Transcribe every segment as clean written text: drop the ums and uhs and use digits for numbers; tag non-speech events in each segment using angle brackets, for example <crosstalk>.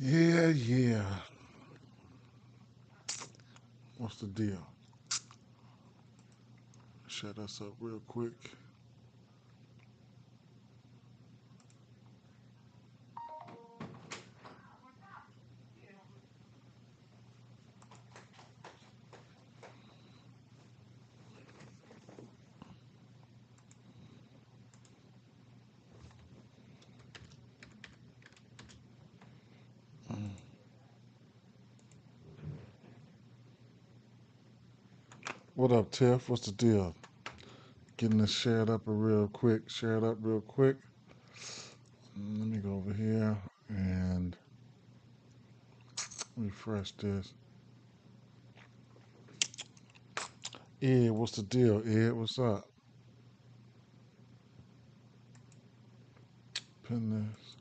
Yeah. What's the deal? Shut us up real quick. What up, Tiff? What's the deal? Getting this shared up real quick. Shared up real quick. Let me go over here and refresh this. Ed, what's the deal? Ed, what's up? Pin this.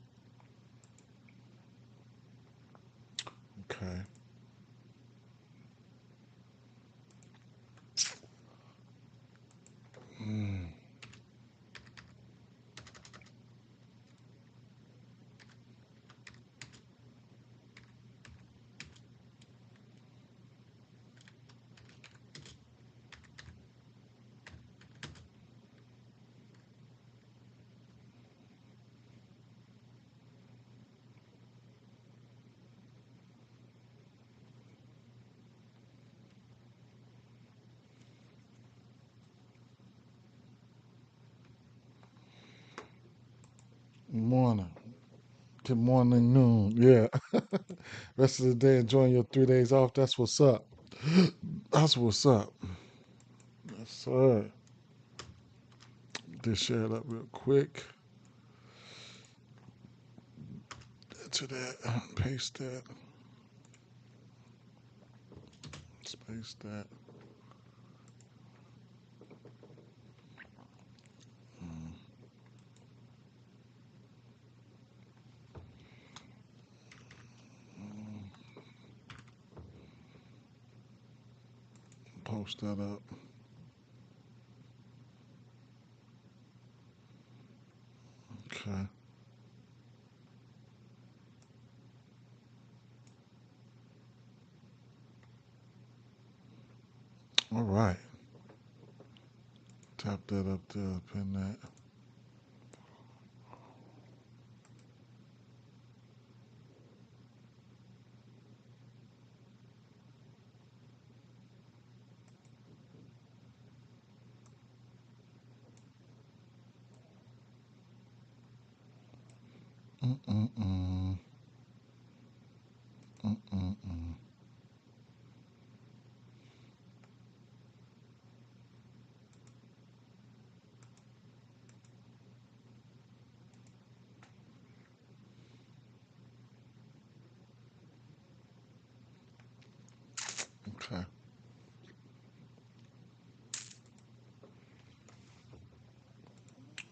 Okay. Mm. Morning. Good morning, noon. Yeah. Rest of the day enjoying your 3 days off. That's what's up. That's what's up. Yes, sir. Just share it up real quick. To that. Paste that. Space that. Mm, mm. Post that up. Okay. All right. Tap that up there. Pin that. Mm-mm-mm. Mm-mm-mm. Okay.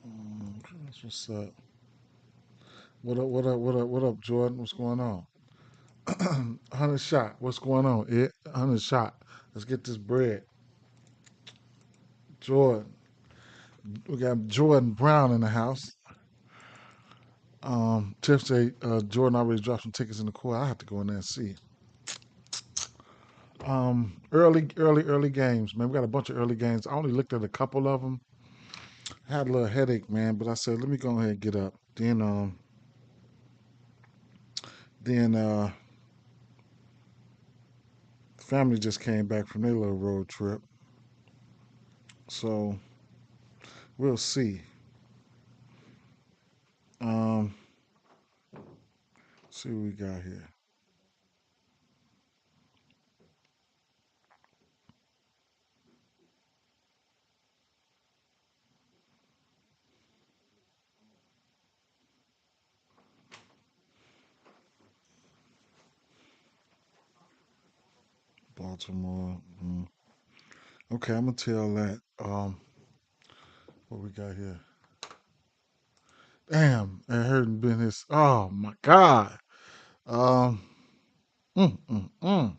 Okay. That's what's up. What up? What up? What up? What up, Jordan? What's going on? 100 shot. What's going on? 100 shot. Let's get this bread. Jordan. We got Jordan Brown in the house. Tiff say Jordan already dropped some tickets in the court. I have to go in there and see. Early games, man. We got a bunch of early games. I only looked at a couple of them. I had a little headache, man, but I said, let me go ahead and get up. Then family just came back from their little road trip, so we'll see. Um, see what we got here. Baltimore. Okay, I'm gonna tell that. What we got here? Damn, it hadn't been his. Oh my God. Um, mm, mm, mm.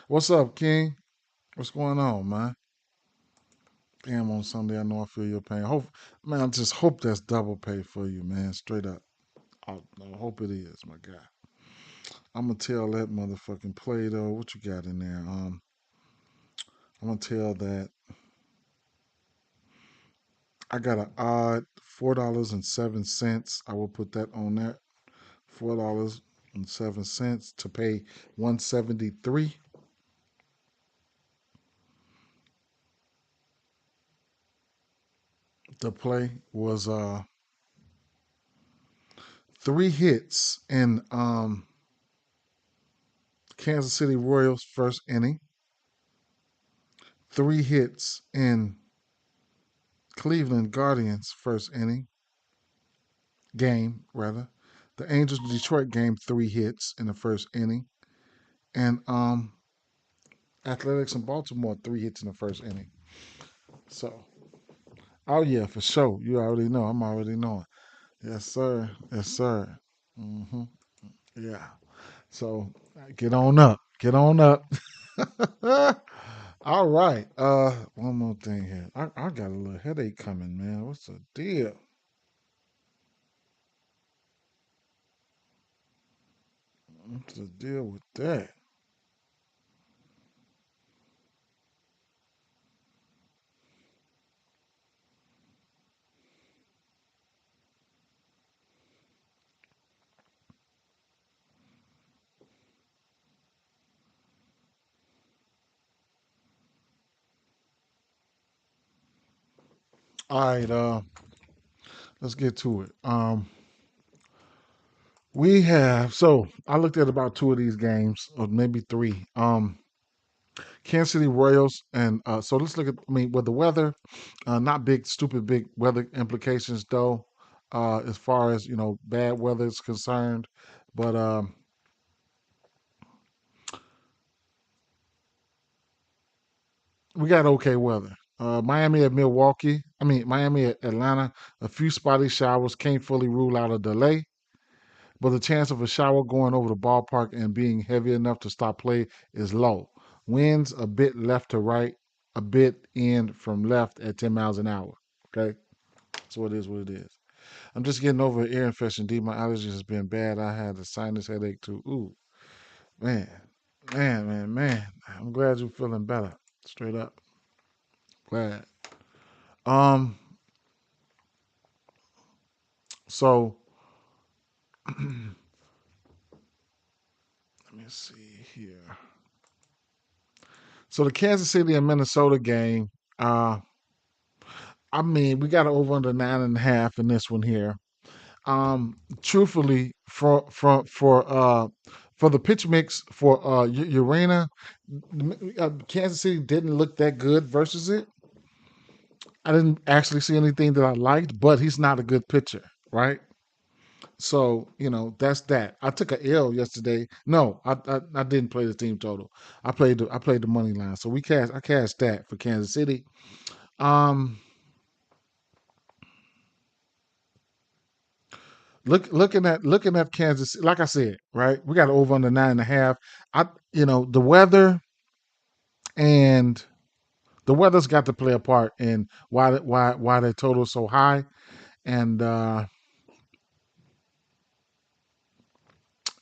What's up, King? What's going on, man? Damn, on Sunday, I know I feel your pain. Man, I just hope that's double pay for you, man. Straight up. I hope it is, my guy. I'm gonna tell that motherfucking play though. What you got in there? I'm gonna tell that I got an odd $4.07. I will put that on that. $4.07 to pay 173. The play was 3 hits in Kansas City Royals first inning, 3 hits in Cleveland Guardians first inning game rather. The Angels Detroit game 3 hits in the first inning, and Athletics in Baltimore 3 hits in the first inning. So, oh yeah, for sure. You already know. I'm already knowing. Yes, sir. Yes, sir. hmm Yeah. So get on up. Get on up. All right. One more thing here. I got a little headache coming, man. What's the deal? What's the deal with that? All right. Let's get to it. We have so I looked at about 2 of these games, or maybe 3. Kansas City Royals, and so let's look at. I mean, with the weather, not big, stupid, big weather implications though, as far as bad weather is concerned. But we got okay weather. Miami at Milwaukee. I mean, Miami at Atlanta. A few spotty showers can't fully rule out a delay, but the chance of a shower going over the ballpark and being heavy enough to stop play is low. Winds a bit left to right, a bit in from left at 10 miles an hour. Okay, so it is what it is. I'm just getting over an ear infection. D, my allergies has been bad. I had a sinus headache too. Ooh, man, man. I'm glad you're feeling better. Straight up, glad. Um, so let me see here. So the Kansas City and Minnesota game. Uh, I mean, we got over under 9.5 in this one here. Truthfully, for the pitch mix for Urena, Kansas City didn't look that good versus it. I didn't actually see anything that I liked, but he's not a good pitcher, right? So that's that. I took a L yesterday. No, I didn't play the team total. I played the money line. So I cashed that for Kansas City. Um, looking at Kansas, like I said, right? We got over under 9.5. The weather and the weather's got to play a part in why the total's so high. And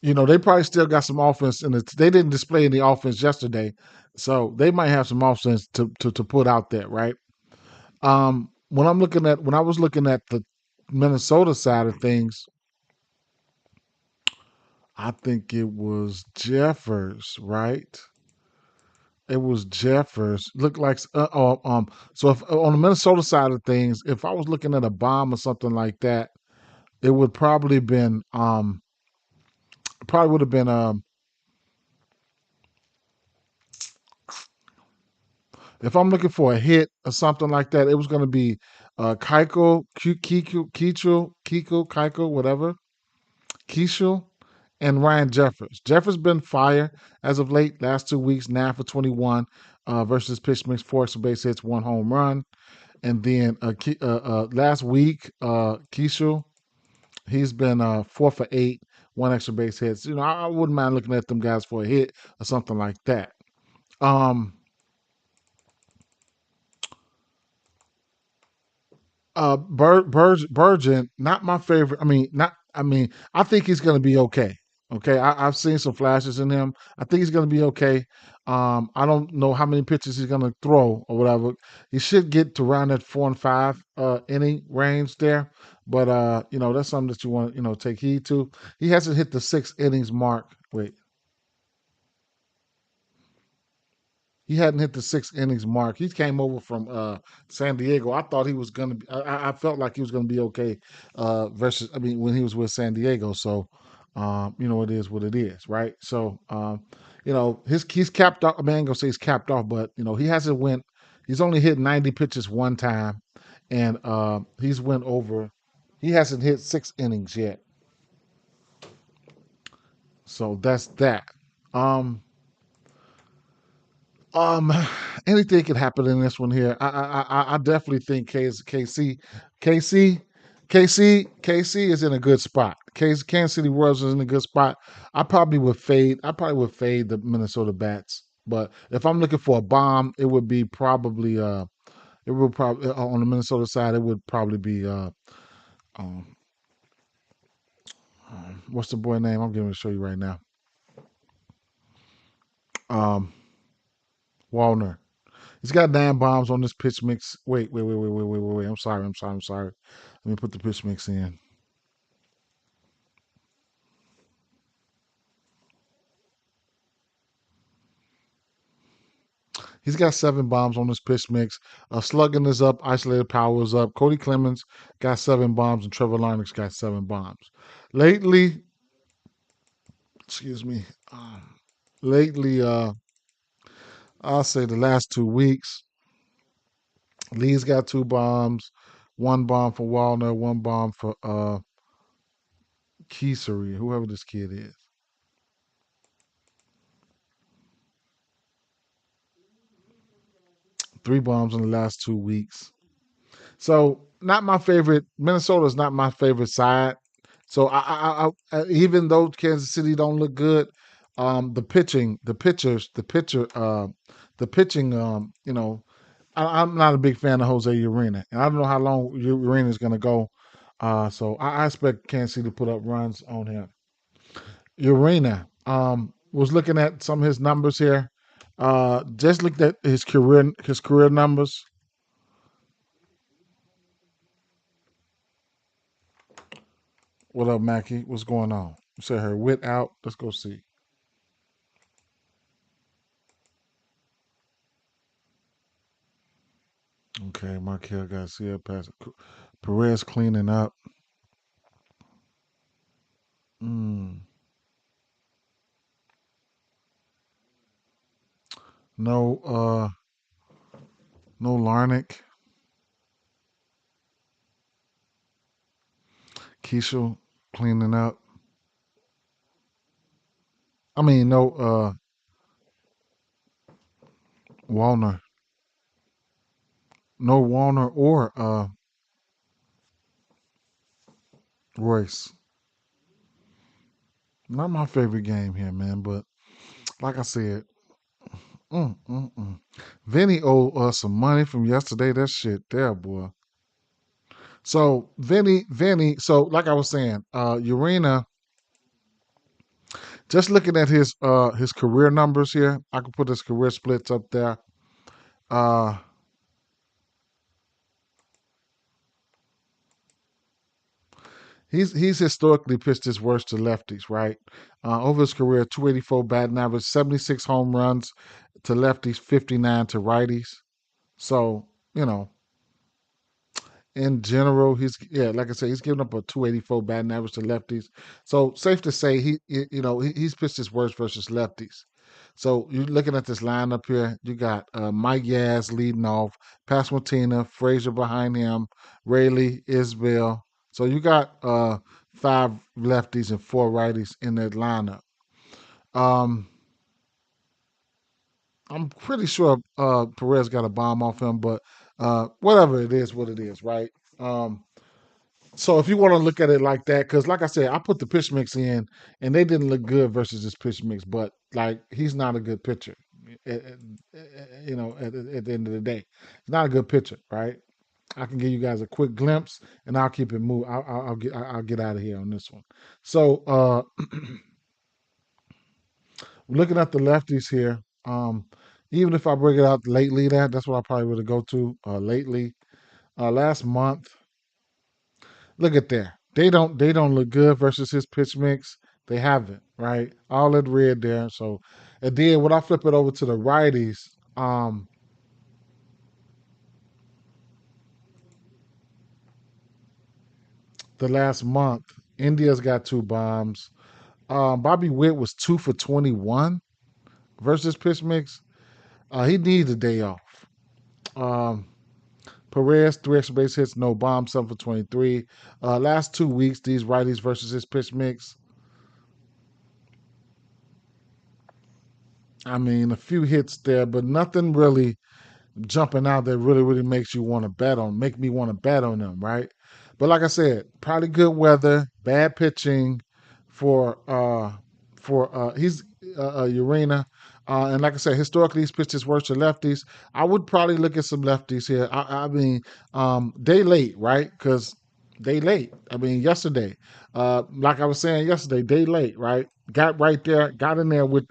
they probably still got some offense in it. They didn't display any offense yesterday, so they might have some offense to put out there, right? When I was looking at the Minnesota side of things, I think it was Jeffers, right? It was Jeffers. Looked like so if on the Minnesota side of things, if I was looking at a bomb or something like that, it would probably would have been if I'm looking for a hit or something like that, it was going to be Keiko, whatever, Keishel, and Ryan Jeffers. Jeffers been fire as of late. Last 2 weeks, 9 for 21 versus pitch mix, 4 extra base hits, 1 home run. And then last week, Keishel, he's been 4 for 8, 1 extra base hits. I wouldn't mind looking at them guys for a hit or something like that. Um, Burgeon, not my favorite. I mean, not. I mean, I think he's going to be okay. Okay, I've seen some flashes in him. I think he's going to be okay. I don't know how many pitches he's going to throw or whatever. He should get to around that 4 and 5 inning range there. But that's something that you want to take heed to. He hasn't hit the 6 innings mark. Wait, he hadn't hit the 6 innings mark. He came over from San Diego. I thought he was gonna be. I felt like he was gonna be okay. Versus, I mean, when he was with San Diego. So, it is what it is, right? So, he's capped off. I mean, I ain't gonna say he's capped off, but he hasn't went. He's only hit 90 pitches one time, and he's went over. He hasn't hit 6 innings yet. So that's that. Um, Um, anything could happen in this one here. I definitely think KC is in a good spot. Kansas City Royals is in a good spot. I probably would fade the Minnesota Bats. But if I'm looking for a bomb, it would be probably it would probably on the Minnesota side, it would probably be um, what's the boy name? I'm going to show you right now. Um, Walner. He's got 9 bombs on this pitch mix. Wait. I'm sorry. Let me put the pitch mix in. He's got 7 bombs on this pitch mix. Slugging is up. Isolated power is up. Cody Clemens got 7 bombs, and Trevor Larnach's got 7 bombs. Lately, excuse me. Lately, I'll say the last 2 weeks, Lee's got 2 bombs. 1 bomb for Walner. 1 bomb for Keesery, whoever this kid is. 3 bombs in the last 2 weeks. So not my favorite. Minnesota is not my favorite side. So even though Kansas City don't look good, the pitching, the pitching, I'm not a big fan of Jose Urena, and I don't know how long Urena is going to go. So I expect Kansas City to put up runs on him. Urena, was looking at some of his numbers here. Just looked at his career numbers. What up, Mackie? What's going on? You said her wit out. Let's go see. Okay, Markel Garcia pass. Perez cleaning up. Mm, no, no Larnick. Keishel cleaning up. I mean, no, Walner. No Walner or Royce. Not my favorite game here, man. But like I said, mm, mm, mm. Vinny owed us some money from yesterday. That shit there, boy. So Vinny. So like I was saying, Urena. Just looking at his career numbers here, I could put his career splits up there. Uh, he's historically pitched his worst to lefties, right? Over his career, 284 batting average, 76 home runs to lefties, 59 to righties. So you know, in general, like I said, he's given up a 284 batting average to lefties. So safe to say he's pitched his worst versus lefties. So you're looking at this lineup here. You got Mike Yaz leading off, Pasquantino, Frazier behind him, Rayleigh, Isbell. So you got 5 lefties and 4 righties in that lineup. Um, I'm pretty sure Perez got a bomb off him, but whatever it is, what it is, right? Um, So if you want to look at it like that, because like I said, I put the pitch mix in, and they didn't look good versus this pitch mix. But like, he's not a good pitcher. At the end of the day, he's not a good pitcher, right? I can give you guys a quick glimpse, and I'll keep it move. I'll get out of here on this one. So looking at the lefties here, even if I bring it out lately, that's what I probably would go to lately. Last month, look at there. They don't look good versus his pitch mix. They haven't, right? All in red there. So and then when I flip it over to the righties, um, the last month, India's got 2 bombs. Bobby Witt was 2 for 21 versus pitch mix. He needs a day off. Um, Perez, 3 extra base hits, no bomb, 7 for 23. Last 2 weeks, these righties versus his pitch mix. I mean, a few hits there, but nothing really jumping out that really makes you want to make me want to bet on them, right? But like I said, probably good weather, bad pitching for he's Urena. And like I said, historically he's pitched his worst to lefties. I would probably look at some lefties here. I mean, they late, right? Because they late. I mean, yesterday, like I was saying yesterday, they late, right? Got right there, got in there with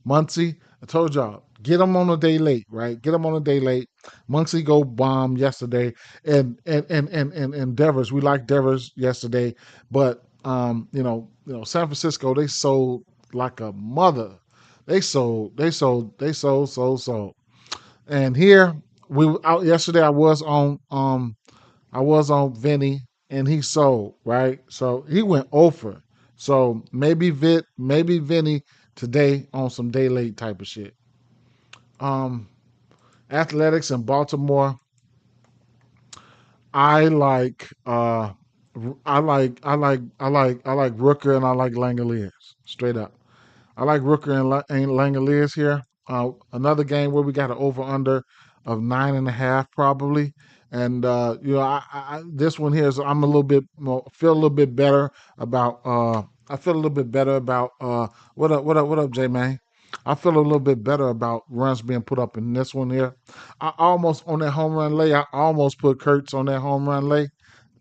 Muncie. I told y'all, get them on a day late, right? Get them on a day late. Muncie go bomb yesterday, and Devers. We like Devers yesterday, but San Francisco, they sold like a mother. They sold. And here we out yesterday. I was on Vinny, and he sold, right? So he went over. So maybe Vinny today on some day late type of shit. Um, Athletics in Baltimore. I like I like Rooker and I like Langoliers. Straight up. I like Rooker and Langoliers here. Another game where we got an over under of 9.5 probably. And this one here is I'm a little bit more, feel a little bit better about I feel a little bit better about what up J Man. I feel a little bit better about runs being put up in this one here. I almost on that home run lay. I almost put Kurtz on that home run lay,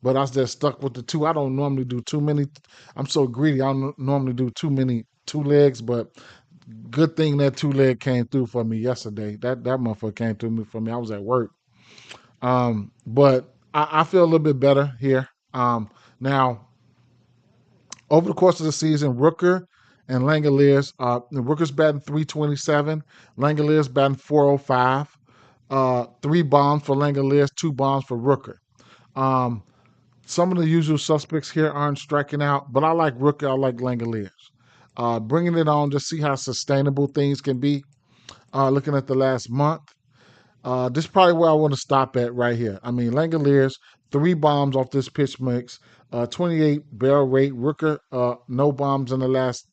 but I was just stuck with the two. I don't normally do too many. I'm so greedy. I don't normally do too many 2 legs, but good thing that 2 leg came through for me yesterday. That motherfucker came through for me. I was at work. But I feel a little bit better here. Now over the course of the season, Rooker and Langoliers, Rooker's batting 327, Langoliers batting 405. 3 bombs for Langoliers, 2 bombs for Rooker. Um, some of the usual suspects here aren't striking out, but I like Rooker, I like Langoliers. Bringing it on to see how sustainable things can be. Looking at the last month, this is probably where I want to stop at right here. I mean, Langoliers, 3 bombs off this pitch mix, 28 barrel rate. Rooker, no bombs in the last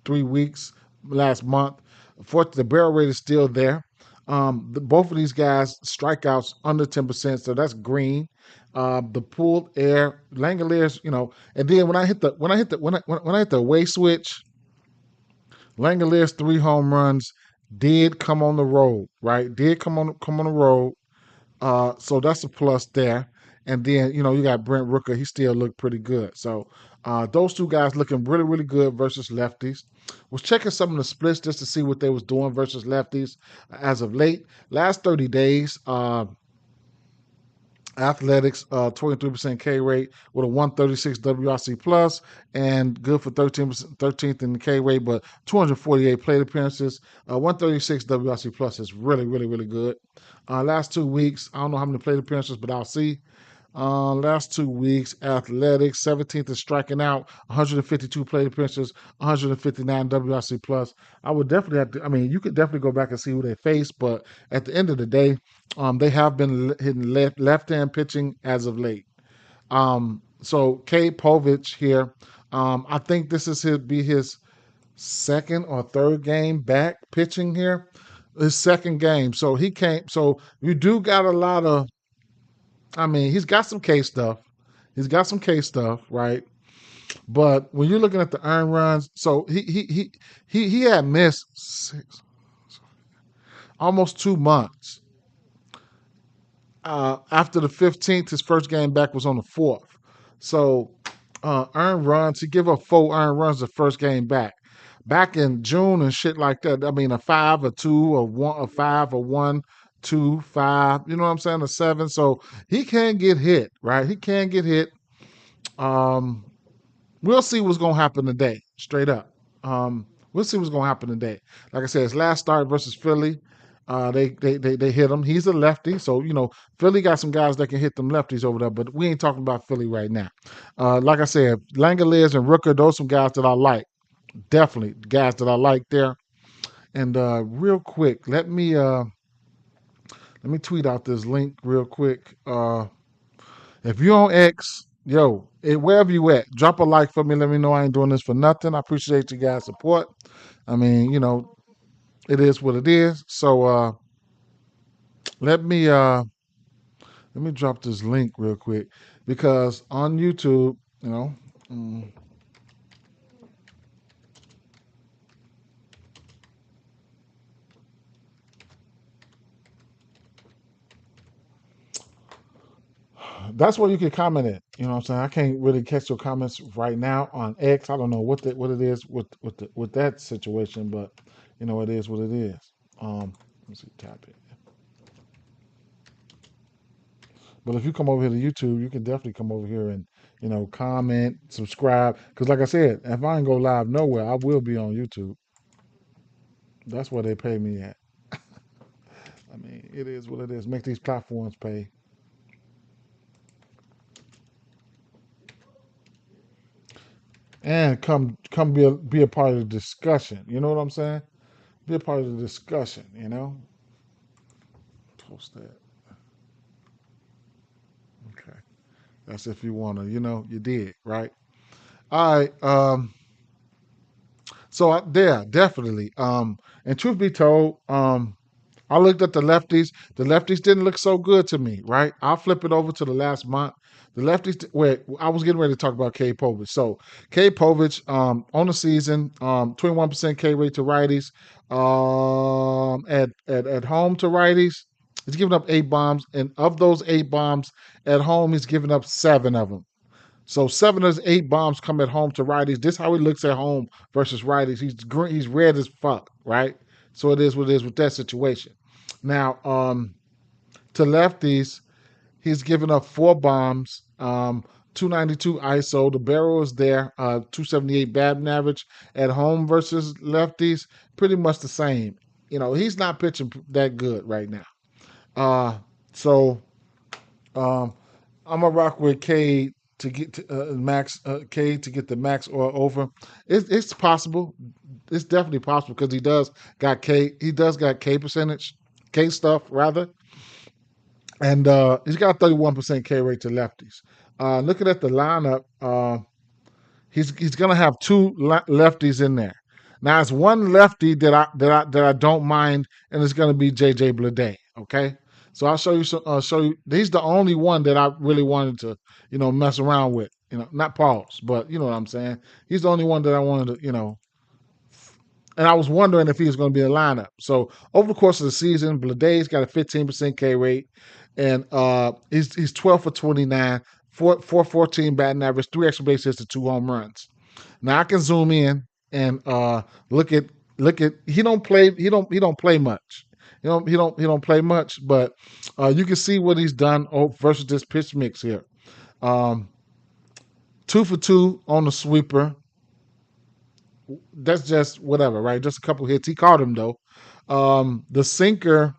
3 weeks, last month. Unfortunately, the barrel rate is still there. Both of these guys strikeouts under 10%, so that's green. The pulled air, Langoliers, and then when I hit the away switch, Langoliers 3 home runs did come on the road, right? Did come on the road. So that's a plus there. And then, you got Brent Rooker. He still looked pretty good. So those two guys looking really, really good versus lefties. Was checking some of the splits just to see what they was doing versus lefties as of late. Last 30 days, Athletics, 23% K rate with a 136 WRC plus and good for 13th in the K rate, but 248 plate appearances. 136 WRC plus is really, really, really good. Last 2 weeks, I don't know how many plate appearances, but I'll see. Last 2 weeks, Athletics, 17th is striking out, 152 plate appearances, 159 WRC plus. I would definitely have to, I mean, you could definitely go back and see who they face, but at the end of the day, they have been hitting left-hand pitching as of late. So K. Povich here, I think this is his second or third game back pitching here. His second game. So he came. So you do got a lot of, I mean, he's got some K stuff. He's got some K stuff, right? But when you're looking at the earned runs, so he had missed almost 2 months. After the 15th, his first game back was on the 4th. So earned runs, he gave up 4 earned runs the first game back. back in June and shit like that. I mean, a 5, a 2, a 1, a 5, a 1, 2, 5. You know what I'm saying? A 7. So he can get hit, right? He can get hit. Um, we'll see what's gonna happen today. Straight up. We'll see what's gonna happen today. Like I said, his last start versus Philly. They hit him. He's a lefty, so Philly got some guys that can hit them lefties over there. But we ain't talking about Philly right now. Like I said, Langoliers and Rooker, those some guys that I like. Definitely guys that I like there. And real quick, let me tweet out this link real quick. If you're on X, wherever you at, drop a like for me. Let me know I ain't doing this for nothing. I appreciate you guys' support. I mean, it is what it is. So let me drop this link real quick because on YouTube, mm, that's where you can comment it. You know what I'm saying? I can't really catch your comments right now on X. I don't know what it is with that situation, but it is what it is. Let me see, tap it. But if you come over here to YouTube, you can definitely come over here and comment, subscribe. Because like I said, if I ain't go live nowhere, I will be on YouTube. That's where they pay me at. I mean, it is what it is. Make these platforms pay. And come be a part of the discussion. You know what I'm saying? Be a part of the discussion. Post that. Okay. That's if you wanna. You did right. All right. So there, definitely. And truth be told, I looked at the lefties. The lefties didn't look so good to me, right? I'll flip it over to the last month. The lefties, wait, I was getting ready to talk about K Povich. So K Povich, on the season, 21% K rate to righties, at home to righties, he's giving up 8 bombs, and of those 8 bombs at home, he's giving up 7 of them. So 7 of his 8 bombs come at home to righties. This is how he looks at home versus righties. He's green, he's red as fuck, right? So it is what it is with that situation. Now, to lefties, he's given up 4 bombs, 292 ISO. The barrel is there, 278 batting average. At home versus lefties, pretty much the same. He's not pitching that good right now. So um, I'm gonna rock with K to get to, max K to get the max or over. It's possible. It's definitely possible because he does got K. He does got K percentage, K stuff rather, and he's got 31% K rate to lefties. Looking at the lineup, he's gonna have 2 lefties in there. Now it's one lefty that I don't mind, and it's gonna be JJ Bleday. Okay, so I'll show you. Show you. He's the only one that I really wanted to mess around with. Not pause, but you know what I'm saying. He's the only one that I wanted to and I was wondering if he was going to be in the lineup. So over the course of the season, Bleday's got a 15% K rate, and he's 12 for 29, 414 batting average, 3 extra base hits to 2 home runs. Now I can zoom in and look at he don't play much. He don't play much, but you can see what he's done versus this pitch mix here. 2 for 2 on the sweeper. That's just whatever, right? Just a couple hits. He caught him though. The sinker,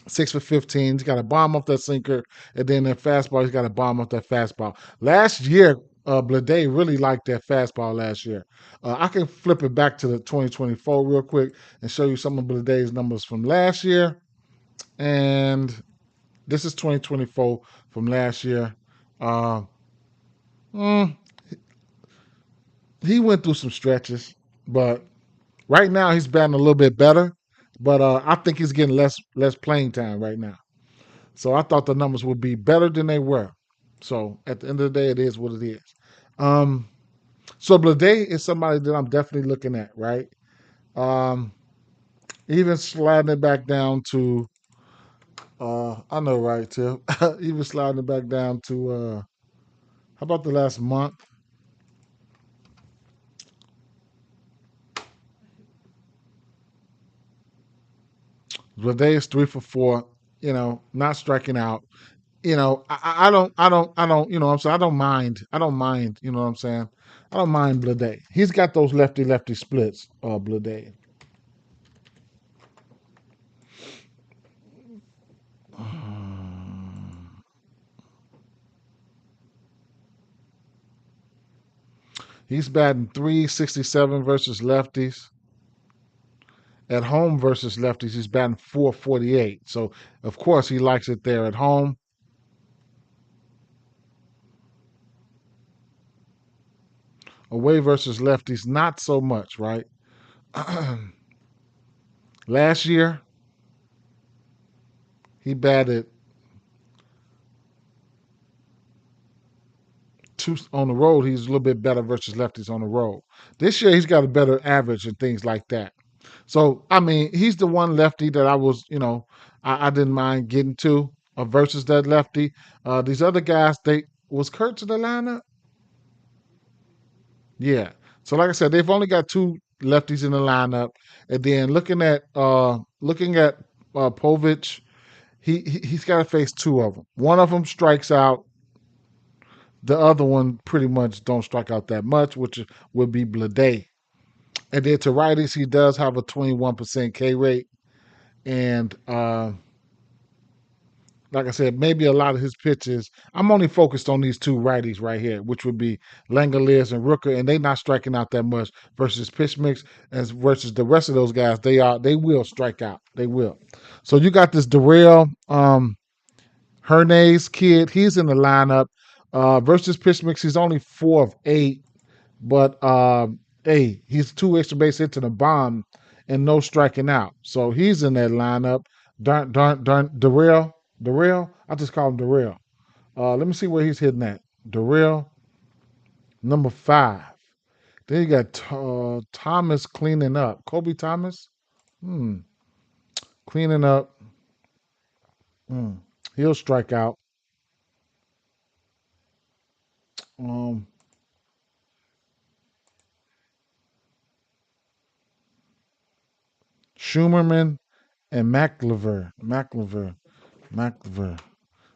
6 for 15. He's got a bomb off that sinker, and then that fastball, he's got a bomb off that fastball. Last year, Bleday really liked that fastball last year. I can flip it back to the 2024 real quick and show you some of Bleday's numbers from last year. And this is 2024 from last year. Uh, mm, he went through some stretches, but right now he's batting a little bit better. But I think he's getting less playing time right now. So I thought the numbers would be better than they were. So at the end of the day, it is what it is. Um, so Bleday is somebody that I'm definitely looking at, right? Um, even sliding it back down to, I know, right, Tim? Even sliding it back down to, how about the last month? Blade is 3 for 4. Not striking out. I don't. You know what I'm saying? I don't mind. I don't mind. You know what I'm saying? I don't mind Blade. He's got those lefty lefty splits. Blade. He's batting 367 versus lefties. At home versus lefties, he's batting 448. So of course he likes it there at home. Away versus lefties, not so much, right? Last year, he batted two on the road. He's a little bit better versus lefties on the road. This year, he's got a better average and things like that. So, I mean, he's the one lefty that I was, I didn't mind getting to versus that lefty. These other guys, they was Kurtz in the lineup. Yeah. So, like I said, they've only got two lefties in the lineup, and then looking at Povich, he's got to face two of them. One of them strikes out. The other one pretty much don't strike out that much, which would be Blade. And then to righties, he does have a 21% K rate. And like I said, maybe a lot of his pitches. I'm only focused on these two righties right here, which would be Langoliers and Rooker, and they're not striking out that much versus pitch mix as versus the rest of those guys. They will strike out. They will. So you got this Darrell Hernandez kid. He's in the lineup. Versus pitch mix, he's only 4 of 8, but hey, he's 2 extra base hits to the bomb and no striking out. So he's in that lineup. Darn, Darrell. I just call him Darrell. Let me see where he's hitting at. Darrell, number 5. Then you got Thomas cleaning up. Kobe Thomas, hmm, cleaning up. Hmm. He'll strike out. Um, Schumerman and McLever.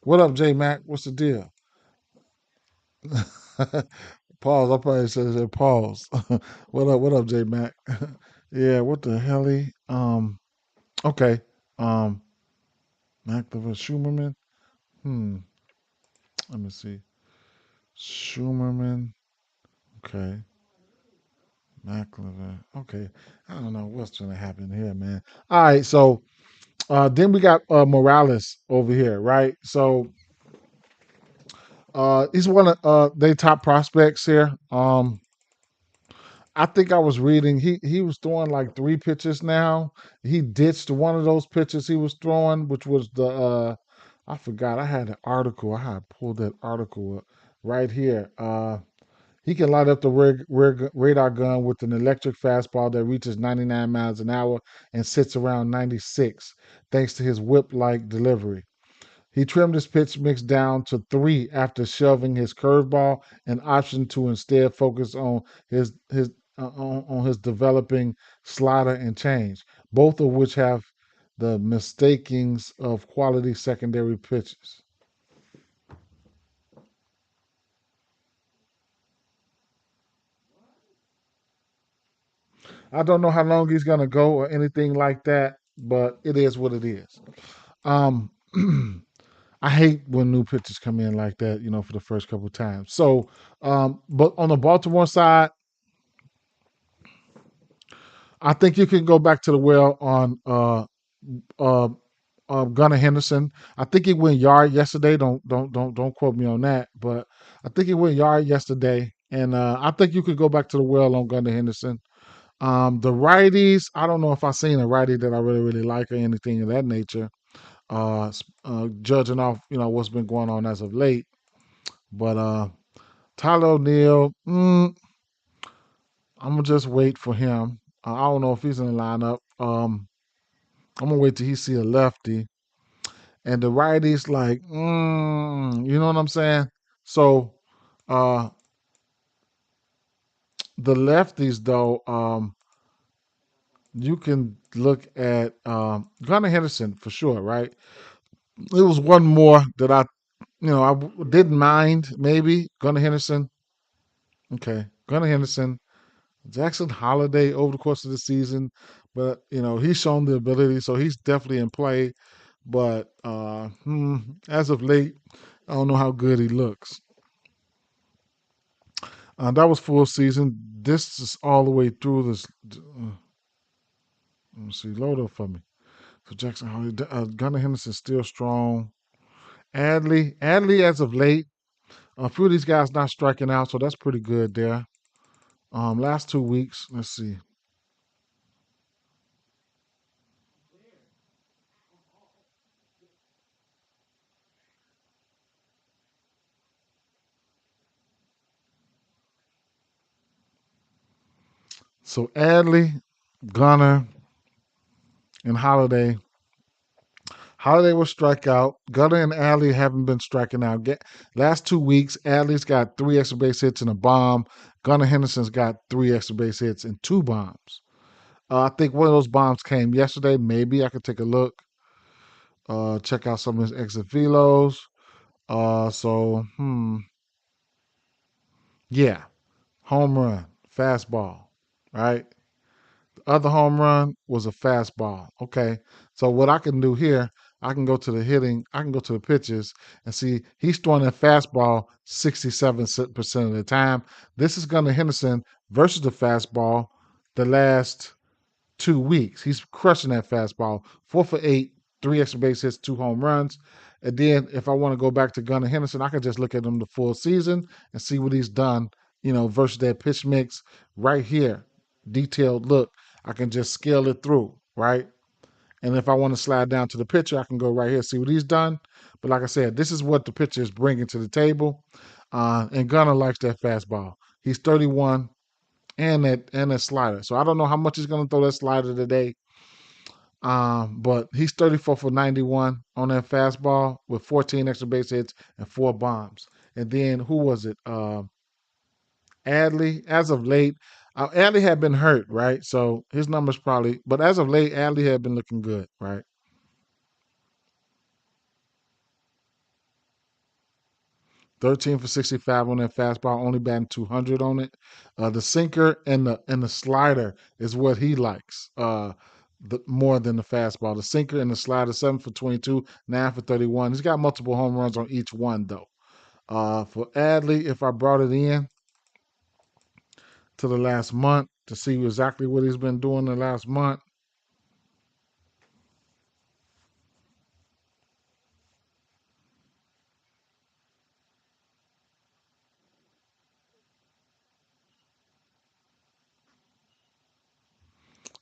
What up, J Mac? What's the deal? Pause. I probably said pause. What up, J Mac? Yeah, what the hell? Okay. Um, McLever Schumerman. Hmm. Let me see. Schumerman. Okay. McLever. Okay. I don't know what's gonna happen here, man. All right. So then we got Morales over here, right? So he's one of their top prospects here. I think I was reading he was throwing like 3 pitches now. He ditched one of those pitches he was throwing, which was the I forgot. I had an article. I had pulled that article up right here. He can light up the radar gun with an electric fastball that reaches 99 miles an hour and sits around 96, thanks to his whip-like delivery. He trimmed his pitch mix down to 3 after shelving his curveball and option to instead focus on his developing slider and change, both of which have the mistakings of quality secondary pitches. I don't know how long he's gonna go or anything like that, but it is what it is. Um, I hate when new pitchers come in like that, for the first couple of times. So, but on the Baltimore side, I think you can go back to the well on uh, Gunnar Henderson. I think he went yard yesterday. Don't quote me on that, but I think he went yard yesterday, and I think you could go back to the well on Gunnar Henderson. The righties, I don't know if I've seen a righty that I really like or anything of that nature. Judging off what's been going on as of late, but Tyler O'Neill, I'm gonna just wait for him. I don't know if he's in the lineup. I'm gonna wait till he see a lefty, and the righties like, you know what I'm saying? So, uh, the lefties though, you can look at Gunnar Henderson for sure, right? It was one more that I didn't mind maybe Gunnar Henderson. Okay, Gunnar Henderson, Jackson Holiday over the course of the season, but he's shown the ability, so he's definitely in play. But as of late, I don't know how good he looks. That was full season. This is all the way through this. Let me see, load up for me. So Jackson Holiday, Gunnar Henderson still strong. Adley as of late. A few of these guys not striking out, so that's pretty good there. Last 2 weeks, let's see. So Adley, Gunner, and Holiday. Holiday will strike out. Gunner and Adley haven't been striking out. Last 2 weeks, Adley's got 3 extra base hits and a bomb. Gunner Henderson's got 3 extra base hits and 2 bombs. I think one of those bombs came yesterday. Maybe I could take a look. Check out some of his exit velos. Yeah, home run, fastball, right? The other home run was a fastball. Okay, so what I can do here, I can go to the hitting, I can go to the pitches and see he's throwing that fastball 67% of the time. This is Gunnar Henderson versus the fastball the last 2 weeks. He's crushing that fastball. 4 for 8, 3 extra base hits, 2 home runs. And then if I want to go back to Gunnar Henderson, I can just look at him the full season and see what he's done, versus that pitch mix right here. Detailed look. I can just scale it through, right? And if I want to slide down to the pitcher, I can go right here, see what he's done. But like I said, this is what the pitcher is bringing to the table. And Gunnar likes that fastball. He's 31 and that slider. So I don't know how much he's going to throw that slider today. But he's 34 for 91 on that fastball with 14 extra base hits and 4 bombs. And then who was it? Adley. As of late, Adley had been hurt, right? So his numbers probably, but as of late, Adley had been looking good, right? 13 for 65 on that fastball, only batting 200 on it. The sinker and the slider is what he likes. More than the fastball. The sinker and the slider, 7 for 22, 9 for 31. He's got multiple home runs on each one though. For Adley, if I brought it in to the last month to see exactly what he's been doing the last month,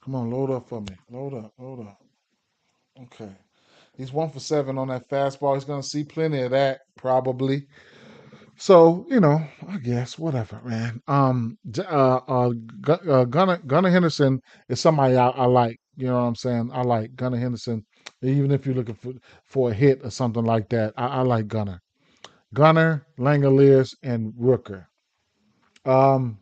come on, load up for me. Load up, load up. Okay. He's 1 for 7 on that fastball. He's going to see plenty of that probably. So I guess whatever, man. Gunnar Henderson is somebody I like. You know what I'm saying? I like Gunnar Henderson, even if you're looking for a hit or something like that. I like Gunnar, Langoliers, and Rooker. Um,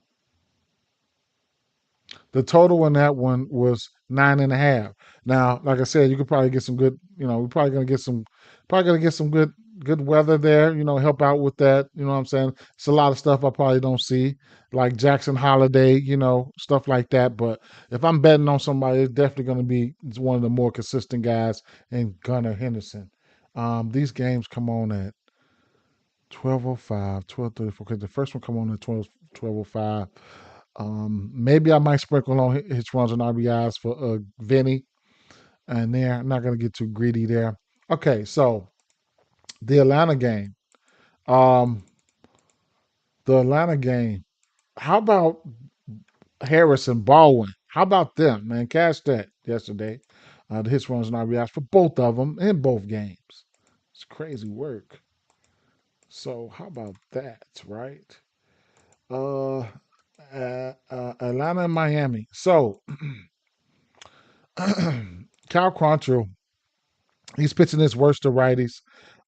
the total in that one was 9.5. Now, like I said, you could probably get some good. We're probably gonna get some good weather there. Help out with that. You know what I'm saying? It's a lot of stuff I probably don't see, like Jackson Holiday. Stuff like that. But if I'm betting on somebody, it's definitely gonna be one of the more consistent guys in Gunnar Henderson. These games come on at 12:05, 12:34. Because the first one come on at 12:05. Maybe I might sprinkle on his runs and RBIs for Vinny, and there I'm not gonna get too greedy there. Okay, so the Atlanta game. Um, the Atlanta game. How about Harris and Baldwin? How about them, man? Cash that yesterday. The hits, runs, and RBIs for both of them in both games. It's crazy work. So how about that, right? Uh, Atlanta and Miami. So Cal Quantrill, he's pitching his worst to righties.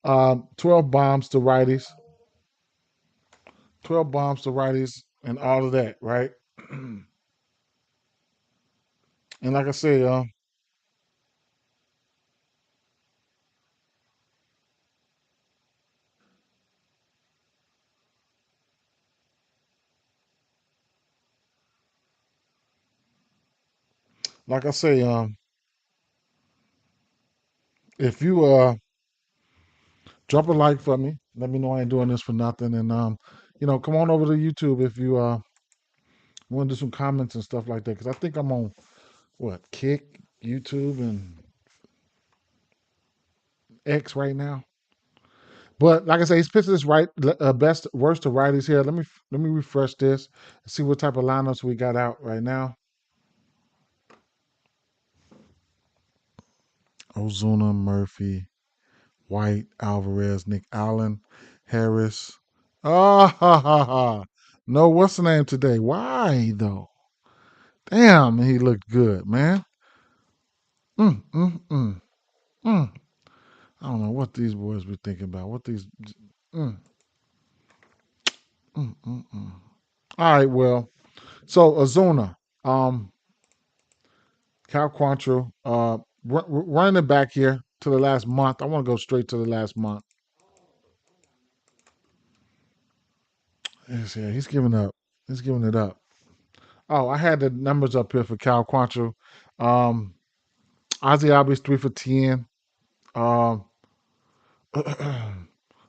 12 bombs to righties. 12 bombs to righties and all of that, right? And like I say, like I say, if you drop a like for me, let me know I ain't doing this for nothing, and come on over to YouTube if you want to do some comments and stuff like that, because I think I'm on what Kick, YouTube, and X right now. But like I say, he's pitching this right best worst to righties here. Let me refresh this and see what type of lineups we got out right now. Ozuna, Murphy, White, Alvarez, Nick Allen, Harris. Ah ha ha ha. No, what's the name today? Why though? Damn, he looked good, man. Mm, mm, mm, mm. I don't know what these boys be thinking about. What these. Mm, mm. All right, well, so Ozuna, Cal Quantrill, running it back here to the last month. I want to go straight to the last month. Yes, yeah, he's giving up. He's giving it up. Oh, I had the numbers up here for Cal Quantrill. Um, Ozzy Albies 3 for 10. Um,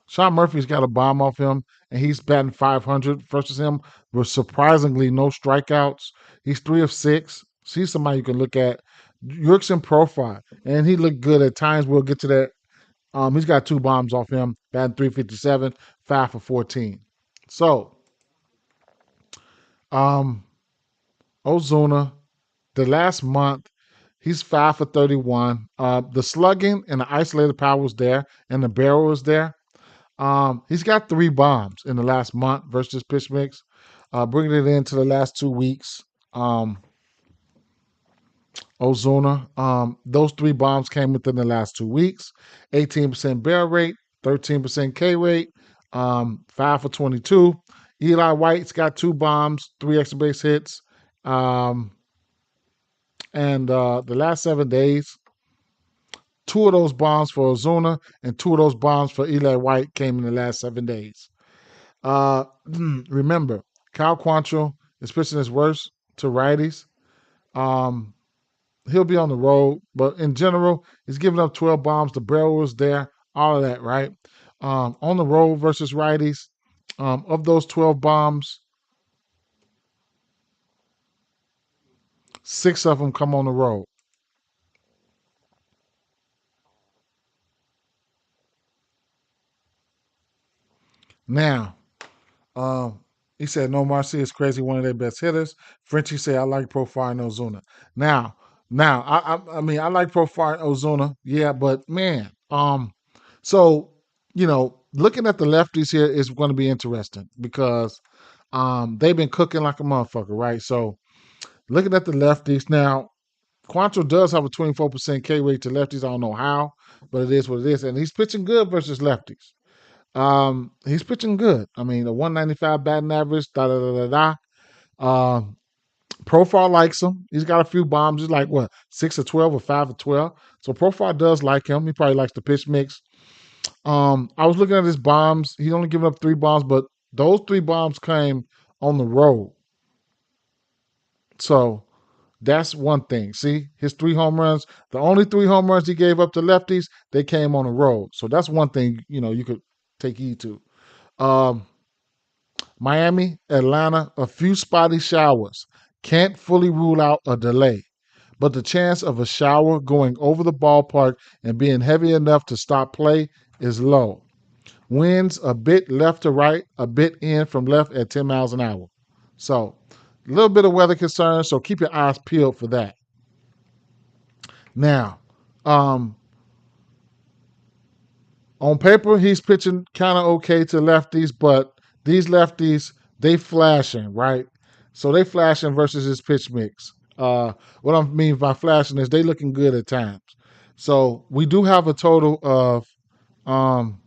Sean Murphy's got a bomb off him, and he's batting 500 versus him with surprisingly no strikeouts. He's 3 of 6. He's somebody you can look at. Yerkson profile, and he looked good at times. We'll get to that. He's got 2 bombs off him, batting 357, 5 for 14. So, um, Ozuna, the last month, he's 5 for 31. The slugging and the isolated power was there, and the barrel was there. He's got 3 bombs in the last month versus pitch mix, bringing it into the last 2 weeks. Ozuna, those 3 bombs came within the last 2 weeks. 18% barrel rate, 13% K rate, 5 for 22. Eli White's got 2 bombs, 3 extra base hits. And the last 7 days, 2 of those bombs for Ozuna and 2 of those bombs for Eli White came in the last 7 days. Remember, Kyle Quantrill is pitching his worst to righties. Um, he'll be on the road, but in general, he's giving up 12 bombs. The barrel was there, all of that, right? On the road versus righties, of those 12 bombs, 6 of them come on the road. Now, um, he said no Marcy is crazy, one of their best hitters. Frenchie said I like Profile Ozuna. Now, I mean I like Profile Ozuna, yeah, but man, so looking at the lefties here is going to be interesting because they've been cooking like a motherfucker, right? So looking at the lefties now, Quantrill does have a 24% K rate to lefties. I don't know how, but it is what it is, and he's pitching good versus lefties. He's pitching good. I mean, a 195 batting average, da da da da da. Profile likes him. He's got a few bombs. He's like what 6 of 12 or 5 of 12. So Profile does like him. He probably likes the pitch mix. I was looking at his bombs. He's only given up 3 bombs, but those 3 bombs came on the road. So that's one thing. See, his 3 home runs, the only 3 home runs he gave up to lefties, they came on the road. So that's one thing, you could take heed to. Um, Miami, Atlanta, a few spotty showers. Can't fully rule out a delay, but the chance of a shower going over the ballpark and being heavy enough to stop play is low. Winds a bit left to right, a bit in from left at 10 miles an hour. So, a little bit of weather concern, so keep your eyes peeled for that. Now, um, on paper, he's pitching kind of okay to lefties, but these lefties, they flashing, right? So they flashing versus his pitch mix. What I mean by flashing is they looking good at times. So we do have a total of um,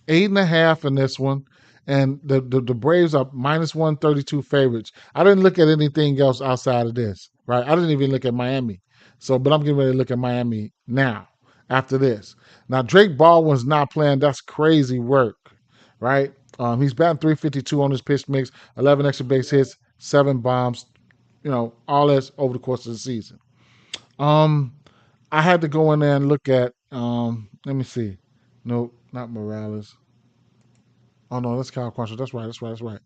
8.5 in this one, and the Braves are minus 132 favorites. I didn't look at anything else outside of this, right? I didn't even look at Miami. So, but I'm getting ready to look at Miami now after this. Now, Drake Baldwin's not playing. That's crazy work, right? He's batting 352 on his pitch mix, 11 extra base hits, 7 bombs, all this over the course of the season. I had to go in there and look at, let me see. Nope, not Morales. Oh, no, that's Cal Quantrill. That's right.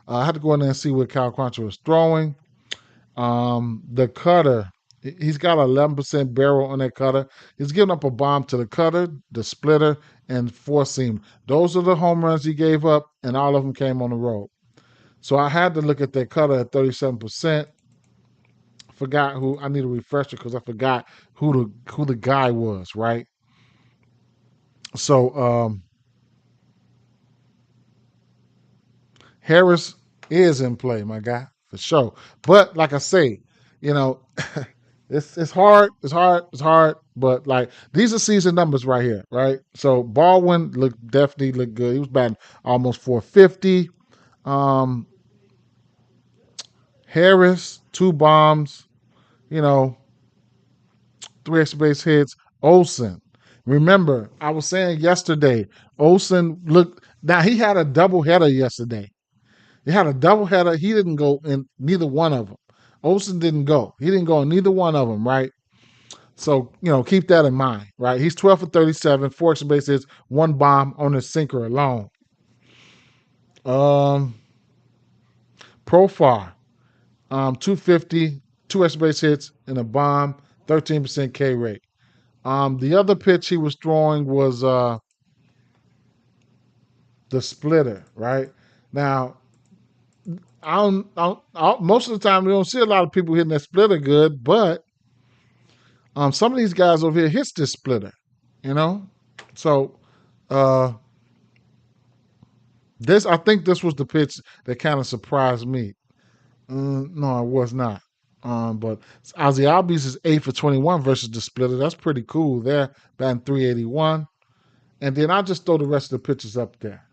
I had to go in there and see what Cal Quantrill was throwing. The cutter, he's got 11% barrel on that cutter. He's giving up a bomb to the cutter, the splitter, and four seam. Those are the home runs he gave up, and all of them came on the road. So I had to look at that cutter at 37%. Forgot who. I need a refresher because I forgot who the guy was, right? So Harris is in play, my guy, for sure. But like I say, you know, it's hard. It's hard. But like these are season numbers right here, right? So Baldwin definitely looked good. He was batting almost 450. Harris, 2 bombs, you know, 3 extra base hits. Olsen. Remember, I was saying yesterday, Olsen looked. Now he had a doubleheader yesterday. He had a doubleheader. He didn't go in neither one of them. Olsen didn't go. He didn't go in neither one of them, right? So, keep that in mind, right? He's 12 for 37, 4 extra base hits, 1 bomb on his sinker alone. Profar, 250, 2 extra base hits, and a bomb, 13% K rate. The other pitch he was throwing was the splitter, right? Now, most of the time we don't see a lot of people hitting that splitter good, but some of these guys over here hits this splitter, So I think this was the pitch that kind of surprised me. No, it was not. But Ozzy Albies is 8 for 21 versus the splitter. That's pretty cool there, batting 381. And then I'll just throw the rest of the pitches up there.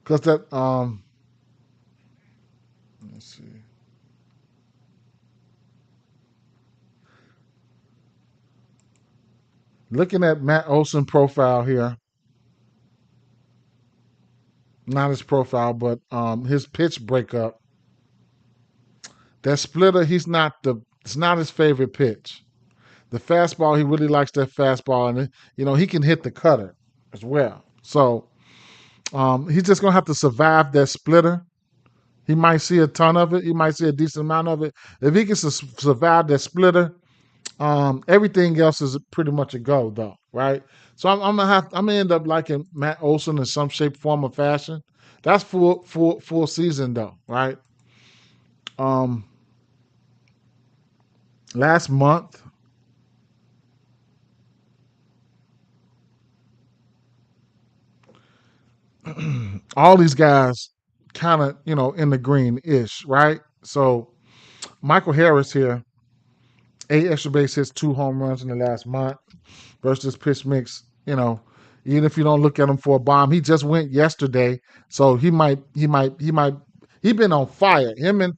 Because let's see. Looking at Matt Olson profile here, not his profile, but his pitch breakup. That splitter, it's not his favorite pitch. The fastball, he really likes that fastball, and he can hit the cutter as well. So he's just gonna have to survive that splitter. He might see a ton of it. He might see a decent amount of it. If he can survive that splitter, everything else is pretty much a go, though, right? So I'm gonna end up liking Matt Olson in some shape, form, or fashion. That's full season though, right? Last month, all these guys kind of in the green-ish, right? So Michael Harris here, 8 extra base hits, 2 home runs in the last month versus pitch mix. Even if you don't look at him for a bomb, he just went yesterday, so he been on fire. Him and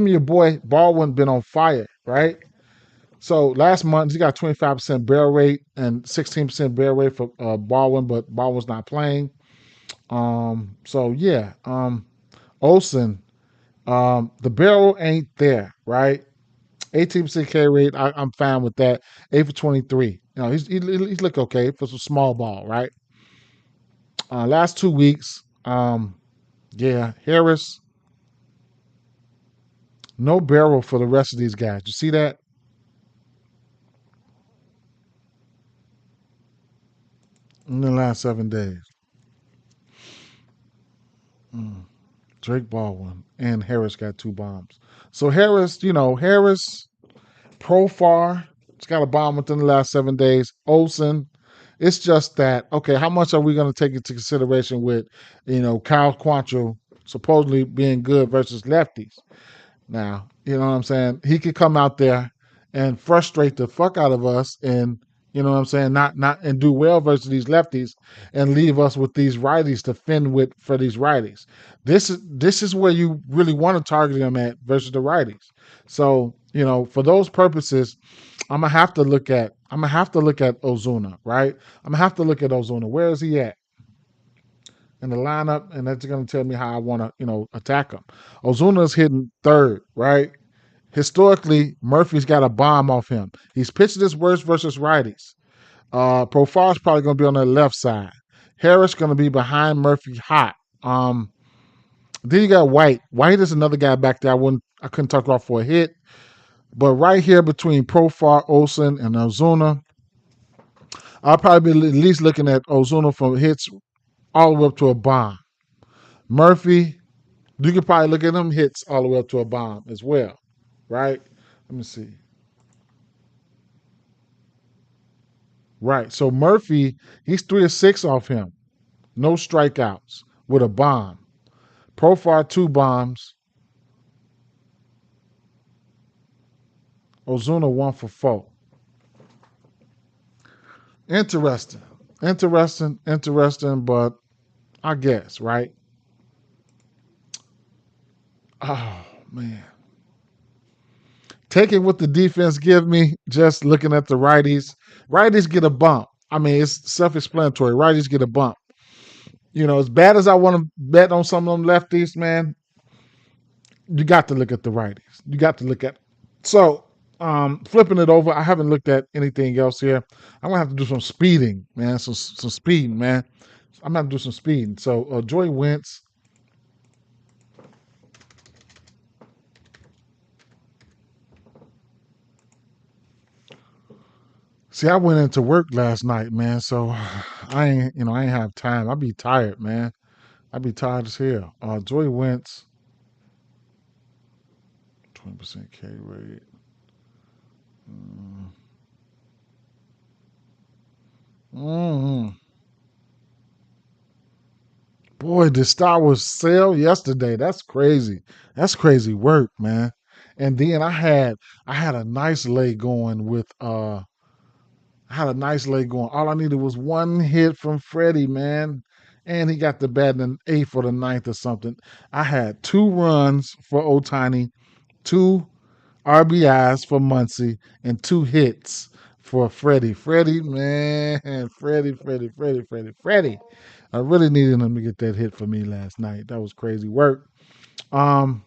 your boy Baldwin been on fire, right? So last month he got 25% barrel rate and 16% barrel rate for Baldwin, but Baldwin's not playing. So yeah, Olsen, the barrel ain't there, right? 18% K rate, I'm fine with that. 8 for 23. He's look okay for some small ball, right? Last 2 weeks, yeah, Harris, no barrel for the rest of these guys. You see that? In the last 7 days. Drake Baldwin and Harris got 2 bombs. So Harris, Profar, it's got a bomb within the last 7 days. Olsen, it's just that, okay, how much are we going to take into consideration with, Kyle Quantrill supposedly being good versus lefties? Now, you know what I'm saying? He could come out there and frustrate the fuck out of us and, You know what I'm saying? Not and do well versus these lefties and leave us with these righties to fend with for these righties. This is where you really want to target them at versus the righties. So, for those purposes, I'm gonna have to look at Ozuna, right? I'm gonna have to look at Ozuna. Where is he at in the lineup? And that's gonna tell me how I want to, attack him. Ozuna's hitting third, right? Historically, Murphy's got a bomb off him. He's pitched his worst versus righties. Profar's probably going to be on the left side. Harris going to be behind Murphy hot. Then you got White. White is another guy back there. I couldn't talk about for a hit. But right here between Profar, Olsen, and Ozuna, I'll probably be at least looking at Ozuna from hits all the way up to a bomb. Murphy, you could probably look at them hits all the way up to a bomb as well, right? Let me see. Right. So Murphy, he's 3 of 6 off him. No strikeouts with a bomb. Profar, 2 bombs. Ozuna, 1 for 4. Interesting. Interesting, but I guess, right? Oh, man. Taking what the defense give me, just looking at the righties. Righties get a bump. I mean, it's self-explanatory. Righties get a bump. As bad as I want to bet on some of them lefties, man, you got to look at the righties. You got to look at. So, flipping it over, I haven't looked at anything else here. I'm gonna have to do some speeding, man. Some speeding, man. I'm gonna have to do some speeding. So, Joy Wentz. See, I went into work last night, man. So I ain't have time. I be tired, man. I be tired as hell. Joy Wentz, 20% K rate. Mm-hmm. Boy, the Star Wars sale yesterday. That's crazy. That's crazy work, man. And then I had a nice lay going with I had a nice lay going. All I needed was one hit from Freddie, man. And he got the bat in the eighth or the ninth or something. I had 2 runs for Otani, 2 RBIs for Muncie, and 2 hits for Freddie. Freddie, man, Freddie. I really needed him to get that hit for me last night. That was crazy work. Um,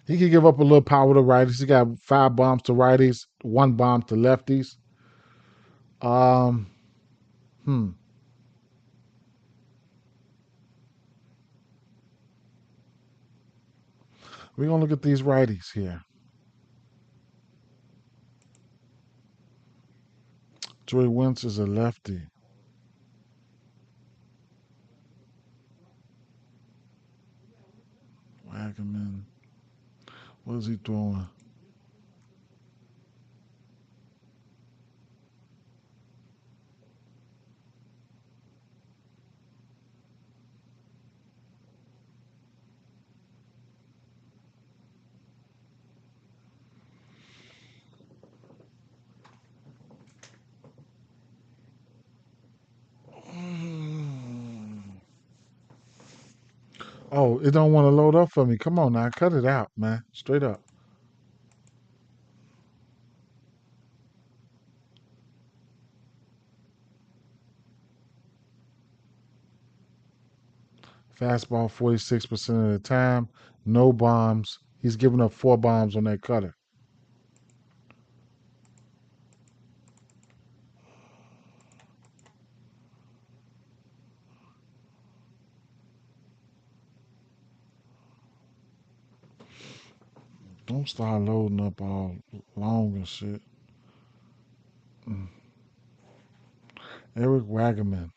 he could give up a little power to righties. He got 5 bombs to righties, 1 bomb to lefties. Um, hmm. We're gonna look at these righties here. Joey Wentz is a lefty. Wagaman. What is he throwing? Oh, it don't want to load up for me. Come on now, cut it out, man. Straight up. Fastball 46% of the time. No bombs. He's giving up 4 bombs on that cutter. Don't start loading up all long and shit. Eric Wagaman.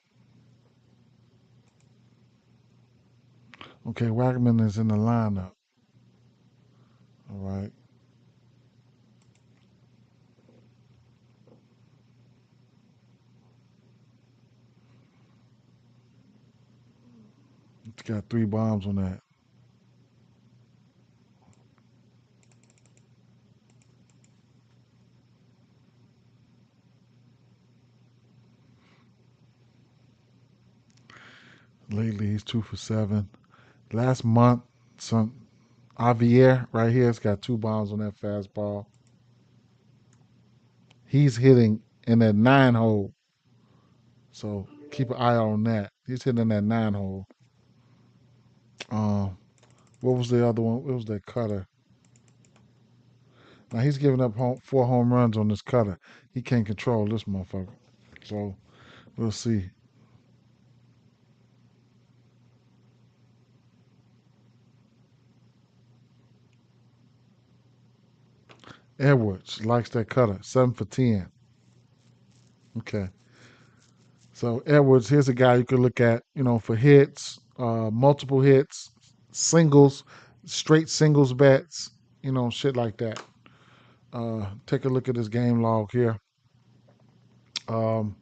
Okay, Wagaman is in the lineup. All right. got 3 bombs on that. Lately, he's 2 for 7. Last month, some Javier right here has got 2 bombs on that fastball. He's hitting in that 9 hole, so keep an eye on that. He's hitting in that 9 hole. Um, what was the other one? It was that cutter. Now he's giving up 4 home runs on this cutter. He can't control this motherfucker. So we'll see. Edwards likes that cutter. 7 for 10. Okay. So Edwards, here's a guy you could look at, for hits, multiple hits, singles, straight singles bets, shit like that. Take a look at his game log here. Um,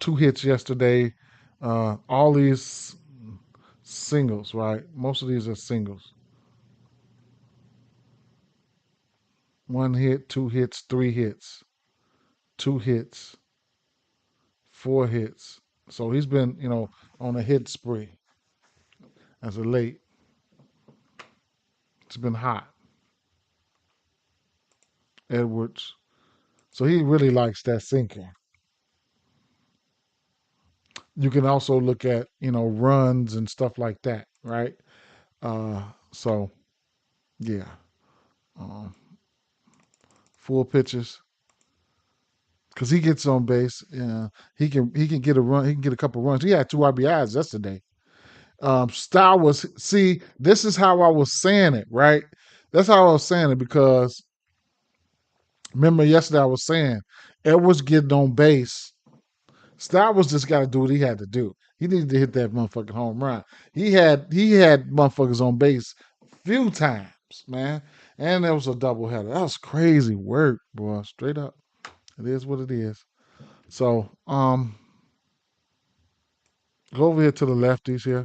2 hits yesterday. All these singles, right? Most of these are singles. 1 hit, 2 hits, 3 hits, 2 hits, 4 hits. So he's been, on a hit spree as of late. It's been hot. Edwards. So he really likes that sinker. You can also look at, runs and stuff like that, right? So yeah. Um, full pitches. Because he gets on base. Yeah. He can get a run, he can get a couple runs. He had 2 RBIs yesterday. Style was see, this is how I was saying it, right? That's how I was saying it because remember yesterday I was saying Edwards getting on base. Style was just got to do what he had to do. He needed to hit that motherfucking home run. He had motherfuckers on base few times, man. And there was a doubleheader. That was crazy work, boy. Straight up. It is what it is. So, go over here to the lefties here.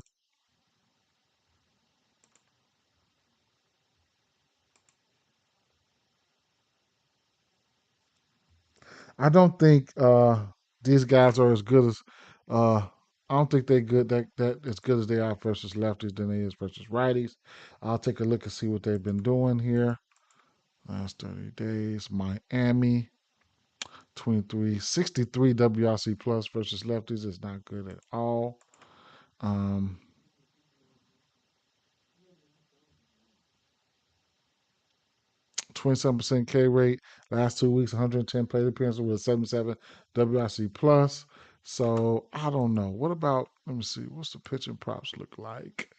I don't think these guys are as good as I don't think they're good that as good as they are versus lefties than they is versus righties. I'll take a look and see what they've been doing here. Last 30 days. Miami 23 63 WRC plus versus lefties is not good at all. Um 27% K rate. Last 2 weeks, 110 plate appearances with a 77 WRC plus. So I don't know. What about? Let me see. What's the pitching props look like?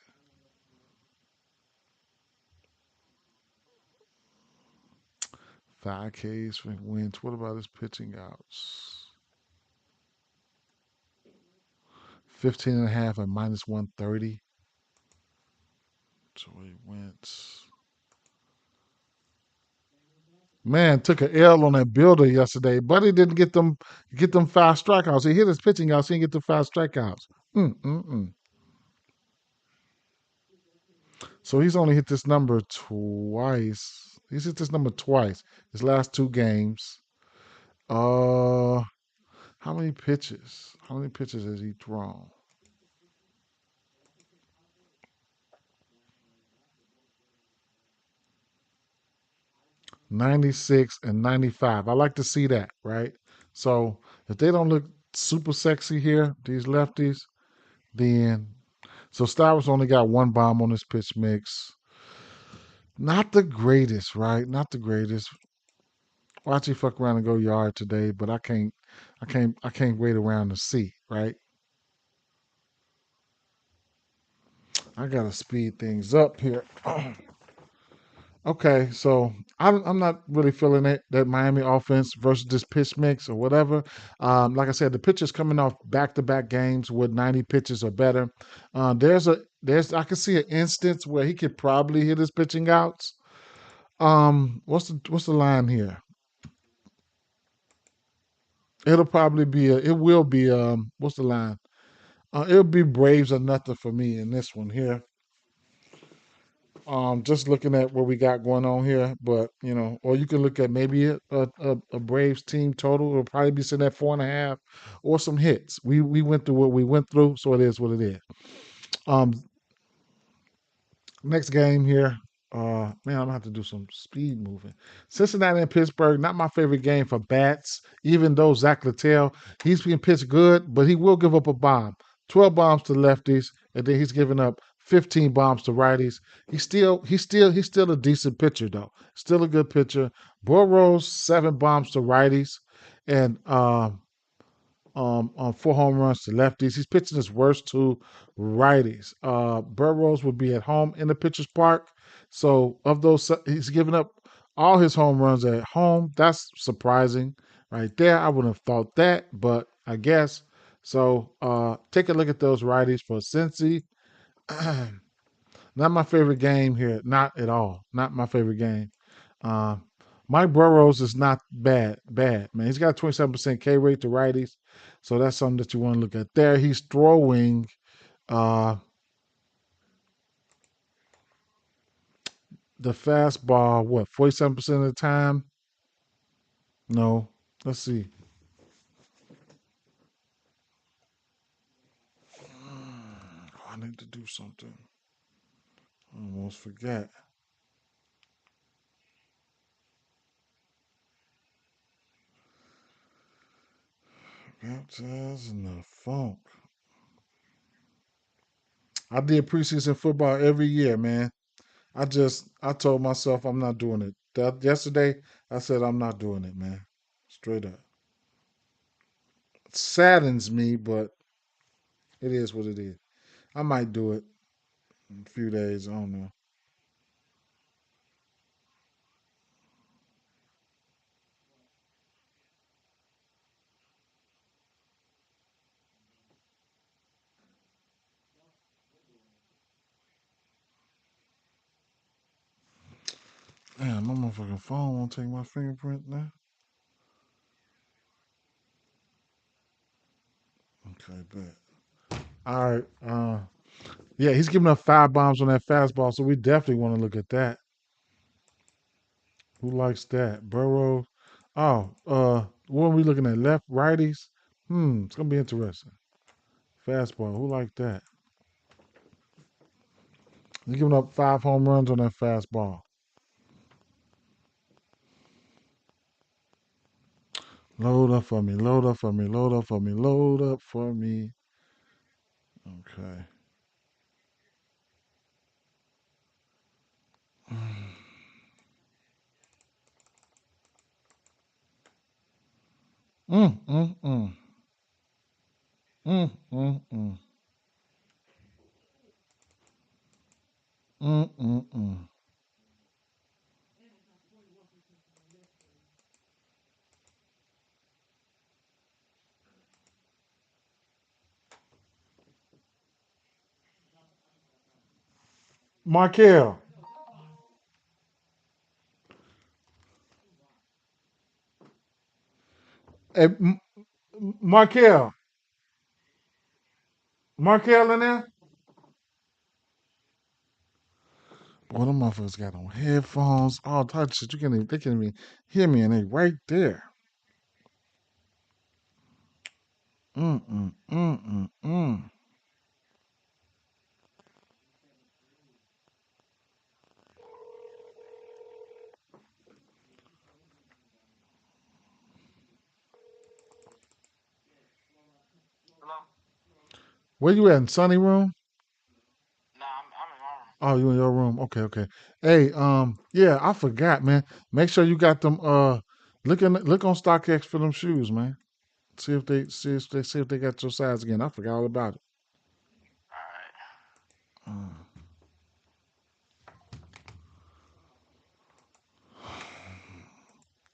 5 Ks for wins. What about his pitching outs? 15 and a half and minus 130. So he wins. Man took an L on that builder yesterday, but he didn't get them 5 strikeouts. He hit his pitching outs. He didn't get the 5 strikeouts. Mm-mm-mm. So he's only hit this number twice. He's hit this number twice. His last 2 games. Uh, how many pitches? How many pitches has he thrown? 96 and 95. I like to see that, right? So if they don't look super sexy here, these lefties, then so Stowers only got 1 bomb on his pitch mix. Not the greatest, right? Not the greatest. Watch you fuck around and go yard today, but I can't wait around to see, right? I gotta speed things up here. Okay, so I'm not really feeling it that Miami offense versus this pitch mix or whatever. Like I said, the pitchers coming off back-to-back games with 90 pitches or better. There's I can see an instance where he could probably hit his pitching outs. What's the line here? It will be what's the line? It'll be Braves or nothing for me in this one here. Just looking at what we got going on here, but or you can look at maybe a Braves team total. It'll probably be sitting at 4.5, or some hits. We went through what we went through, so it is what it is. Um, Next game here. Man, I'm gonna have to do some speed moving. Cincinnati and Pittsburgh, not my favorite game for bats. Even though Zach Littell, he's being pitched good, but he will give up a bomb. 12 bombs to lefties, and then he's giving up 15 bombs to righties. He's still a decent pitcher though. Still a good pitcher. Burrows 7 bombs to righties, and 4 home runs to lefties. He's pitching his worst to righties. Burrows will be at home in the pitcher's park. So of those, he's given up all his home runs at home. That's surprising, right there. I wouldn't have thought that, but I guess so. Take a look at those righties for Cincy. Not my favorite game here. Not at all. Not my favorite game. Uh, Mike Burrows is not bad, man. He's got a 27% K rate to righties. So that's something that you want to look at there. He's throwing uh, the fastball, 47% of the time? No. Let's see. I need to do something. I almost forgot. Baptized in the funk. I did preseason football every year, man. I told myself I'm not doing it. Yesterday, I said I'm not doing it, man. Straight up. It saddens me, but it is what it is. I might do it in a few days. I don't know. Man, my motherfucking phone won't take my fingerprint now. Okay, bet. All right. Yeah, he's giving up 5 bombs on that fastball, so we definitely want to look at that. Who likes that? Burrow. Oh, what are we looking at? Left, righties? It's gonna be interesting. Fastball. Who liked that? He's giving up 5 home runs on that fastball. Load up for me. Load up for me. Load up for me. Load up for me. Okay. Mm, mm, mm. Mm, mm, mm. Mm, mm, mm. Markel. Hey, Markel. Markel in there? Boy, them motherfuckers got on headphones, all types of shit. They can't even hear me, and they right there. Mm, mm, mm, mm, mm. Where you at, in Sunny Room? Oh, you in your room? Okay, okay. Hey, yeah, I forgot, man. Make sure you got them. Look on StockX for them shoes, man. See if they got your size again. I forgot all about it. Uh,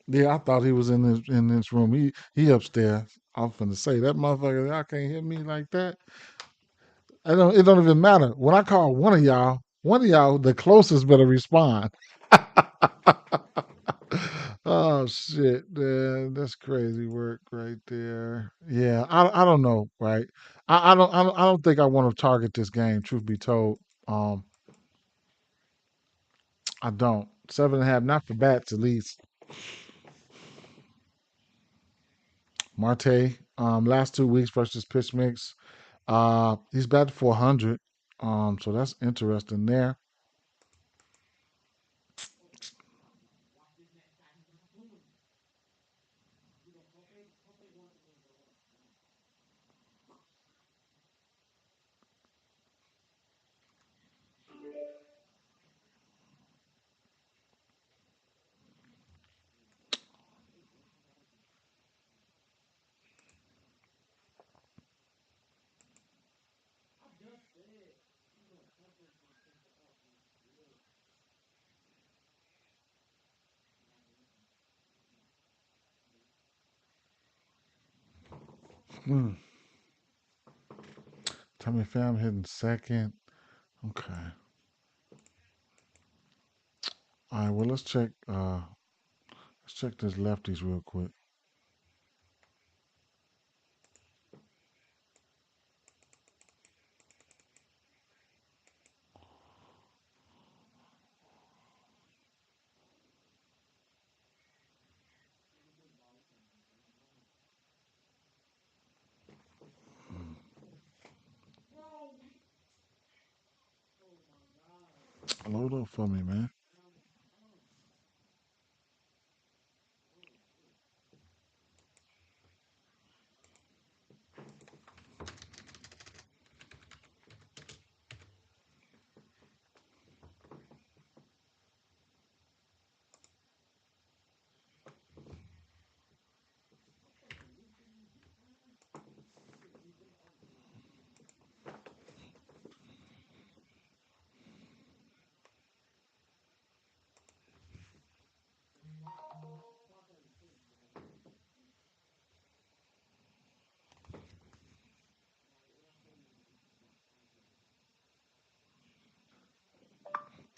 yeah, I thought he was in this room. He upstairs. I'm finna say that motherfucker. Y'all can't hit me like that. It don't even matter. When I call one of y'all, the closest better respond. Oh shit, man, that's crazy work right there. Yeah, I don't know, right? I don't think I want to target this game. Truth be told, um, I don't. 7.5, not for bats at least. Marte, last 2 weeks versus pitch mix. He's batted 400. So that's interesting there. Hmm. Tommy Pham hitting second. Okay. All right. Well, let's check. Let's check this lefties real quick. Load up for me, man.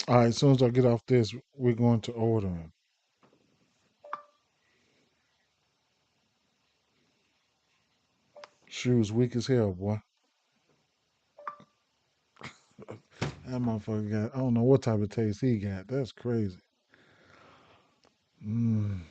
All right. As soon as I get off this, we're going to order. Shoes weak as hell, boy. That motherfucker got, I don't know what type of taste he got. That's crazy. Mm.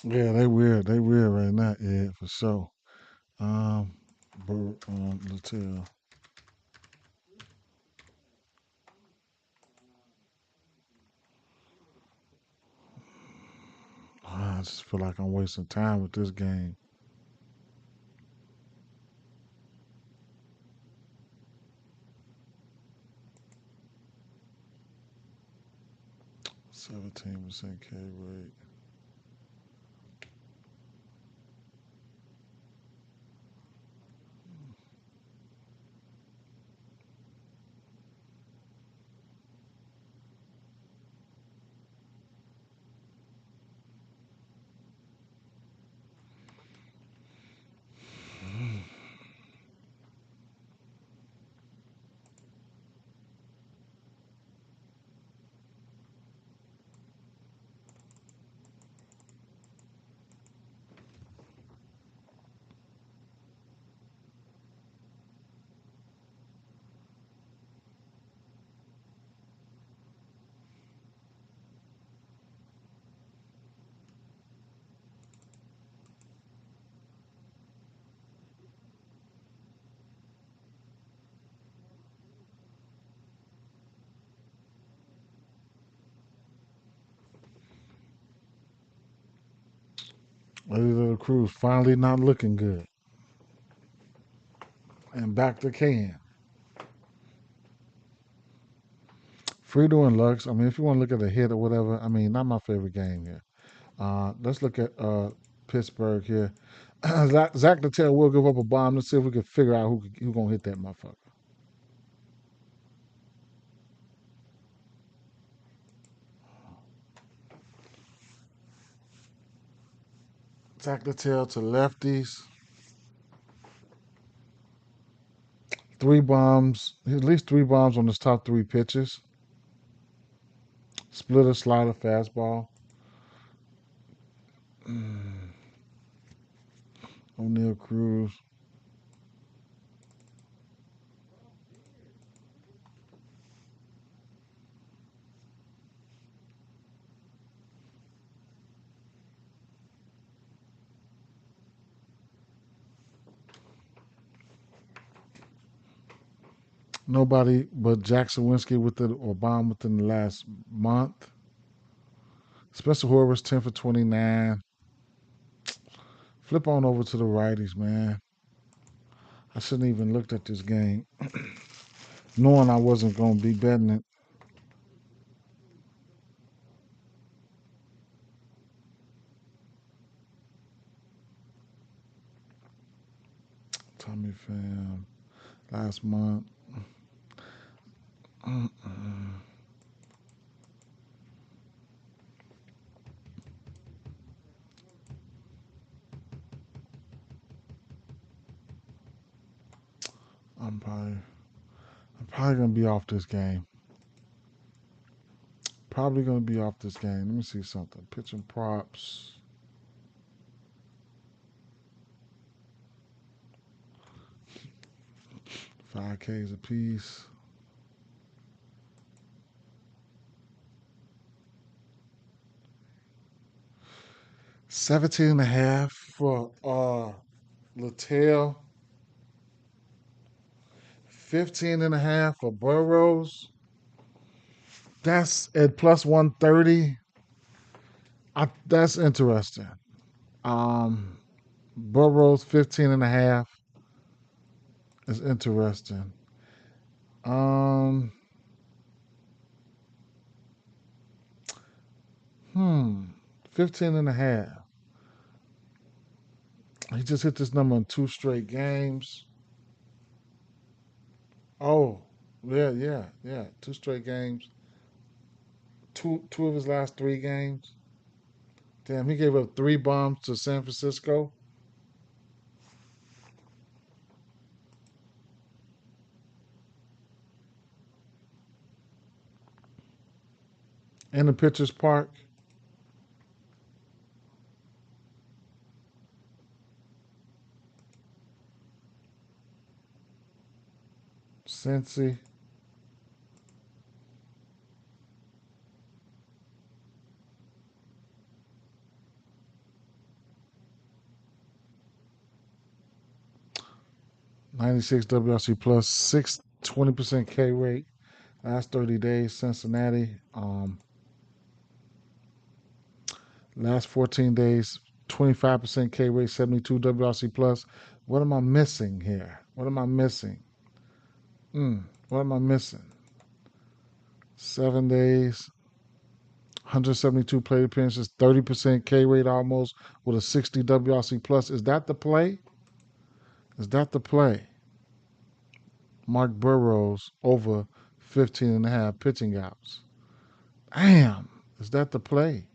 Yeah, they weird. They weird right now, yeah, for sure. Um, Latil. I just feel like I'm wasting time with this game. 17% K rate. Lady of the Cruise finally not looking good. And back to Can. Frito and Lux. I mean, if you want to look at a hit or whatever, I mean, not my favorite game here. Let's look at Pittsburgh here. Zach Littell will give up a bomb. Let's see if we can figure out who gonna hit that motherfucker. Zach Littell to lefties. 3 bombs. At least 3 bombs on his top 3 pitches. Splitter, slider, fastball. O'Neal Cruz. Nobody but Jackson Winsky with it or bomb within the last month. Spencer Horwitz 10 for 29. Flip on over to the righties, man. I shouldn't even looked at this game, knowing I wasn't gonna be betting it. Tommy Pham last month. Mm-mm. I'm probably gonna be off this game. Probably gonna be off this game. Let me see something. Pitching props. 5Ks a piece. 17 and a half for Littell. 15 and a half for Burrows. That's at plus 130. That's interesting. Um, Burrows 15 and a half is interesting. Um, 15 and a half. He just hit this number in 2 straight games. Oh, yeah. 2 straight games. Two of his last 3 games. Damn, he gave up 3 bombs to San Francisco. In the pitcher's park. Cincy. 96 WRC plus 20% K rate. Last 30 days, Cincinnati. Last 14 days, 25% K rate, 72 WRC plus. What am I missing here? What am I missing? What am I missing? 7 days, 172 plate appearances, 30% K rate almost with a 60 WRC plus. Is that the play? Is that the play? Mark Burrows over 15 and a half pitching outs. Damn, is that the play?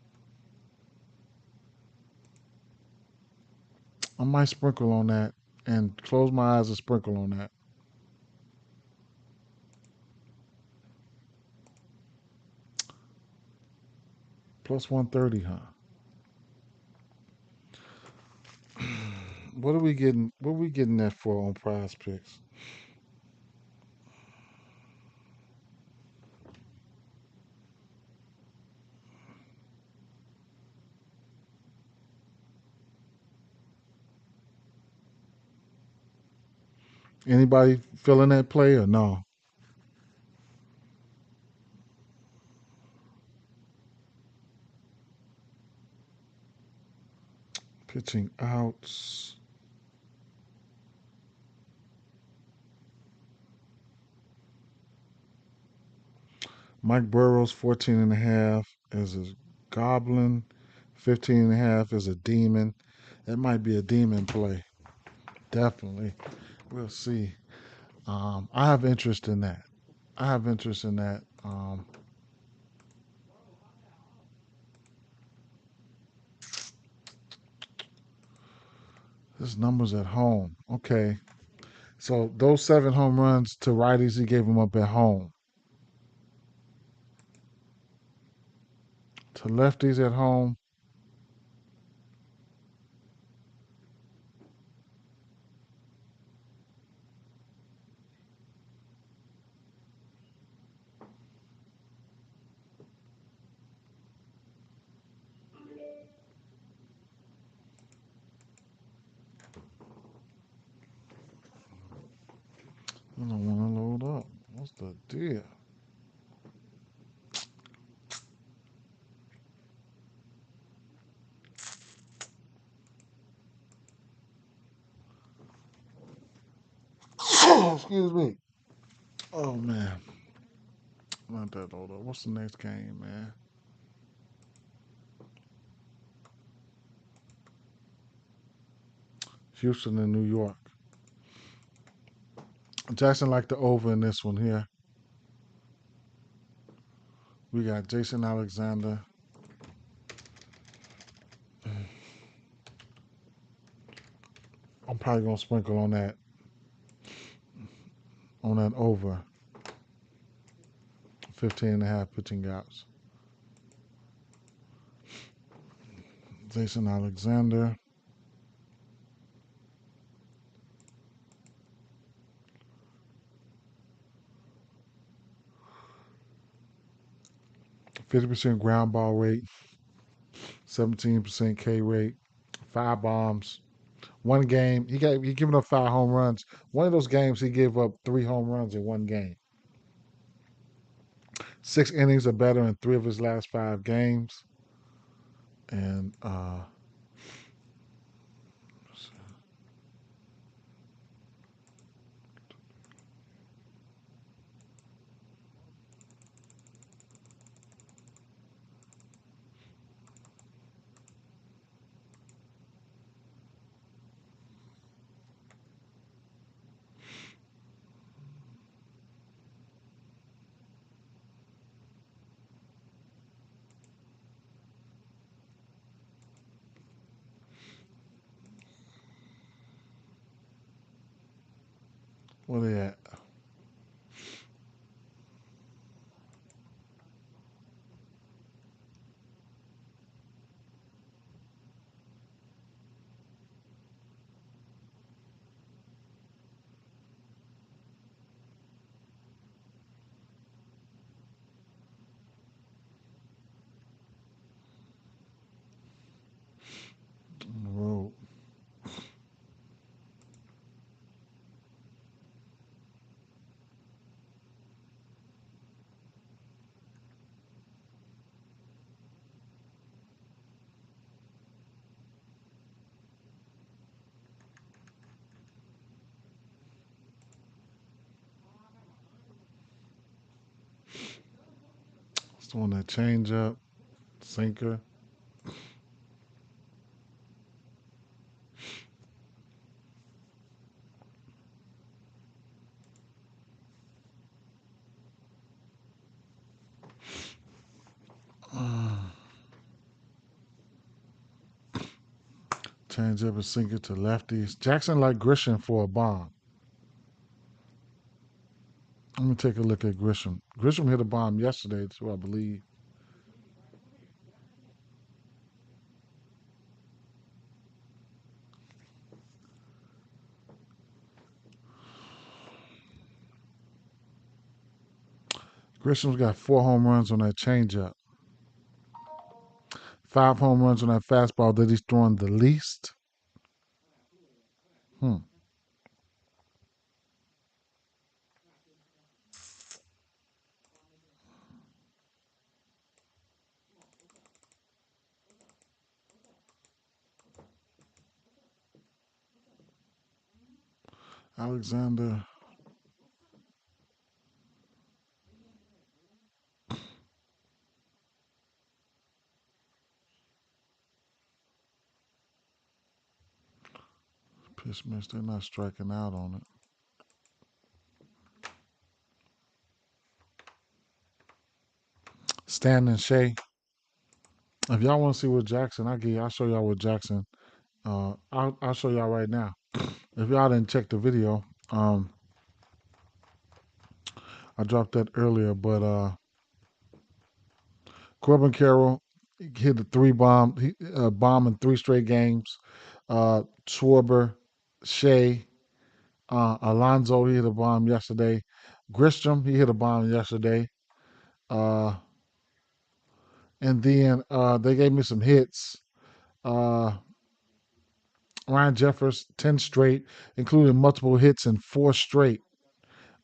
I might sprinkle on that and close my eyes and sprinkle on that. Plus 130, huh? What are we getting? What are we getting that for on Prize Picks? Anybody feeling that play or no? Pitching outs. Mike Burrows, 14 and a half as a goblin. 15 and a half as a demon. It might be a demon play. Definitely. We'll see. I have interest in that. I have interest in that. His numbers at home. Okay. So those 7 home runs to righties, he gave them up at home. To lefties at home, I don't want to load up. What's the deal? Excuse me. Oh man, not that load up. What's the next game, man? Houston and New York. Jackson like the over in this one here. We got Jason Alexander. I'm probably gonna sprinkle on that over 15 and a half pitching gaps. Jason Alexander. %50 ground ball rate, 17% K rate, 5 bombs. One game, he given up 5 home runs. One of those games, he gave up 3 home runs in one game. 6 innings or better in 3 of his last 5 games. And where they at? On the road. It's on that changeup, sinker. Changeup and sinker to lefties. Jackson like Grisham for a bomb. Let me take a look at Grisham. Grisham hit a bomb yesterday too, I believe. Grisham's got 4 home runs on that changeup. 5 home runs on that fastball that he's throwing the least. Hmm. Alexander. Pitch mix, they're not striking out on it. Stan and Shay. If y'all want to see what Jackson, I'll show y'all what Jackson. I'll show y'all right now. If y'all didn't check the video, I dropped that earlier, but Corbin Carroll hit a bomb in 3 straight games. Schwarber, Shea, Alonzo, he hit a bomb yesterday. Grisham, he hit a bomb yesterday. Uh, and then they gave me some hits. Uh, Ryan Jeffers, 10 straight, including multiple hits in 4 straight.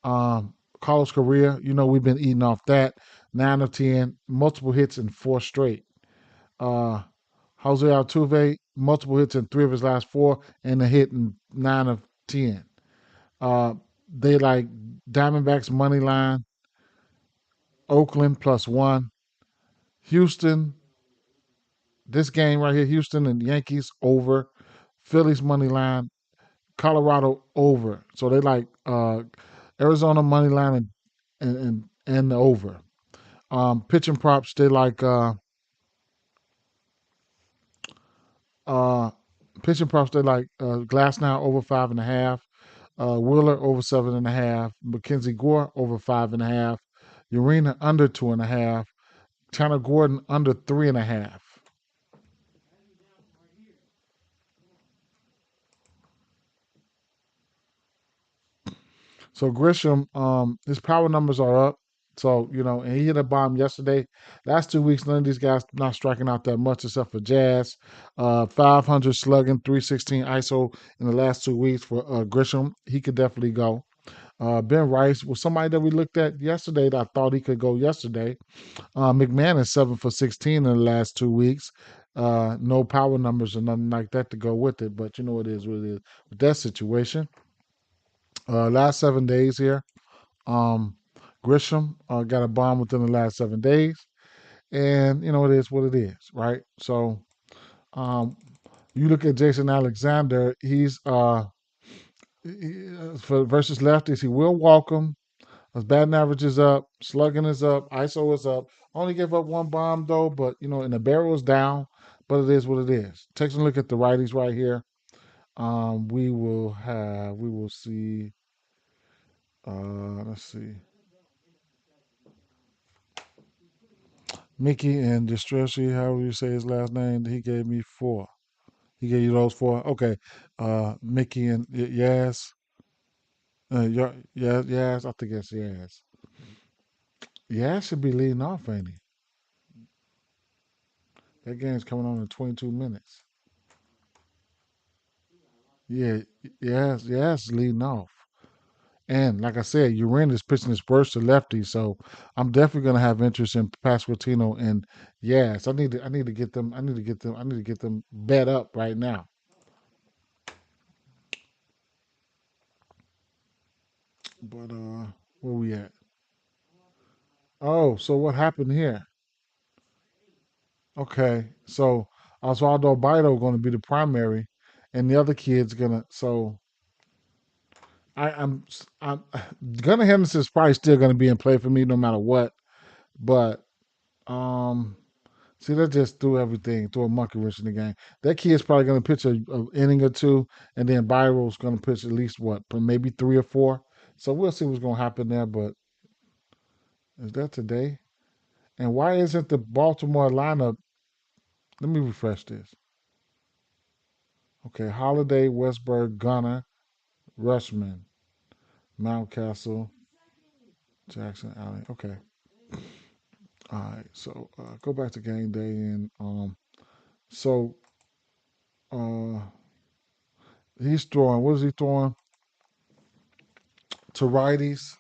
Carlos Correa, we've been eating off that. 9 of 10, multiple hits in 4 straight. Uh, Jose Altuve, multiple hits in 3 of his last 4, and a hit in 9 of 10. They like Diamondbacks money line, Oakland +1, Houston. This game right here, Houston and Yankees over, Phillies money line, Colorado over. So they like Arizona money line and the over. Pitching props, they like uh pitching props, they like Glass now over 5.5. Wheeler over 7.5. Mackenzie Gore over 5.5. Urena under 2.5. Tanner Gordon under 3.5. So Grisham, his power numbers are up. So, and he hit a bomb yesterday. Last 2 weeks, none of these guys not striking out that much except for Jazz. 500 slugging, 316 ISO in the last 2 weeks for Grisham. He could definitely go. Ben Rice was somebody that we looked at yesterday that I thought he could go yesterday. McMahon is 7 for 16 in the last 2 weeks. No power numbers or nothing like that to go with it, but it is what it is with that situation. Last 7 days here, um, Grisham got a bomb within the last 7 days, and it is what it is, right? So, um, you look at Jason Alexander, he's for versus lefties, he will walk them. His batting average is up, slugging is up, ISO is up. Only gave up 1 bomb though, but and the barrel is down. But it is what it is. Take a look at the righties right here. We will see. Let's see. Mickey and Distressy, however you say his last name, he gave me 4. He gave you those 4. Okay. Mickey and Yaz. Yaz. I think it's Yaz. Yaz should be leading off, ain't he? That game's coming on in 22 minutes. Yeah, Yaz leading off. And like I said, Urin is pitching his worst to lefty, so I'm definitely gonna have interest in Pasquantino and Yaz. I need to get them. I need to get them bet up right now. But where we at? Oh, so what happened here? Okay, so Osvaldo Bido going to be the primary, and the other kid's gonna. So I'm Gunnar Henderson's probably still gonna be in play for me no matter what. But um, see, that just threw a monkey wrench in the game. That kid's probably gonna pitch a inning or two, and then Byro's gonna pitch at least maybe 3 or 4. So we'll see what's gonna happen there. But is that today? And why isn't the Baltimore lineup? Let me refresh this. Okay, Holiday, Westberg, Gunner, Rushman, Mountcastle, Jackson, Allen. Okay. All right. So go back to game day and so uh he's throwing. What is he throwing to righties?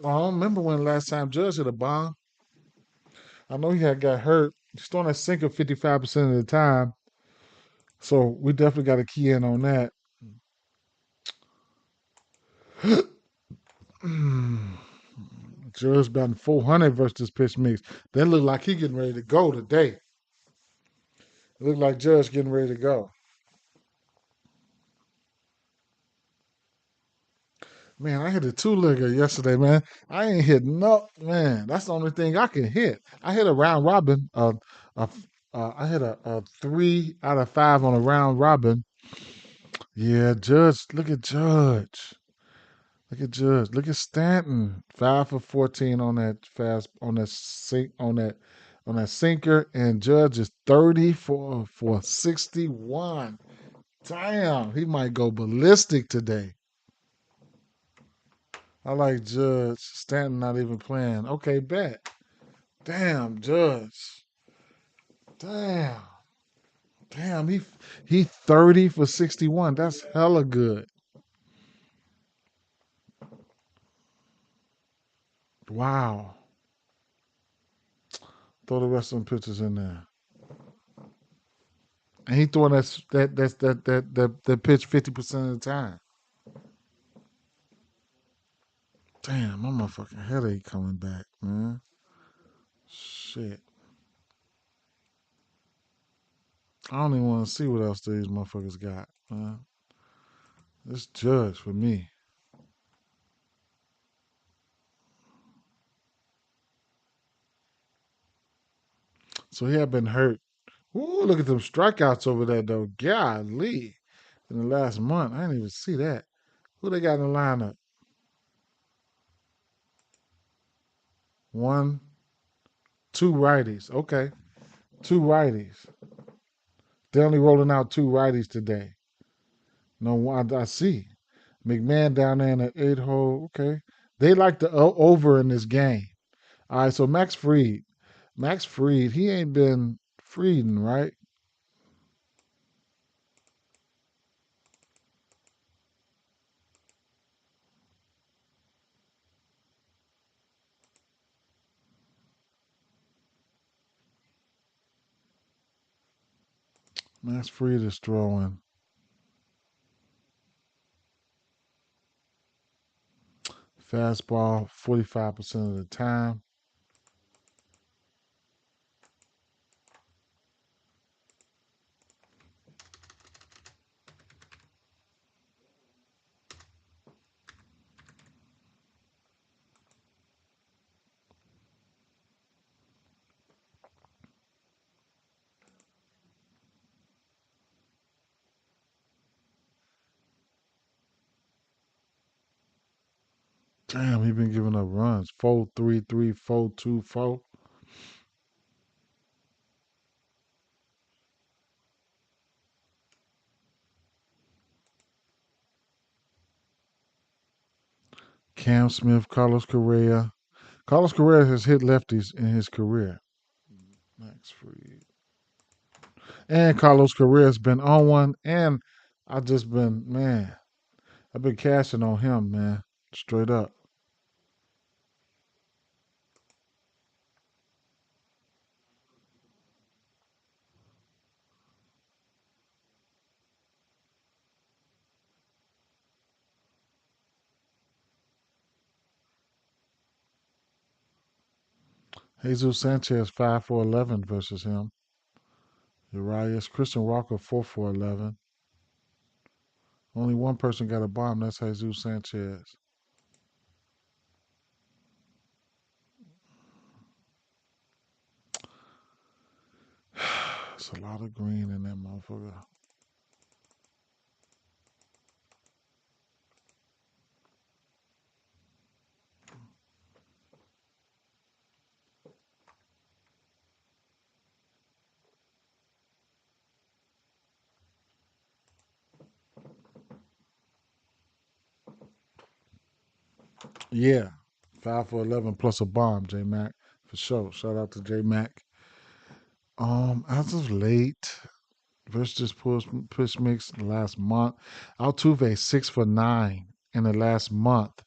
I don't remember when the last time Judge hit a bomb. I know he had got hurt. He's throwing that sinker 55% of the time. So we definitely got to key in on that. Judge batting 400 versus this pitch mix. That look like he getting ready to go today. It looked like Judge getting ready to go. Man, I hit a two-legger yesterday, man. I ain't hit no, man. That's the only thing I can hit. I hit a round robin. Uh, I hit a 3 out of 5 on a round robin. Yeah, Judge. Look at Judge. Look at Judge. Look at Stanton. 5 for 14 on that fast on that sinker, and Judge is 30 for 61. Damn, he might go ballistic today. I like Judge. Stanton not even playing. Okay, bet. Damn, Judge. Damn. Damn, he 30 for 61. That's hella good. Wow. Throw the rest of them pitches in there. And he throwing that pitch 50% of the time. Damn, my motherfucking headache coming back, man. Shit. I don't even want to see what else these motherfuckers got, man. This Judge for me. So he had been hurt. Ooh, look at them strikeouts over there, though. Golly. In the last month, I didn't even see that. Who they got in the lineup? One, two righties. Okay. Two righties. They're only rolling out two righties today. No, I see. McMahon down there in the 8 hole. Okay. They like the over in this game. All right, so Max Fried. Max Fried, he ain't been Frieding, right? Max Fried is throwing. Fastball 45% of the time. Damn, he been giving up runs. 4-3-3, 4-2-4. Cam Smith, Carlos Correa. Carlos Correa has hit lefties in his career. Max Fried. And Carlos Correa's been on one. And I just been, man, I've been cashing on him, man. Straight up. Jesus Sanchez 5 for 11 versus him. Urias Christian Walker 4 for 11. Only one person got a bomb. That's Jesus Sanchez. It's a lot of green in that motherfucker. Yeah. 5 for 11 plus a bomb, J Mac. For sure. Shout out to J Mac. As of late, versus push mix last month. Altuve 6 for 9 in the last month.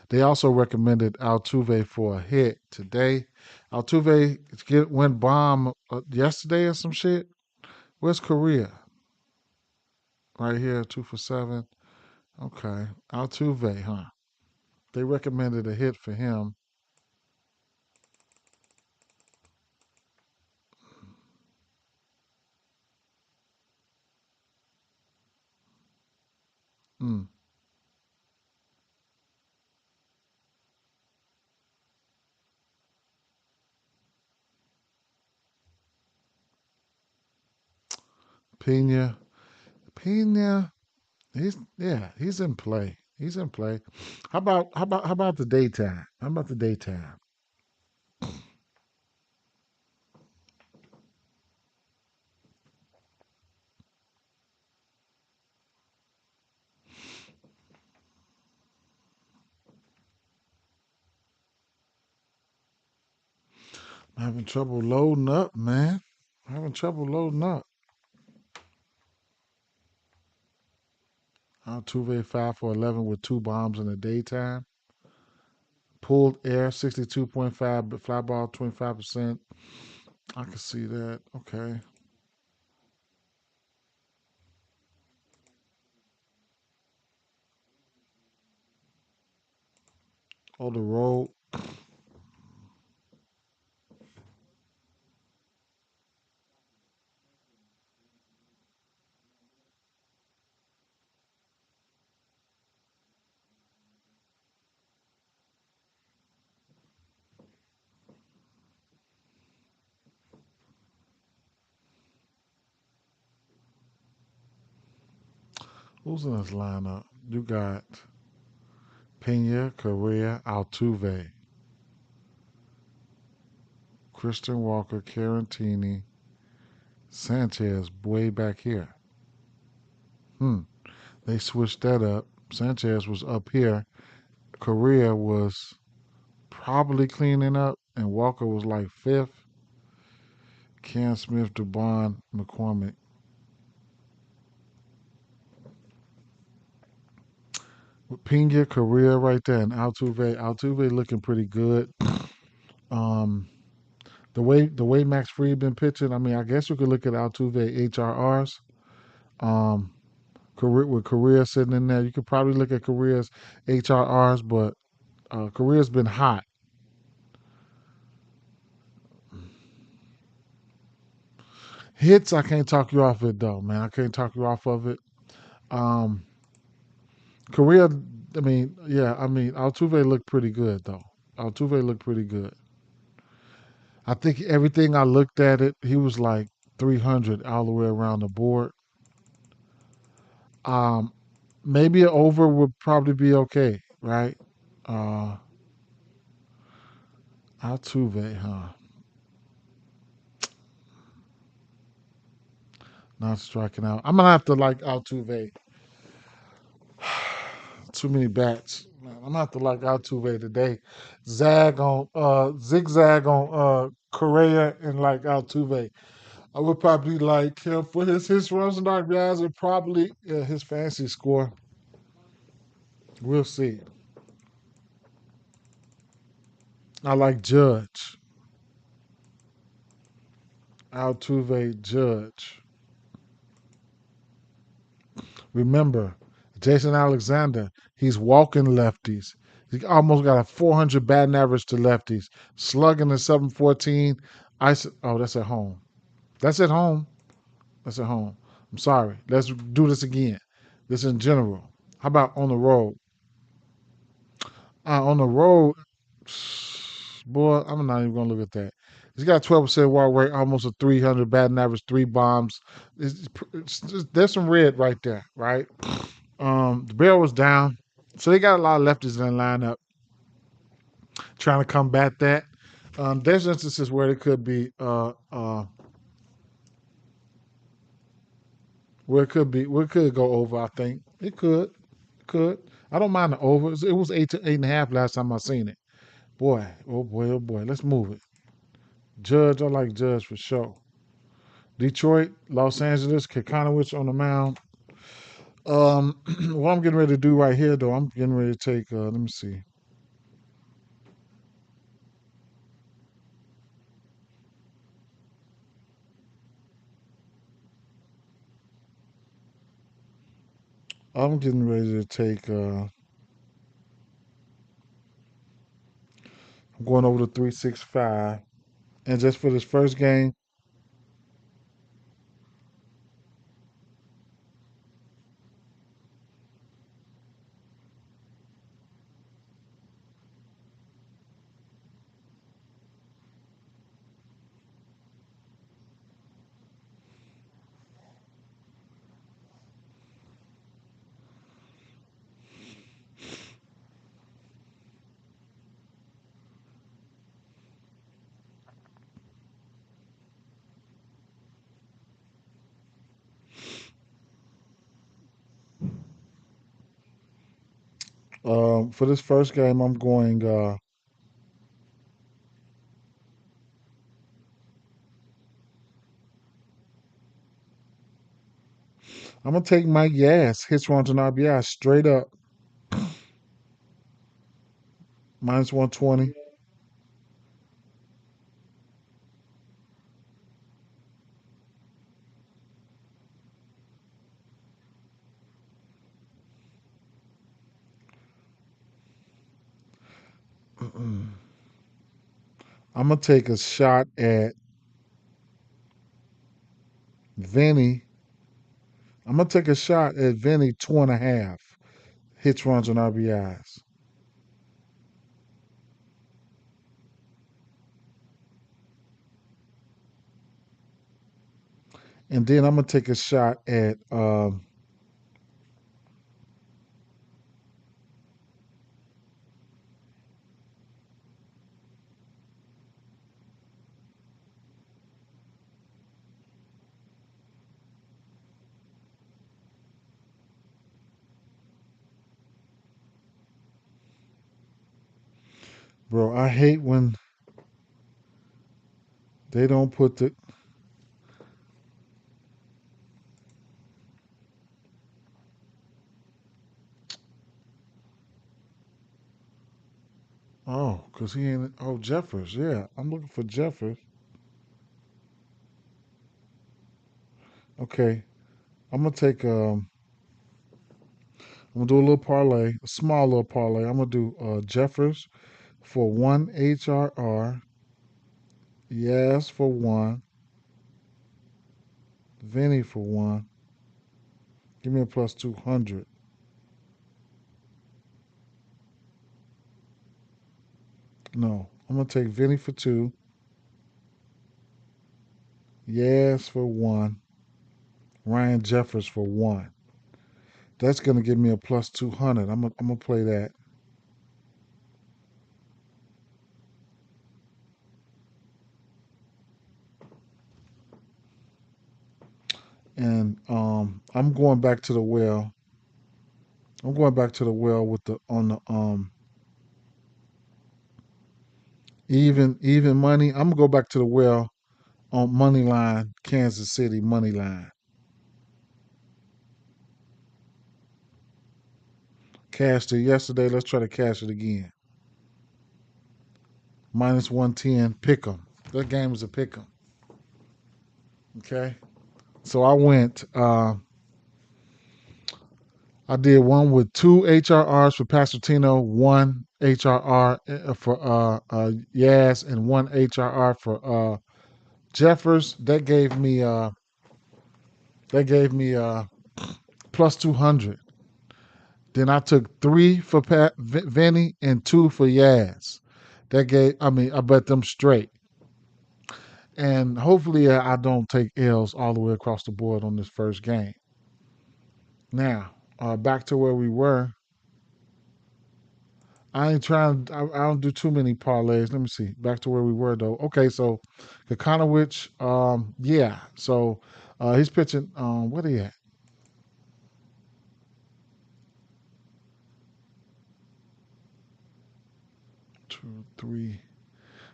They also recommended Altuve for a hit today. Altuve went bomb yesterday or some shit. Where's Korea? Right here, 2 for 7. Okay, Altuve, huh? They recommended a hit for him. Mm. Pena. Pena. He's in play. He's in play. How about the daytime? How about the daytime? I'm having trouble loading up, man. I'm having trouble loading up. Altuve 5 for 11 with 2 bombs in the daytime. Pulled air 62.5, but fly ball 25%. I can see that. Okay. On the road. Who's in this lineup? You got Pena, Correa, Altuve, Christian Walker, Carantini, Sanchez way back here. Hmm. They switched that up. Sanchez was up here. Correa was probably cleaning up, and Walker was like fifth. Cam Smith, Dubon, McCormick. With Pena, Correa right there, and Altuve. Altuve looking pretty good. Um, the way Max Fried been pitching, I mean, I guess you could look at Altuve HRRs. Um, with Correa sitting in there, you could probably look at Correa's HRRs, but Correa's been hot. Hits, I can't talk you off it though, man. I can't talk you off of it. Um, Correa, I mean, Altuve looked pretty good though. Altuve looked pretty good. I think everything I looked at it, he was like 300 all the way around the board. Um, maybe an over would probably be okay, right? Uh, Altuve, huh? Not striking out. I'm gonna have to like Altuve. Too many bats. Man, I'm gonna have to like Altuve today. Zigzag on Correa and like Altuve. I would probably like him for his runs and RBIs and probably his fantasy score. We'll see. I like Judge. Altuve Judge. Remember, Jason Alexander, he's walking lefties. He almost got a 400 batting average to lefties. Slugging a 714. That's at home. That's at home. That's at home. I'm sorry. Let's do this again. This in general. How about on the road? On the road, boy, I'm not even gonna look at that. He's got 12% walk rate, almost a 300 batting average, 3 bombs. There's some red right there, right? The barrel was down, so they got a lot of lefties in the lineup trying to combat that. There's instances where it could be, where it could go over. I think it could. I don't mind the over. It was 8 to 8.5 last time I seen it. Boy, oh boy, oh boy. Let's move it. Judge, I like Judge for sure. Detroit, Los Angeles, Kekanowicz on the mound. What I'm getting ready to do right here, though, I'm getting ready to take. Let me see. I'm getting ready to take. I'm going over to 365, and just for this first game, For this first game, I'm going. I'm gonna take my hits, runs, and RBI straight up minus 120. I'm gonna take a shot at Vinny. I'm gonna take a shot at Vinny 2.5 hits, runs, and RBIs, and then I'm gonna take a shot at bro. I hate when they don't put the. Oh, cause he ain't. Oh, Jeffers. Yeah, I'm looking for Jeffers. Okay, I'm gonna take. I'm gonna do a little parlay, a small little parlay. I'm gonna do Jeffers for one HRR. Yes for one. Vinny for one. Give me a plus 200. No, I'm gonna take Vinny for two. Yes for one. Ryan Jeffers for one. That's gonna give me a plus 200. I'm gonna play that. And I'm going back to the well. I'm going back to the well with the on the even money. I'm gonna go back to the well on money line, Kansas City money line. Cashed it yesterday. Let's try to cash it again. Minus 110. Pick 'em. That game was a pick 'em. Okay. So I went. I did one with two HRRs for Pastortino, one HRR for Yaz, and one HRR for Jeffers. That gave me plus 200. Then I took three for Vinny and two for Yaz. I bet them straight. And hopefully I don't take L's all the way across the board on this first game. Now, back to where we were. I ain't trying. I don't do too many parlays. Let me see. Back to where we were though. Okay, so Kakanowicz, yeah. So he's pitching. What are he at? 2, 3.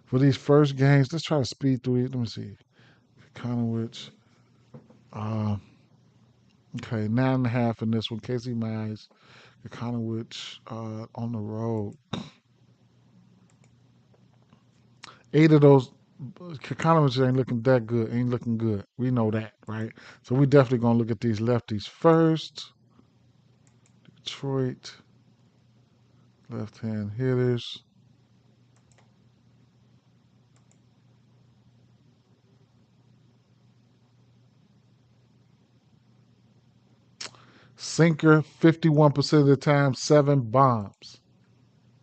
For these first games, let's try to speed through it. Let me see. Kakanowicz. Uh, okay, 9.5 in this one. Casey Mize, Kakanowicz on the road. 8 of those. Kakanowicz ain't looking that good. Ain't looking good. We know that, right? So we definitely gonna look at these lefties first. Detroit left-hand hitters. Sinker, 51% of the time, 7 bombs.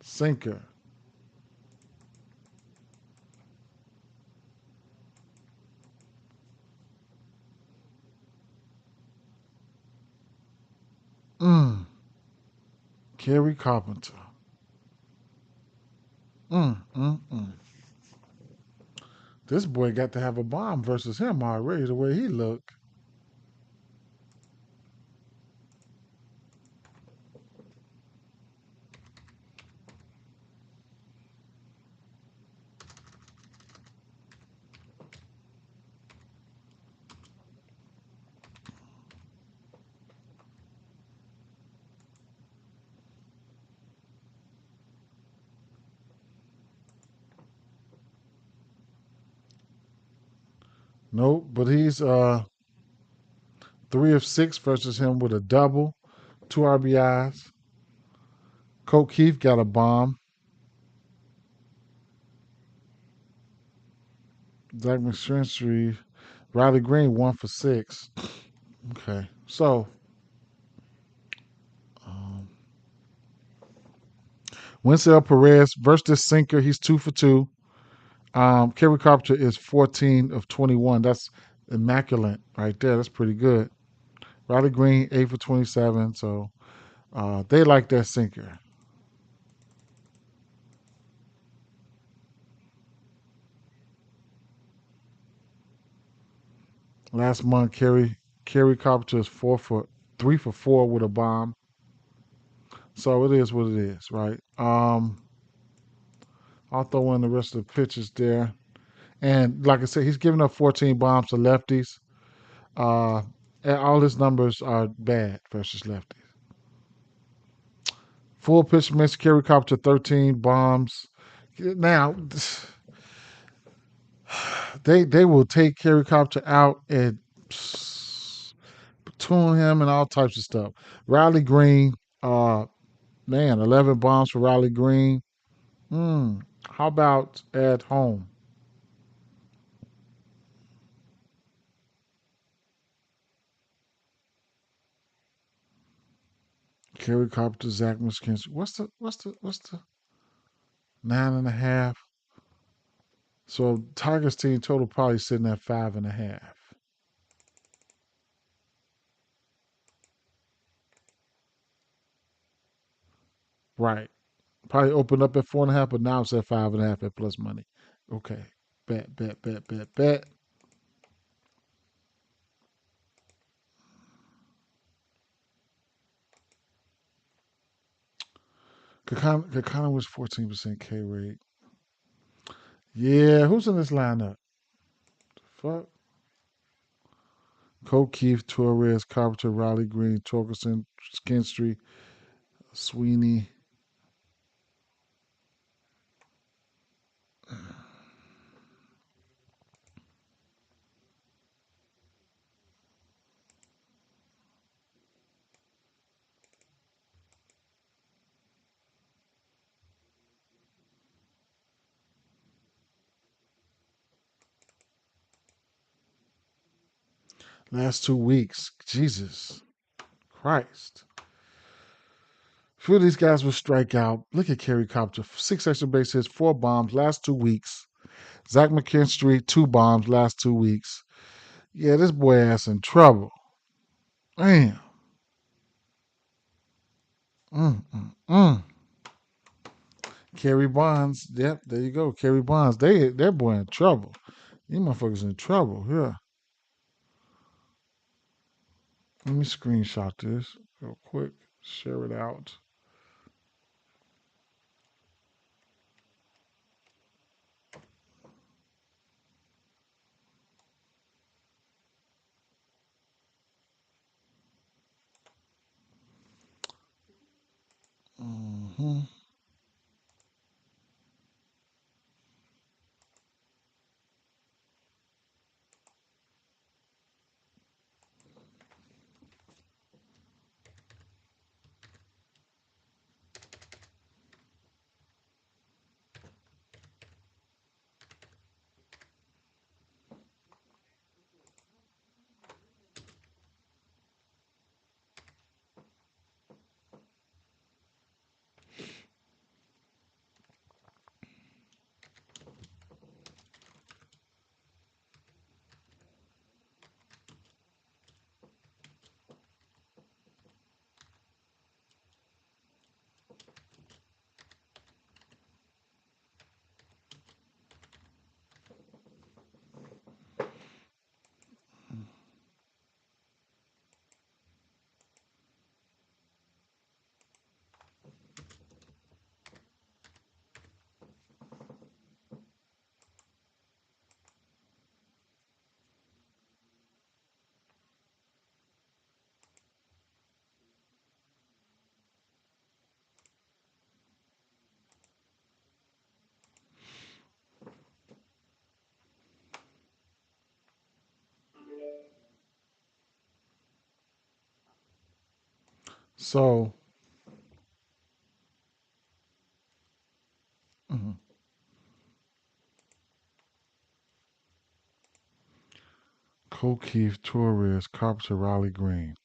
Sinker. Mm. Kerry Carpenter. Mm. This boy got to have a bomb versus him already, the way he looked. Nope, but he's 3 of 6 versus him with a double, 2 RBIs. Colt Keith got a bomb. Zach McShrinstry, Riley Green 1 for 6. Okay, so um, Winsell Perez versus this sinker. He's 2 for 2. Kerry Carpenter is 14 of 21. That's immaculate right there. That's pretty good. Riley Green 8 for 27. So they like that sinker. Last month, Kerry Carpenter is 3 for 4 with a bomb. So it is what it is, right? I'll throw in the rest of the pitches there. And like I said, he's giving up 14 bombs to lefties. Uh, and all his numbers are bad versus lefties. Full pitch mix, Kerry Carpenter 13 bombs. Now they will take Kerry Carpenter out and tune him and all types of stuff. Riley Green, man, 11 bombs for Riley Green. How about at home? Kerry Carpenter, Zach McKinstry. What's the 9.5? So Tigers team total probably sitting at 5.5. Right. Probably opened up at 4.5, but now it's at 5.5 at plus money. Okay. Bet. Kakana was 14% K rate. Yeah, who's in this lineup? Fuck. Cole Keith, Torres, Carpenter, Riley Green, Torkelson, Skinstry, Sweeney. Last 2 weeks. Jesus Christ. Few of these guys will strike out. Look at Kerry Carpenter. 6 extra base hits, 4 bombs last 2 weeks. Zach McKinstry, 2 bombs last 2 weeks. Yeah, this boy ass in trouble. Damn. Mm. Kerry Bonds. Yep, there you go. Kerry Bonds. That boy in trouble. These motherfuckers in trouble. Yeah. Let me screenshot this real quick. Share it out. hmm So, mhm. Keith, Torres, Carpenter, Riley Green.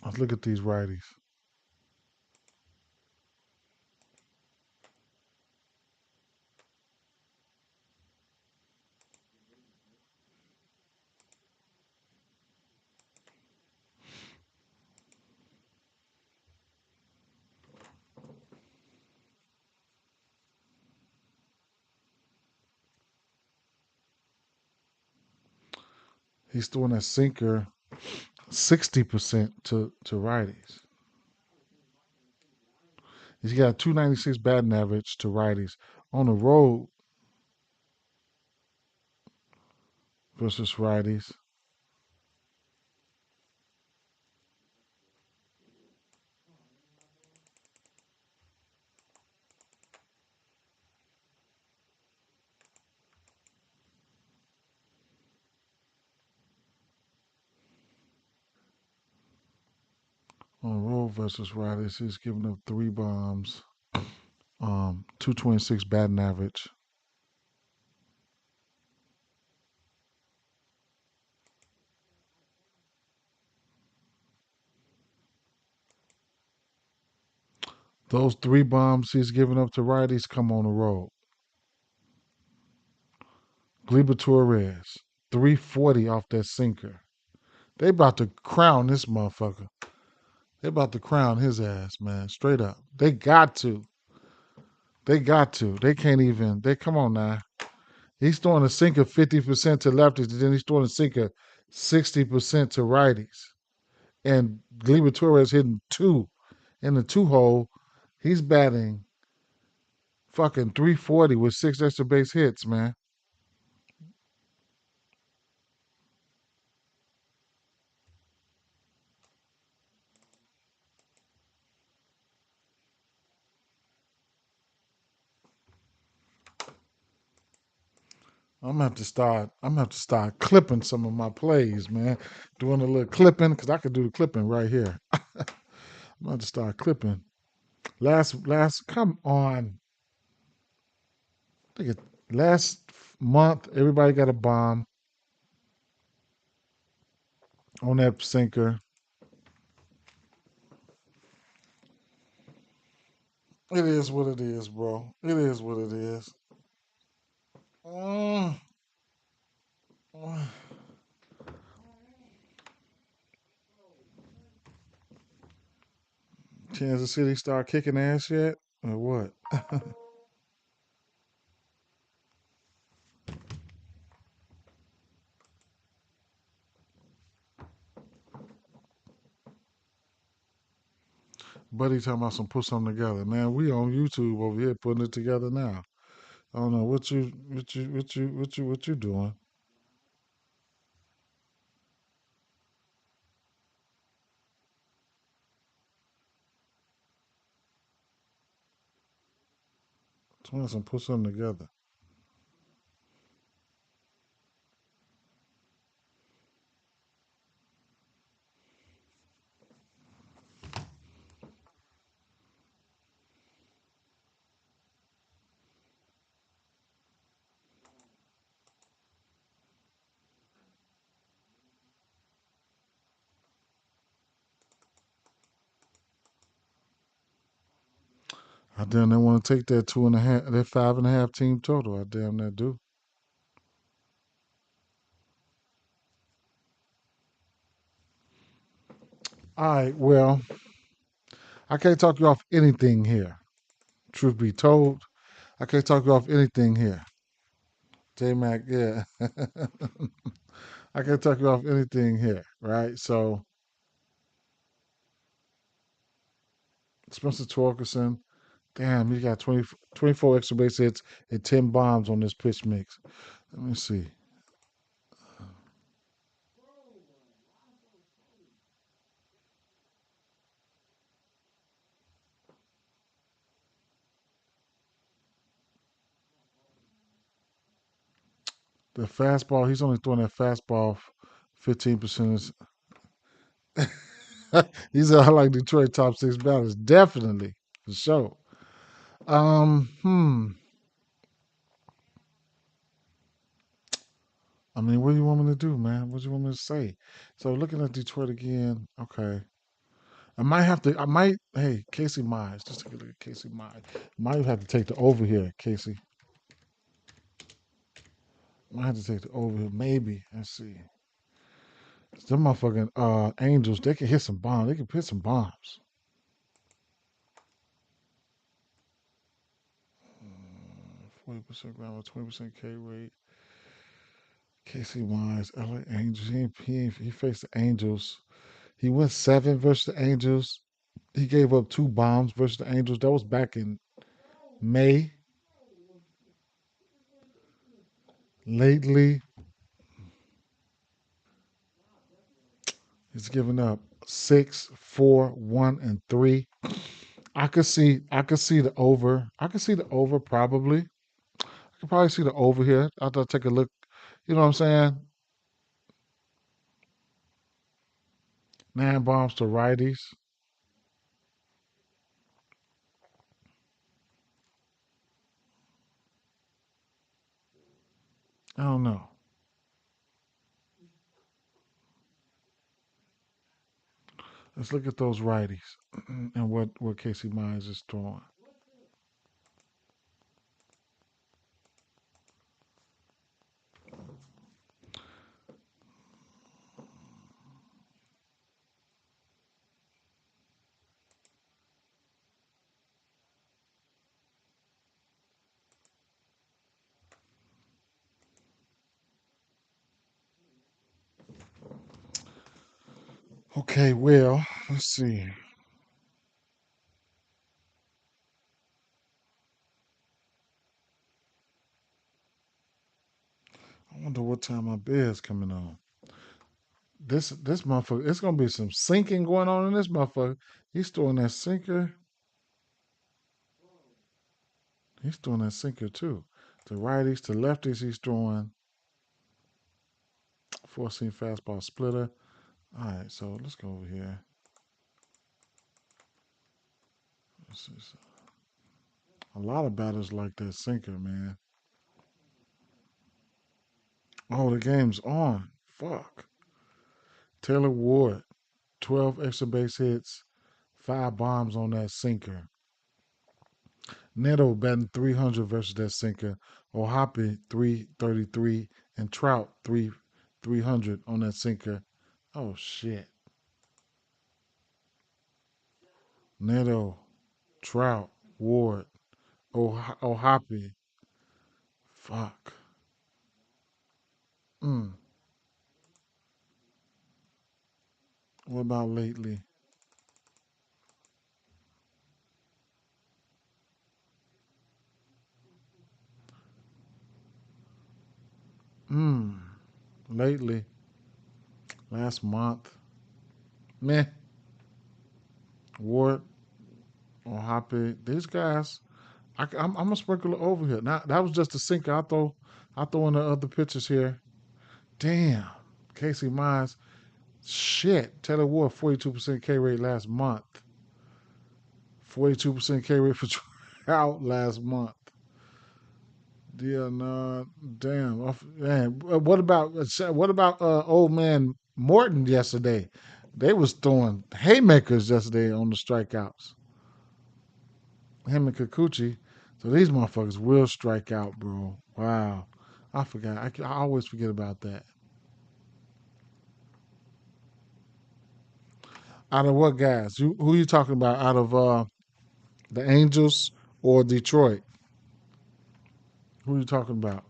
Let's look at these righties. He's throwing a sinker 60% to righties. He's got a 296 batting average to righties on the road versus righties. On the road versus righties, he's giving up 3 bombs, 226 batting average. Those 3 bombs he's giving up to righties come on the road. Gleyber Torres, 340 off that sinker. They about to crown this motherfucker. They about to crown his ass, man. Straight up. They got to. They got to. They can't even. They come on now. He's throwing a sinker 50% to lefties, and then he's throwing a sinker 60% to righties. And Gleyber Torres hitting 2 in the 2 hole. He's batting fucking 340 with 6 extra base hits, man. I'm gonna have to start clipping some of my plays, man. Doing a little clipping, because I could do the clipping right here. I'm gonna have to start clipping. Come on. I think last month everybody got a bomb on that sinker. It is what it is, bro. It is what it is. Mm. Kansas City start kicking ass yet? Or what? Buddy talking about some put something together. Man, we on YouTube over here putting it together now. I don't know what you doing. Talking about some put something together. I damn they want to take that 2.5, that 5.5 team total. I damn that do. All right, well, I can't talk you off anything here. Truth be told, I can't talk you off anything here. J Mac, yeah. I can't talk you off anything here, right? So Spencer Torkelson, damn, he got 24 extra base hits and 10 bombs on this pitch mix. Let me see. The fastball, he's only throwing that fastball 15%. He's I like Detroit top six batters. Definitely. For sure. Hmm. I mean, what do you want me to do, man? What do you want me to say? So looking at Detroit again, okay. I might, hey, Casey Mize. Just take a look at Casey Mize. Might have to take the over here, Casey. Might have to take the over here, maybe. Let's see. Them motherfucking Angels, they can hit some bombs. They can hit some bombs. 40% ground, 20% K rate. Casey Mize, LA Angels. He faced the Angels. He went 7 versus the Angels. He gave up 2 bombs versus the Angels. That was back in May. Lately, he's given up 6, 4, 1, and 3. I could see the over. I could see the over probably. I could probably see the over here. After I take a look. You know what I'm saying? 9 bombs to righties. I don't know. Let's look at those righties and what Casey Mize is throwing. Okay, well, let's see. I wonder what time my bed's coming on. This motherfucker, it's gonna be some sinking going on in this motherfucker. He's throwing that sinker. He's throwing that sinker too. To righties, to lefties, he's throwing 4-seam fastball splitter. All right, so let's go over here. A lot of batters like that sinker, man. Oh, the game's on. Fuck. Taylor Ward, 12 extra base hits, 5 bombs on that sinker. Neto batting 300 versus that sinker. Ohapi 333 and Trout 300 on that sinker. Oh shit. Neto, Trout, Ward, Ohapi. Fuck. Mm. What about lately? Mm. Lately, last month. Meh. Ward, Ohapi. These guys. I'm gonna sprinkle it over here. Now that was just a sinker. I throw in the other pitchers here. Damn. Casey Mize. Shit. Taylor Ward, 42% K rate last month. 42% K rate for Trout last month. Yeah, no, damn. Man, what about old man Morton yesterday? They was throwing haymakers yesterday on the strikeouts. Him and Kikuchi. So these motherfuckers will strike out, bro. Wow. I forgot. I always forget about that. Out of what guys? Who you talking about? Out of the Angels or Detroit? Who are you talking about?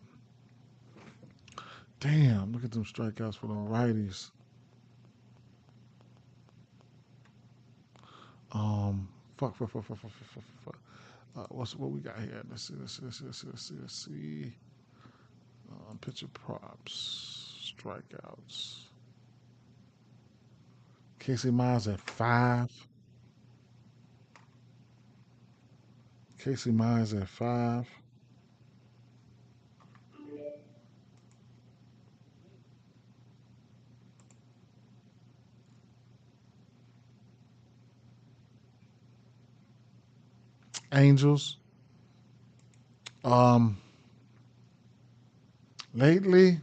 Damn, look at them strikeouts for them righties. Um, fuck. What we got here? Let's see. Pitcher props, strikeouts. Casey Mize at 5. Casey Mize at 5. Angels. Um, lately,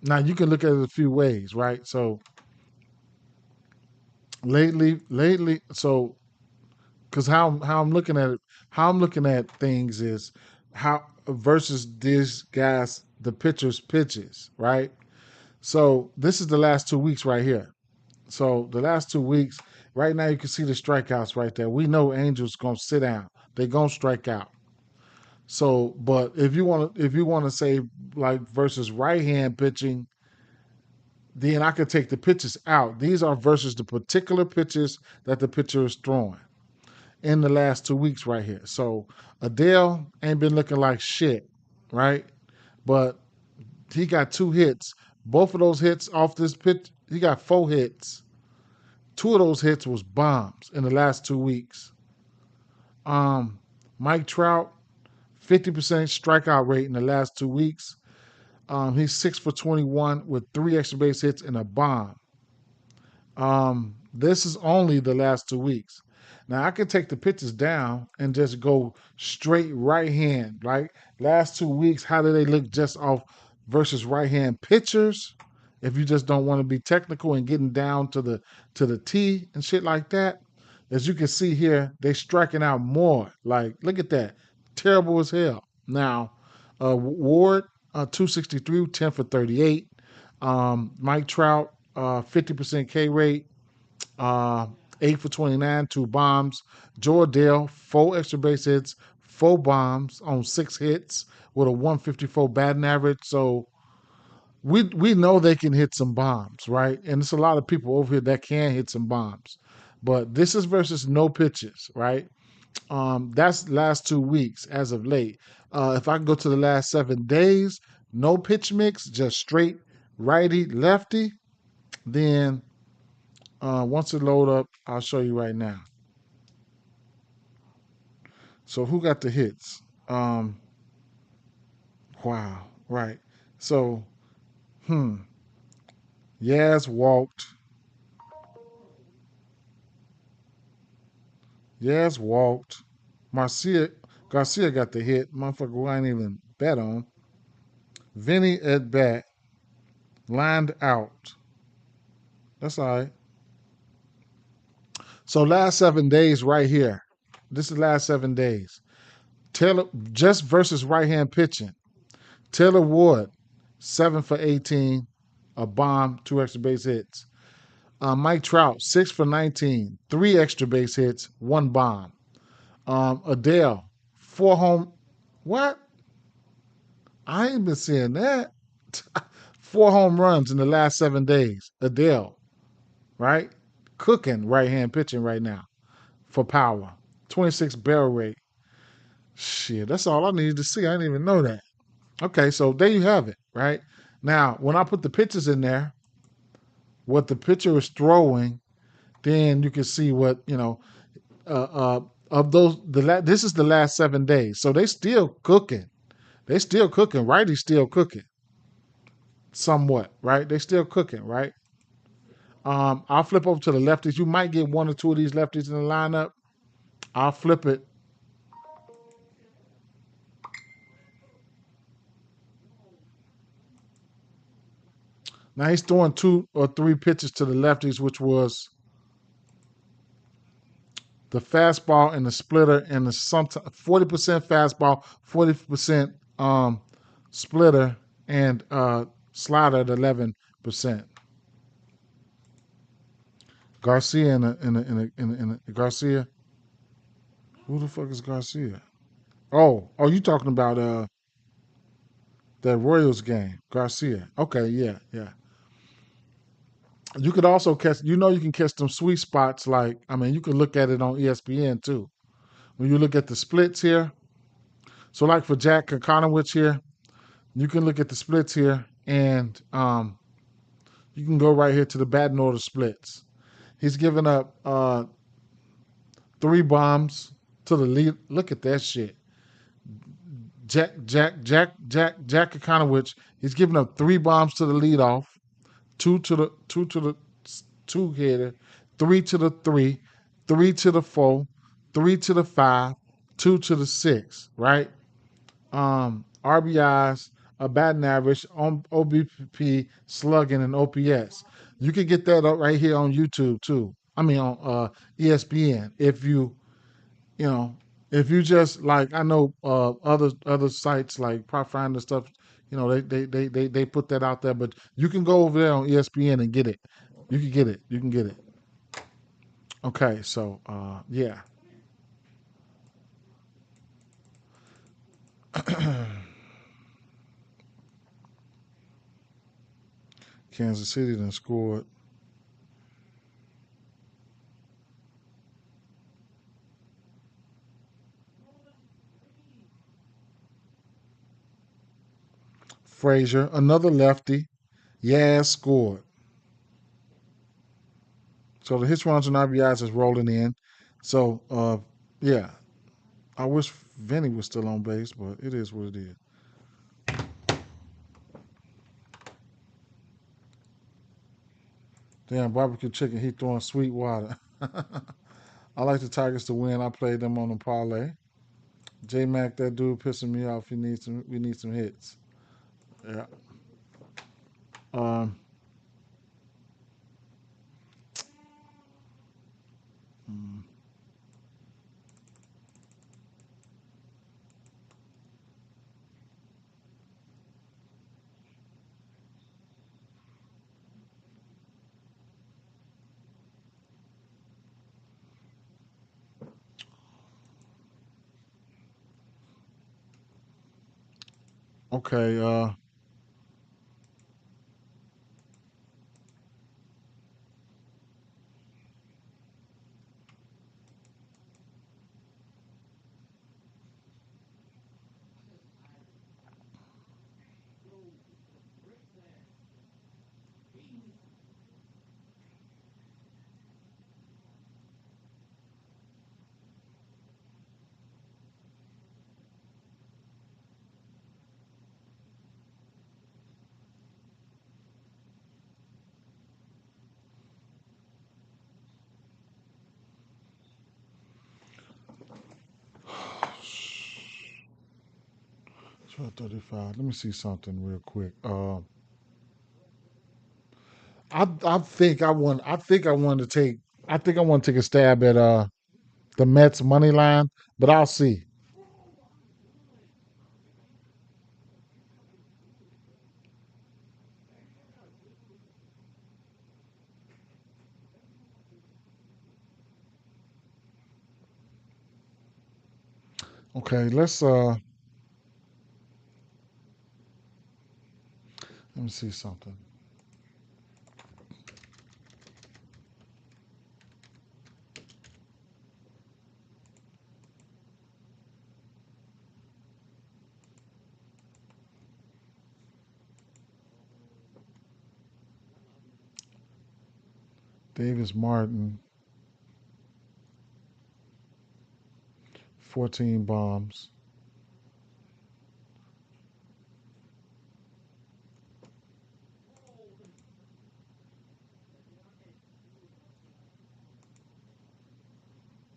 now you can look at it a few ways, right? So lately, so because how I'm looking at it, how I'm looking at things is how versus this guys the pitcher's pitches, right? So this is the last 2 weeks right here. So the last 2 weeks, right now you can see the strikeouts right there. We know Angels gonna sit down. They gonna strike out. So, but if you want to say like versus right hand pitching, then I could take the pitches out. These are versus the particular pitches that the pitcher is throwing in the last 2 weeks right here. So Adele ain't been looking like shit, right? But he got 2 hits. Both of those hits off this pitch, he got 4 hits. 2 of those hits was bombs in the last 2 weeks. Um, Mike Trout, 50% strikeout rate in the last 2 weeks. He's 6 for 21 with 3 extra base hits and a bomb. This is only the last 2 weeks. Now I can take the pitches down and just go straight right hand. Right, last 2 weeks, how do they look just off versus right hand pitchers? If you just don't want to be technical and getting down to the T and shit like that, as you can see here, they striking out more. Like, look at that, terrible as hell. Now, Ward, 263, 10 for 38. Mike Trout, 50% K rate, uh, 8 for 29, 2 bombs. Jordan, 4 extra base hits, 4 bombs on 6 hits with a 154 batting average. So we know they can hit some bombs, right? And it's a lot of people over here that can hit some bombs. But this is versus no pitches, right? That's last 2 weeks as of late. If I go to the last 7 days, no pitch mix, just straight righty lefty, then once it load up, I'll show you right now. So who got the hits? Wow, right. So, Yaz walked. Yaz walked. Garcia got the hit. Motherfucker who I ain't even bet on. Vinny at bat. Lined out. That's all right. So last 7 days right here. This is the last 7 days. Taylor just versus right hand pitching. Taylor Ward, 7 for 18, a bomb, 2 extra base hits. Mike Trout, 6 for 19, 3 extra base hits, 1 bomb. Adele, 4 home. What? I ain't been seeing that. 4 home runs in the last 7 days. Adele, right? Cooking right hand pitching right now for power. 26 barrel rate. Shit, that's all I needed to see. I didn't even know that. Okay, so there you have it, right? Now, when I put the pitches in there, what the pitcher is throwing, then you can see what, of those, this is the last 7 days. So they still cooking. They still cooking. Righty's still cooking somewhat, right? They still cooking, right? I'll flip over to the lefties. You might get 1 or 2 of these lefties in the lineup. I'll flip it. Now he's throwing 2 or 3 pitches to the lefties, which was the fastball and the splitter and the 40% fastball, 40% splitter, and slider at 11%. Garcia in a Garcia. Who the fuck is Garcia? Oh, you talking about the Royals game? Garcia. Okay, yeah. You could also catch. You can catch them sweet spots. Like, I mean, you can look at it on ESPN too. When you look at the splits here, so like for Jack Kokonowicz here, you can look at the splits here, and you can go right here to the batting order splits. He's given up 3 bombs to the lead. Look at that shit. Jack Kokonowicz. He's given up 3 bombs to the leadoff, two to the two hitter, 3 to the 3, 3 to the 4, 3 to the 5, 2 to the 6, right? RBIs, a batting average, on OBP, slugging, and OPS. You can get that up right here on YouTube too. I mean on ESPN. You know, if you just like I know other sites like Prop Finder stuff, they put that out there, but you can go over there on ESPN and get it. You can get it. You can get it. Okay, so yeah. Kansas City then scored. Frazier, another lefty. Yeah, scored. So the hits, runs, and RBIs is rolling in. So yeah, I wish Vinny was still on base, but it is what it is. Damn, barbecue chicken, he throwing sweet water. I like the Tigers to win. I played them on the parlay. J Mac, that dude pissing me off. We need some hits. Yeah. Um. mm, Okay. <sighs> 12:35. Let me see something real quick. I think I want. I think I want to take. I think I want to take a stab at the Mets money line, but I'll see. Okay, let me see something. Davis Martin, 14 bombs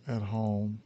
at home.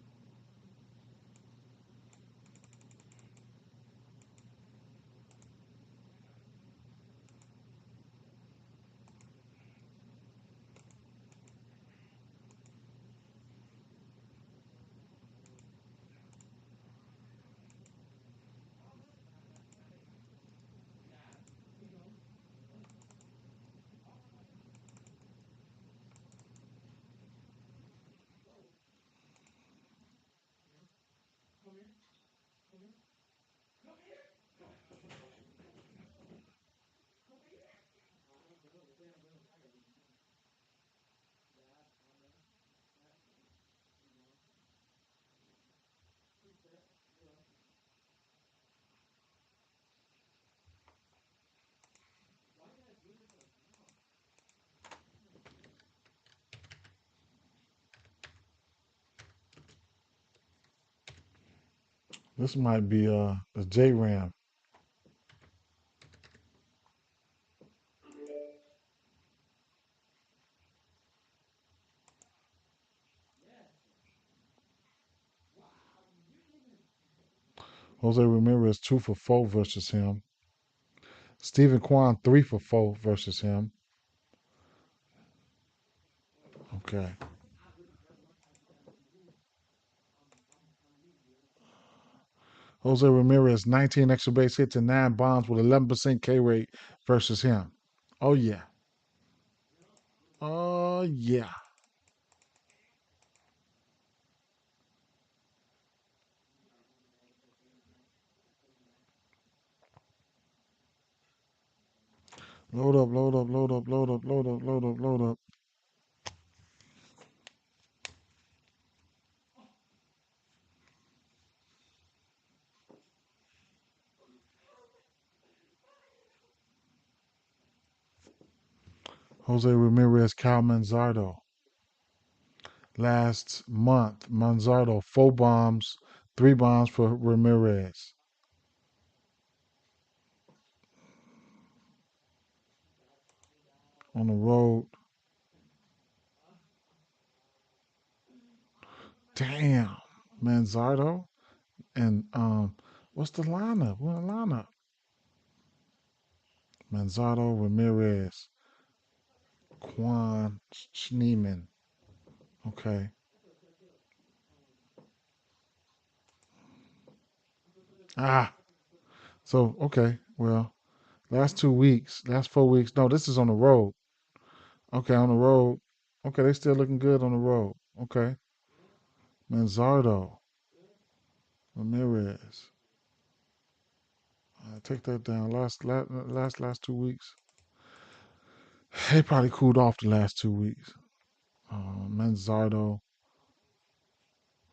This might be a J Ram. Jose Ramirez 2 for 4 versus him. Stephen Kwan 3 for 4 versus him. Okay. Jose Ramirez 19 extra base hits and 9 bombs with 11% K rate versus him. Oh yeah. Oh yeah. Load up, load up, load up, load up, load up, load up, load up. Jose Ramirez, Cal Manzardo. Last month, Manzardo 4 bombs, 3 bombs for Ramirez. On the road. Damn. Manzardo and what's the lineup? What lineup? Manzardo, Ramirez, Quan, Schneeman. Okay. Ah. So okay. Well, last 2 weeks, last 4 weeks. No, this is on the road. Okay, on the road. Okay, they still looking good on the road. Okay. Manzardo, Ramirez. Take that down. Last 2 weeks. They probably cooled off the last 2 weeks. Manzardo,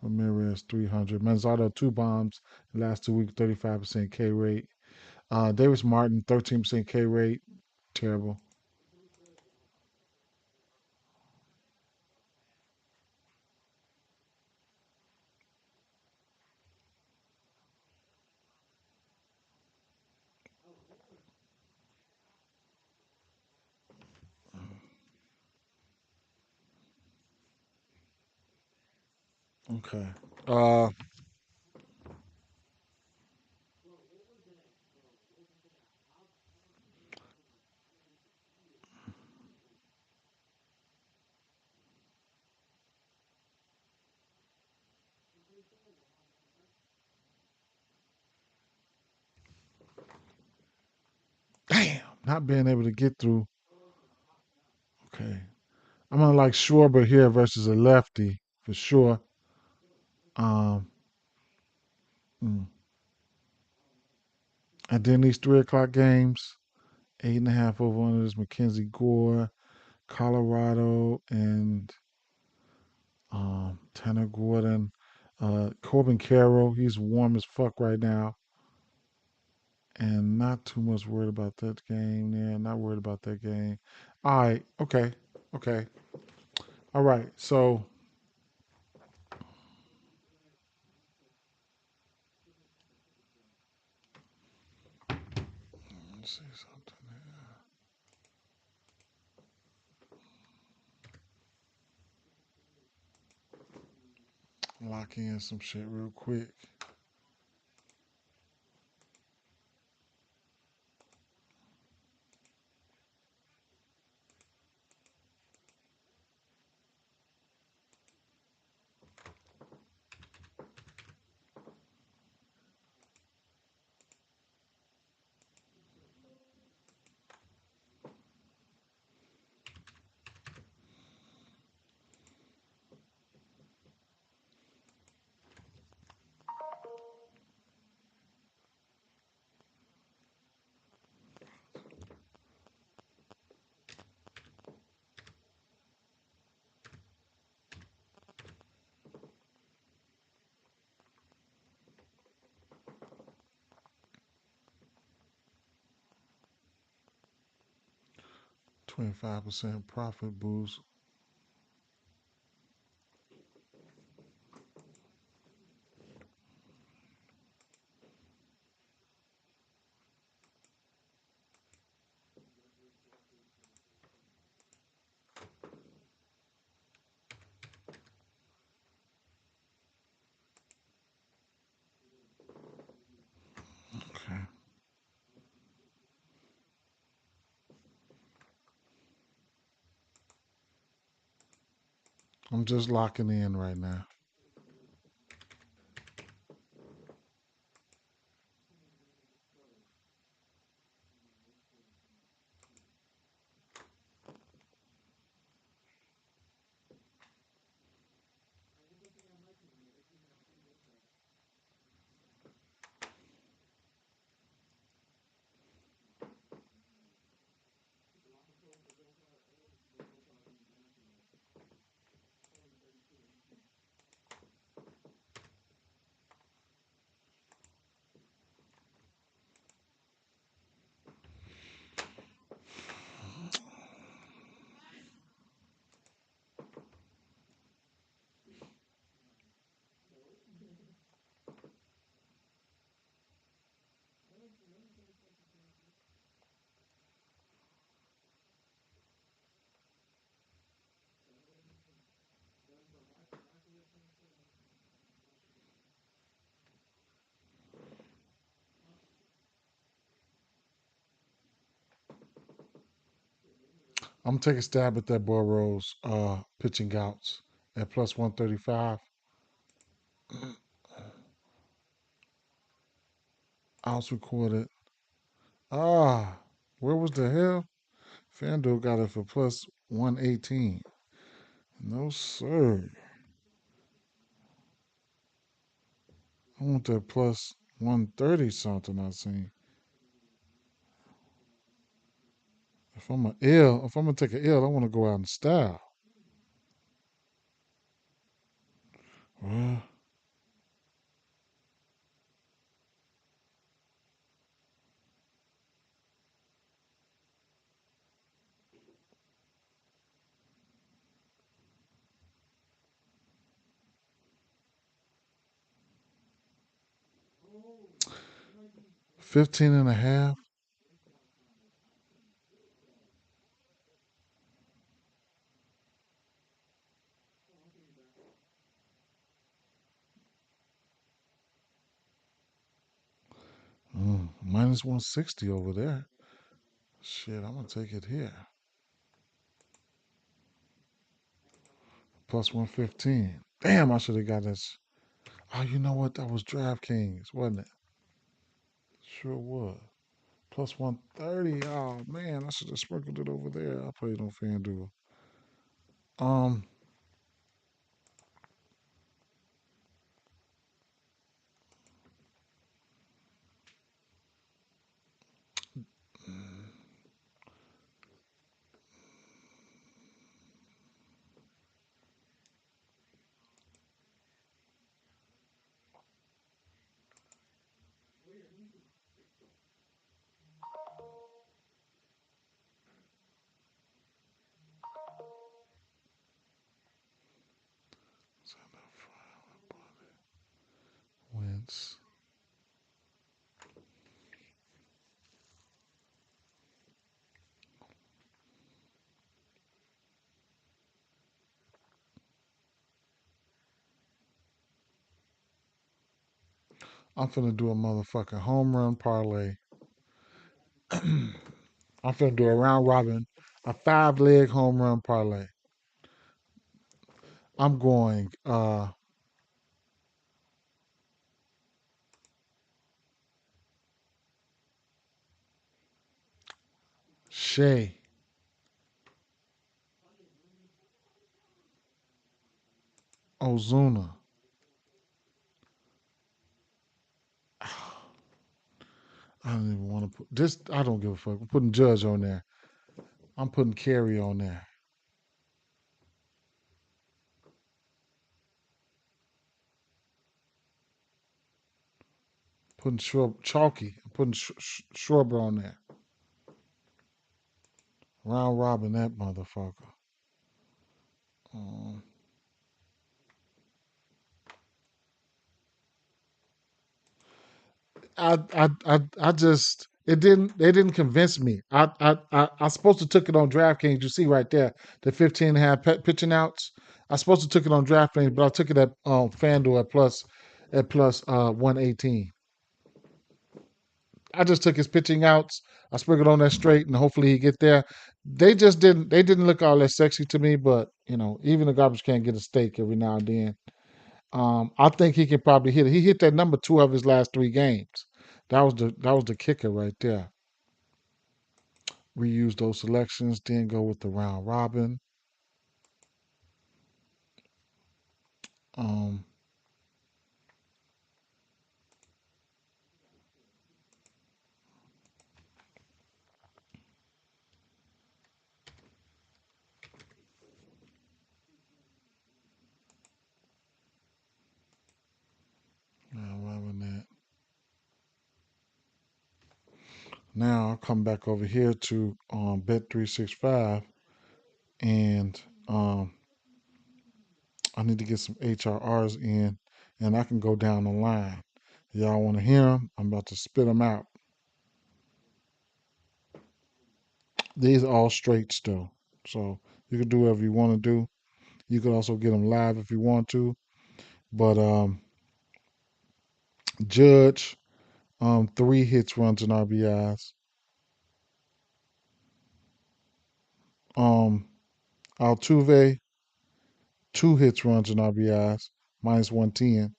Ramirez 300. Manzardo 2 bombs last 2 weeks, 35% K rate. Davis Martin 13% K rate. Terrible. Okay. Uh, damn, not being able to get through. Okay. I'm gonna like Schwarber here versus a lefty for sure. Um, mm. And then these 3 o'clock games, 8.5 over under is Mackenzie Gore, Colorado, and Tanner Gordon. Corbin Carroll, he's warm as fuck right now. And not too much worried about that game there. Not worried about that game. All right. Okay. Okay. All right. So let's see something here. Lock in some shit real quick. $25% profit boost. I'm just locking in right now. I'm taking a stab at that boy Rose pitching outs at plus 135. Outs recorded. Ah, where was the hell? FanDuel got it for plus 118. No, sir. I want that plus 130 something I seen. If I'm gonna take an L, I want to go out in style. Well, 15 and a half. Minus 160 over there. Shit, I'm gonna take it here. Plus 115. Damn, I should have got this. Oh, you know what? That was DraftKings, wasn't it? Sure was. Plus 130. Oh man, I should have sprinkled it over there. I played on FanDuel. Um, Wentz. I'm finna do a motherfucking home run parlay. I'm finna do a round robin, a 5-leg home run parlay. I'm going Shea, Ozuna. I don't even want to put this. I don't give a fuck. I'm putting Judge on there. I'm putting Carey on there. Putting Chalky. I'm putting Schwarber on there. Round robin that motherfucker. Um, I just it didn't they didn't convince me. I supposed to took it on DraftKings. You see right there the 15 and a half pitching outs. I supposed to took it on DraftKings, but I took it at FanDuel at plus 118. I just took his pitching outs. I sprinkled on that straight, and hopefully he get there. They just didn't. They didn't look all that sexy to me. But even the garbage can get a steak every now and then. I think he can probably hit it. He hit that number 2 of his last 3 games. That was the kicker right there. Reuse those selections, then go with the round robin. Um, round robin that. Now I'll come back over here to Bet365, and I need to get some HRRs in, and I can go down the line. Y'all want to hear them? I'm about to spit them out. These are all straights though, so you can do whatever you want to do. You could also get them live if you want to, but Judge, 3 hits, runs, and RBIs. Um, Altuve, 2 hits, runs, and RBIs, -110.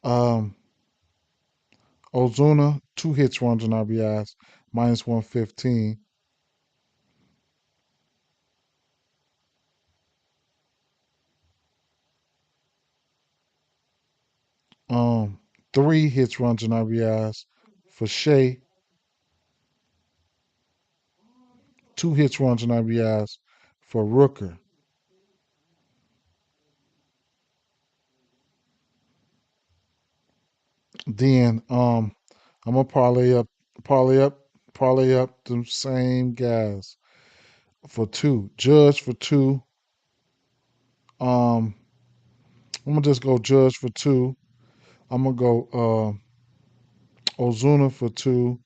Um, Ozuna, 2 hits, runs, and RBIs, -115. Um, 3 hits, runs, and RBIs for Shea, 2 hits, runs, and RBIs for Rooker. Then I'm gonna parlay up, parlay up the same guys for 2. Judge for 2. Um, I'm gonna just go Judge for 2. I'm gonna go Ozuna for 2.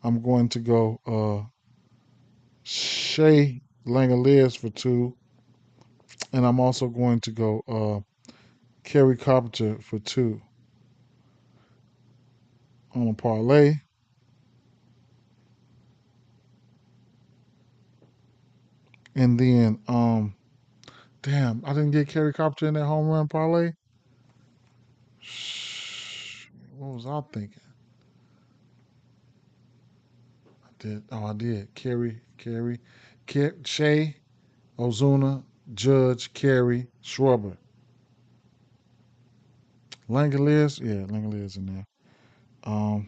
I'm going to go Shea Langoliers for 2, and I'm also going to go Kerry Carpenter for 2 on a parlay. And then, damn, I didn't get Kerry Carpenter in that home run parlay. What was I thinking? I did. Oh, I did. Shea, Ozuna, Judge, Kerry, Schwarber. Langoliers, yeah, Langoliers in there. Um,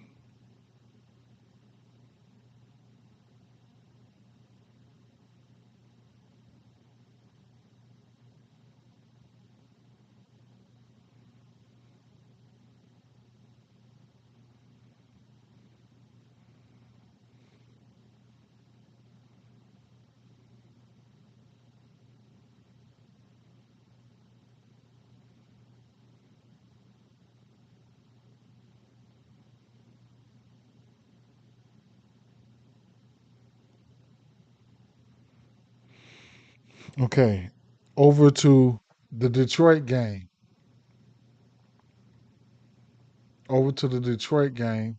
okay, over to the Detroit game. Over to the Detroit game,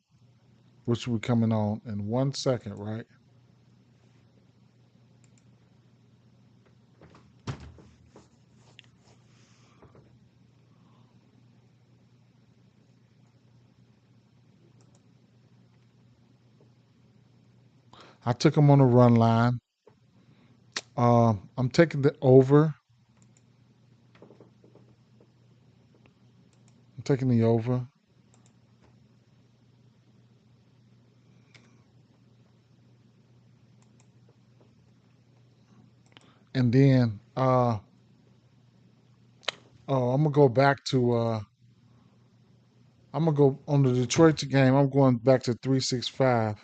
which will be coming on in 1 second, right? I took them on a run line. I'm taking the over. I'm taking the over. And then I'm gonna go back to I'm gonna go on the Detroit game. I'm going back to 365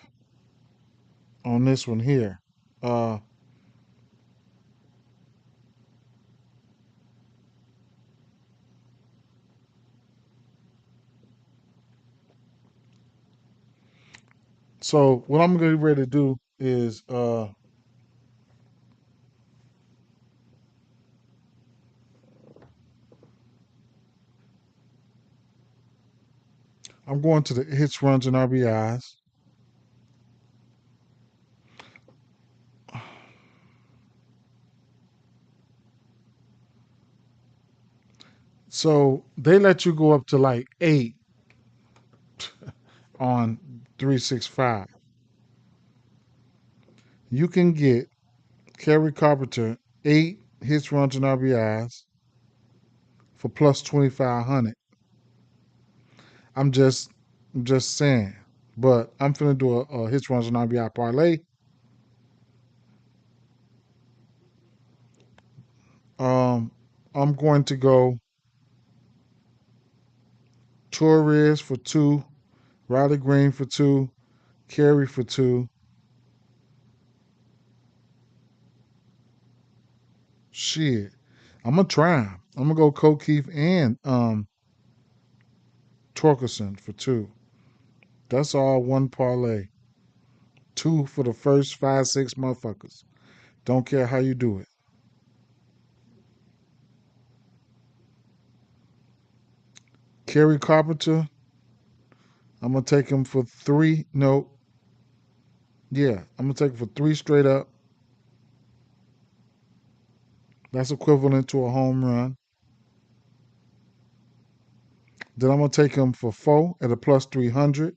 on this one here. Uh, so what I'm gonna be ready to do is I'm going to the hits, runs, and RBIs. So they let you go up to like 8 on 365. You can get Kerry Carpenter 8 hits, runs, and RBIs for plus 2,500. I'm just I'm just saying. But I'm finna do a hits, runs, and RBI parlay. Um, I'm going to go Torres for 2, Riley Green for 2, Carey for 2. Shit. I'm gonna try 'em. I'm gonna go Keith and Torkelson for 2. That's all one parlay. 2 for the first 5, 6 motherfuckers. Don't care how you do it. Kerry Carpenter, I'm gonna take him for 3. No, yeah, I'm gonna take him for 3 straight up. That's equivalent to a home run. Then I'm gonna take him for 4 at a plus 300.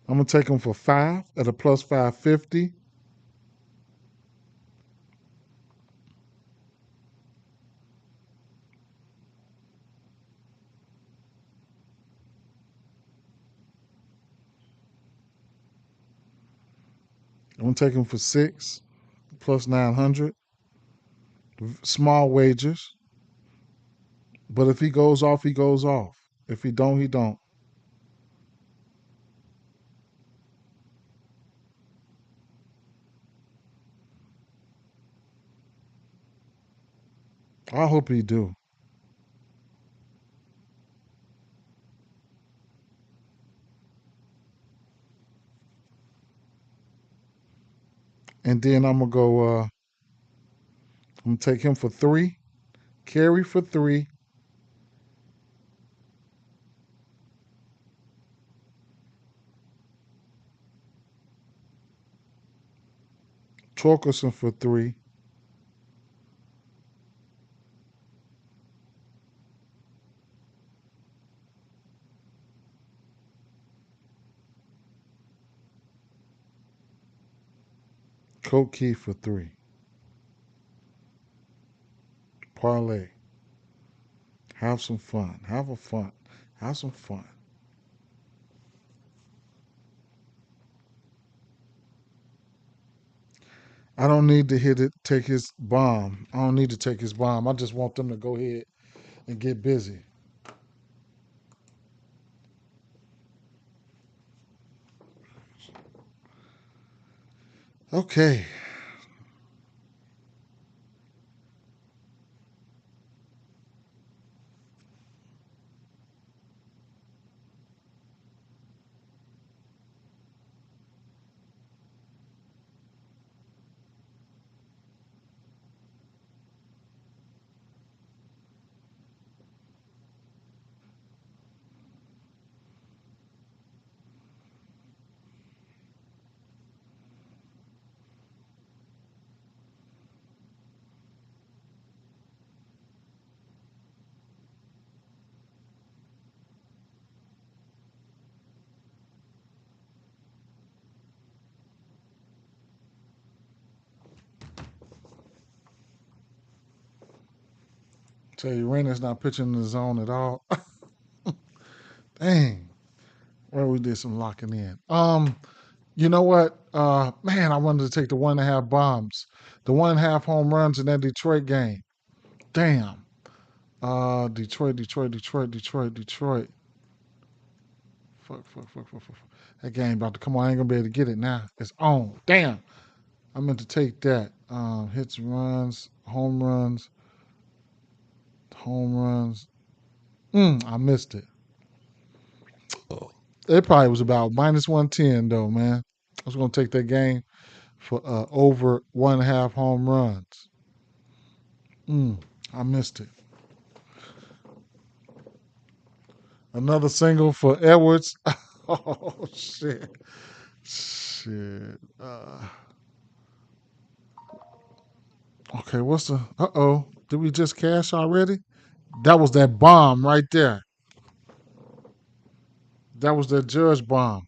I'm gonna take him for 5 at a plus 550. I'm gonna take him for 6 plus 900. Small wagers, but if he goes off, he goes off. If he don't, he don't. I hope he do. And then I'm gonna go. I'm gonna take him for 3. Carry for 3. Torkelson for 3. Key for 3. Parlay. Have some fun. Have a fun. Have some fun. I don't need to hit it. Take his bomb. I don't need to take his bomb. I just want them to go ahead and get busy. Okay. Tell you, Raina's not pitching in the zone at all. Dang. Well, we did some locking in. You know what? Man, I wanted to take the 1.5 bombs, the 1.5 home runs in that Detroit game. Damn. Detroit. Fuck. That game about to come on. I ain't gonna be able to get it now. It's on. Damn. I meant to take that. Hits, runs, home runs. I missed it. It probably was about minus 110 though, man. was going to take that game for over 1.5 home runs. I missed it. Another single for Edwards. Oh shit. Shit. Okay, what's the uh-oh. Did we just cash already? That was that bomb right there. That was that Judge bomb.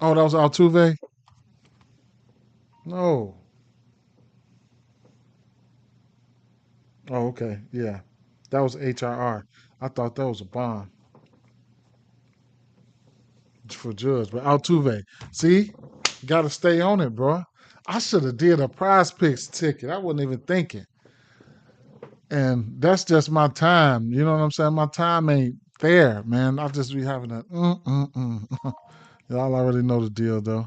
Oh, that was Altuve? No. Oh, okay. Yeah. That was HRR. I thought that was a bomb for Judge, but Altuve. See? Gotta stay on it, bro. I should have did a prize picks ticket. I wasn't even thinking. And that's just my time. You know what I'm saying? My time ain't there, man. I'll just be having a Y'all already know the deal though.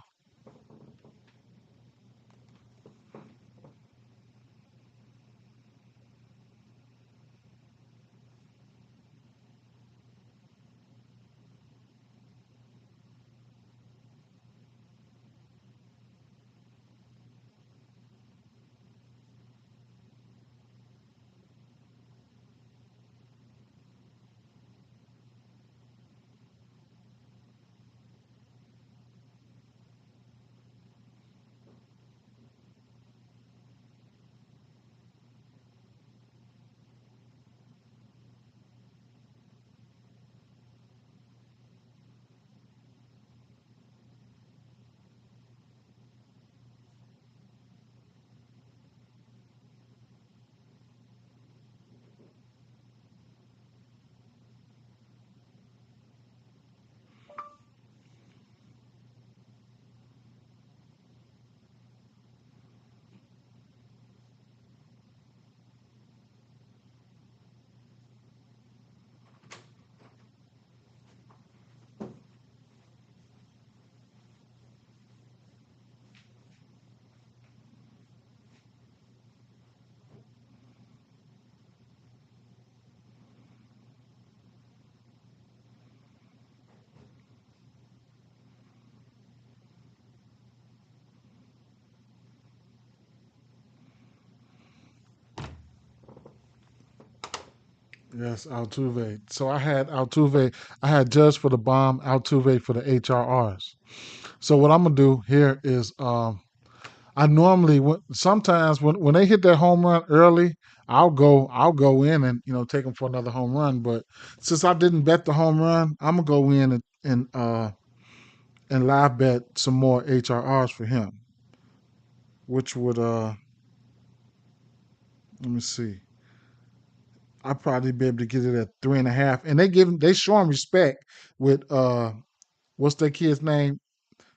Yes, Altuve. So I had Altuve. I had Judge for the bomb, Altuve for the HRRs. So what I'm gonna do here is I normally sometimes when they hit that home run early, I'll go in and take them for another home run. But since I didn't bet the home run, I'm gonna go in and live bet some more HRRs for him, which would let me see. I'd probably be able to get it at 3.5. And they show him respect with what's that kid's name?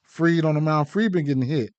Freed on the mound. Freed been getting hit.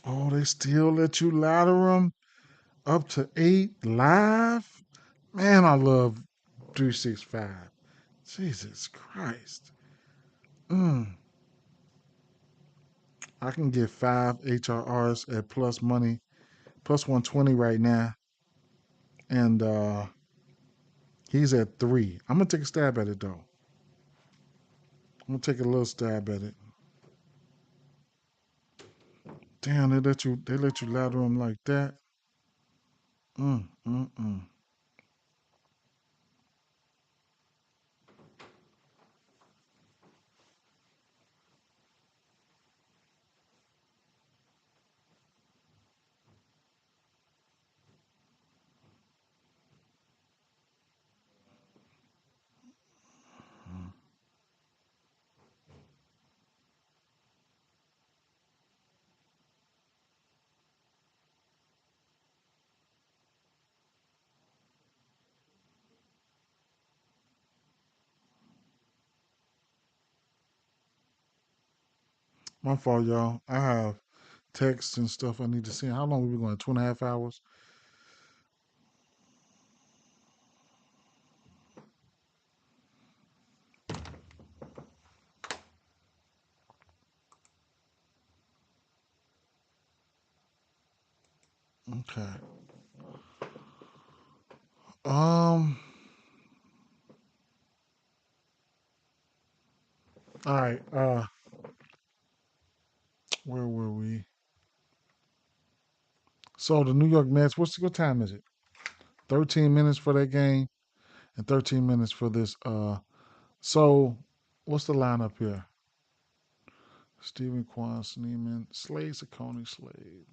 Oh, they still let you ladder them up to 8 live? Man, I love 365. Jesus Christ. Mm. I can get 5 HRRs at plus money, plus 120 right now. And he's at 3. I'm going to take a stab at it, though. I'm going to take a little stab at it. Damn, they let you ladder him like that. Mm, mm, mm. My fault, y'all. I have texts and stuff I need to see. How long we been going? 2.5 hours? Okay. Um. All right. Where were we? So the New York Mets. What time is it? 13 minutes for that game, and 13 minutes for this. So what's the lineup here? Stephen Kwan, Sneeman, Slade, Saccone, Slade.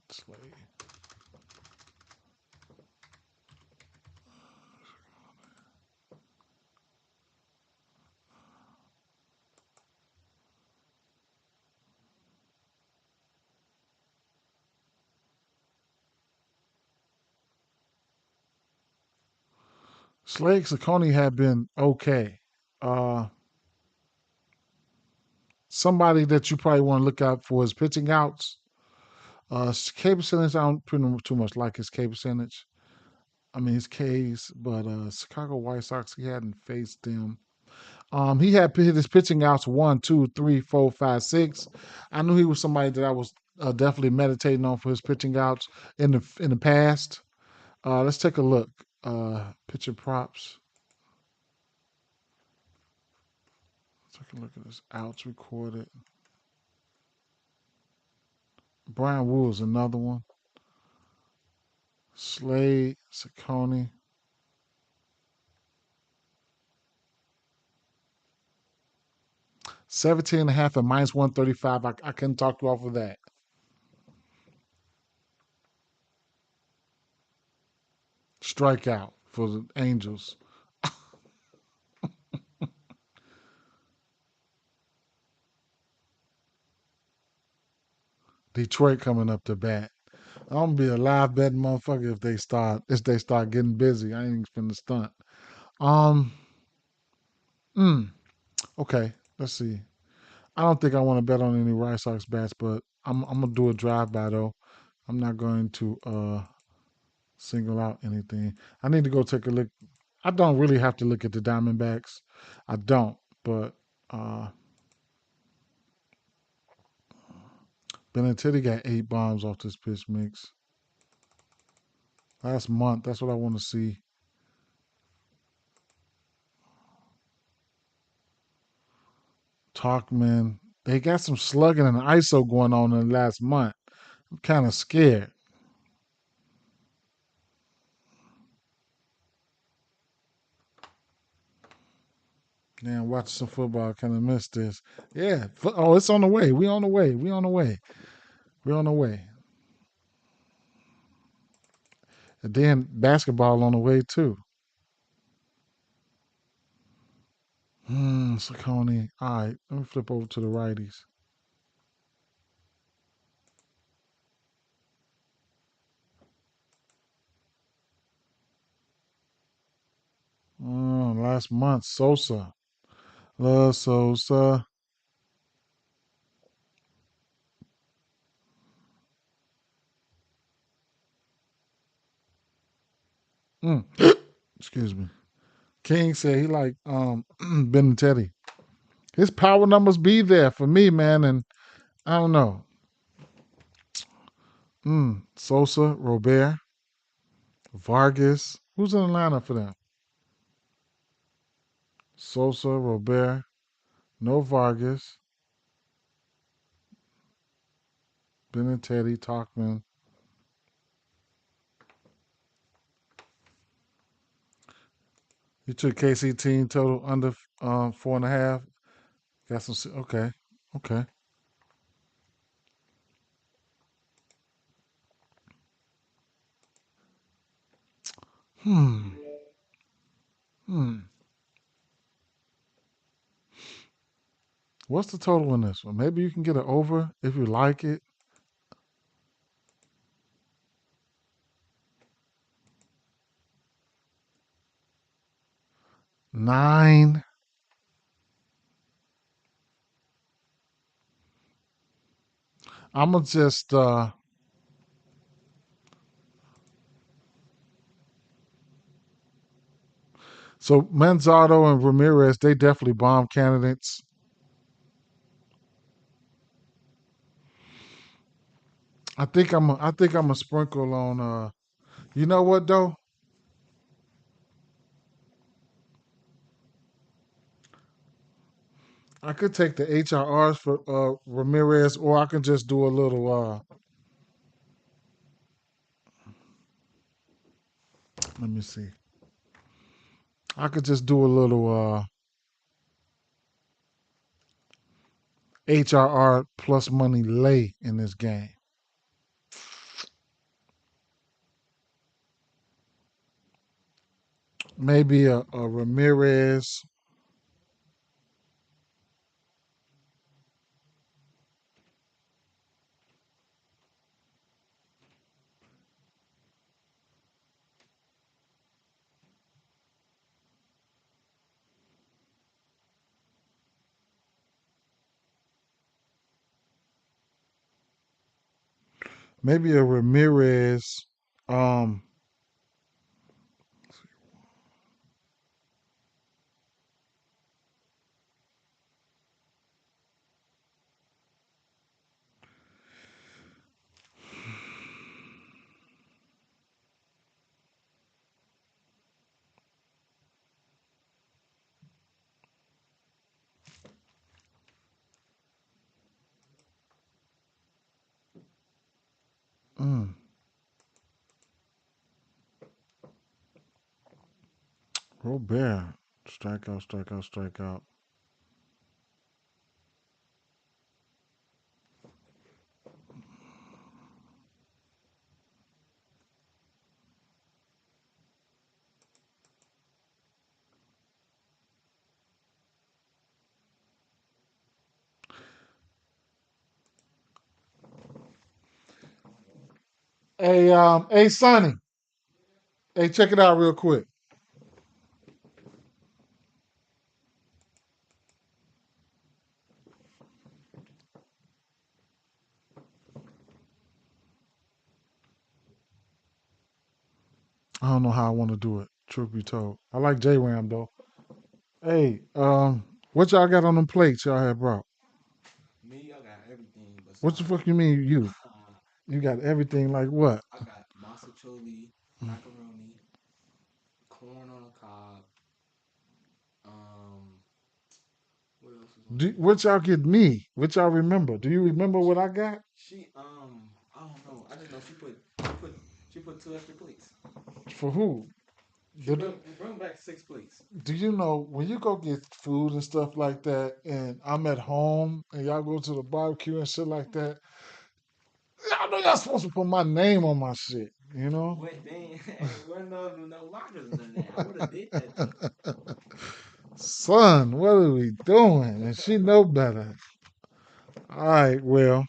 Slade Saccone had been okay. Uh, Somebody that you probably want to look out for is pitching outs. K percentage, I don't pretty too much like his K percentage. I mean his Ks, but Chicago White Sox, he hadn't faced them. He had hit his pitching outs 1, 2, 3, 4, 5, 6. I knew he was somebody that I was definitely meditating on for his pitching outs in the past. Let's take a look. Pitcher props. Let's take a look at his outs recorded. Brian Wu is another one. Slade, Saccone. 17 and a half and minus 135. I couldn't talk you off of that. Strikeout for the Angels. Detroit coming up to bat. I'm gonna be a live betting motherfucker if they start getting busy. I ain't finna stunt. Um, mm, okay. Let's see. I don't think I want to bet on any White Sox bats, but I'm gonna do a drive by though. I'm not going to single out anything. I need to go take a look. I don't really have to look at the Diamondbacks. I don't, but uh Benintendi got 8 bombs off this pitch mix last month. That's what I want to see. Talkman. They got some slugging and ISO going on in the last month. I'm kind of scared. Man, watch some football. Kind of missed this. Yeah. Oh, it's on the way. We on the way. We on the way. We on the way. And then basketball on the way too. Saccone. All right. Let me flip over to the righties. Last month, Sosa. Love Sosa. Mm. Excuse me. King said he like Ben and Teddy. His power numbers be there for me, man, and I don't know. Sosa, Robert, Vargas. Who's in the lineup for them? Sosa, Robert, no Vargas, Benintendi, Talkman. You took KC team total under 4.5. Got some. Okay, okay. Hmm. Hmm. What's the total in this one? Maybe you can get it over if you like it. 9. I'm gonna just so Manzardo and Ramirez, they definitely bomb candidates. I think I'm a sprinkle on you know what though? I could take the HRRs for Ramirez, or I can just do a little let me see. I could just do a little HRR plus money lay in this game. Maybe a Ramirez. Maybe a Ramirez. Um, mm, Robert. Strikeout, strikeout, strikeout. Hey, Sonny. Hey, check it out real quick. I don't know how I want to do it. Truth be told, I like J Ram though. Hey, what y'all got on them plates y'all had brought? Me, I got everything What the besides fuck you mean you? uh, You got everything like what? I got massacholi, macaroni, corn on a cob. Um, what else was on there? What y'all get me? What y'all remember? Do you remember what I got? I don't know. I just know she put two extra plates. For who? Did it, She brought back six plates. do you know when you go get food and stuff like that, and I'm at home and y'all go to the barbecue and shit like that? Y'all know y'all supposed to put my name on my shit, you know? Wait, they ain't wasn't no lockers and none of that. I would have did that though. Son, what are we doing? And she know better. All right, well,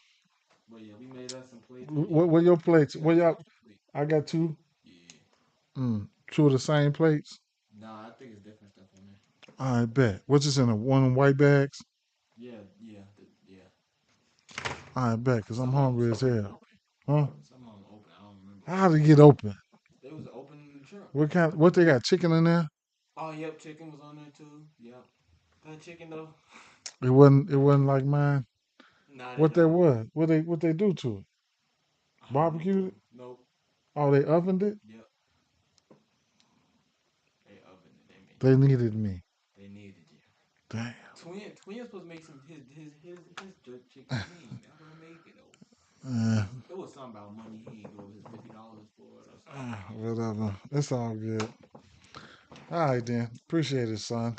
But yeah, we made us some plates, and then what your plates? we got What two y'all? extra plates. I got two. Yeah. Two of the same plates. Nah, I think it's different stuff on there. I bet. What's this in a one of white bags? Yeah, yeah, yeah. I bet, cause I'm hungry as Some of them hell. open. Huh? Some of them open. I don't remember. How did it get open? They was open in the truck. What kind? What they got? Chicken in there? Oh, yep, chicken was on there too. Yep. That chicken though. It wasn't. It wasn't like mine. Nah, they What that don't. was? What they do to it? I have no Barbecued clue. it? Nope. Oh, they ovened it. Yep. They opened it. They made They that. needed me. They needed you. Damn. Twin supposed to make some his jerk chicken clean. That don't make it though. Uh, It was something about money. He ain't go his $50 for it or something. I don't know. whatever. It's all good. All right, then. Appreciate it, son.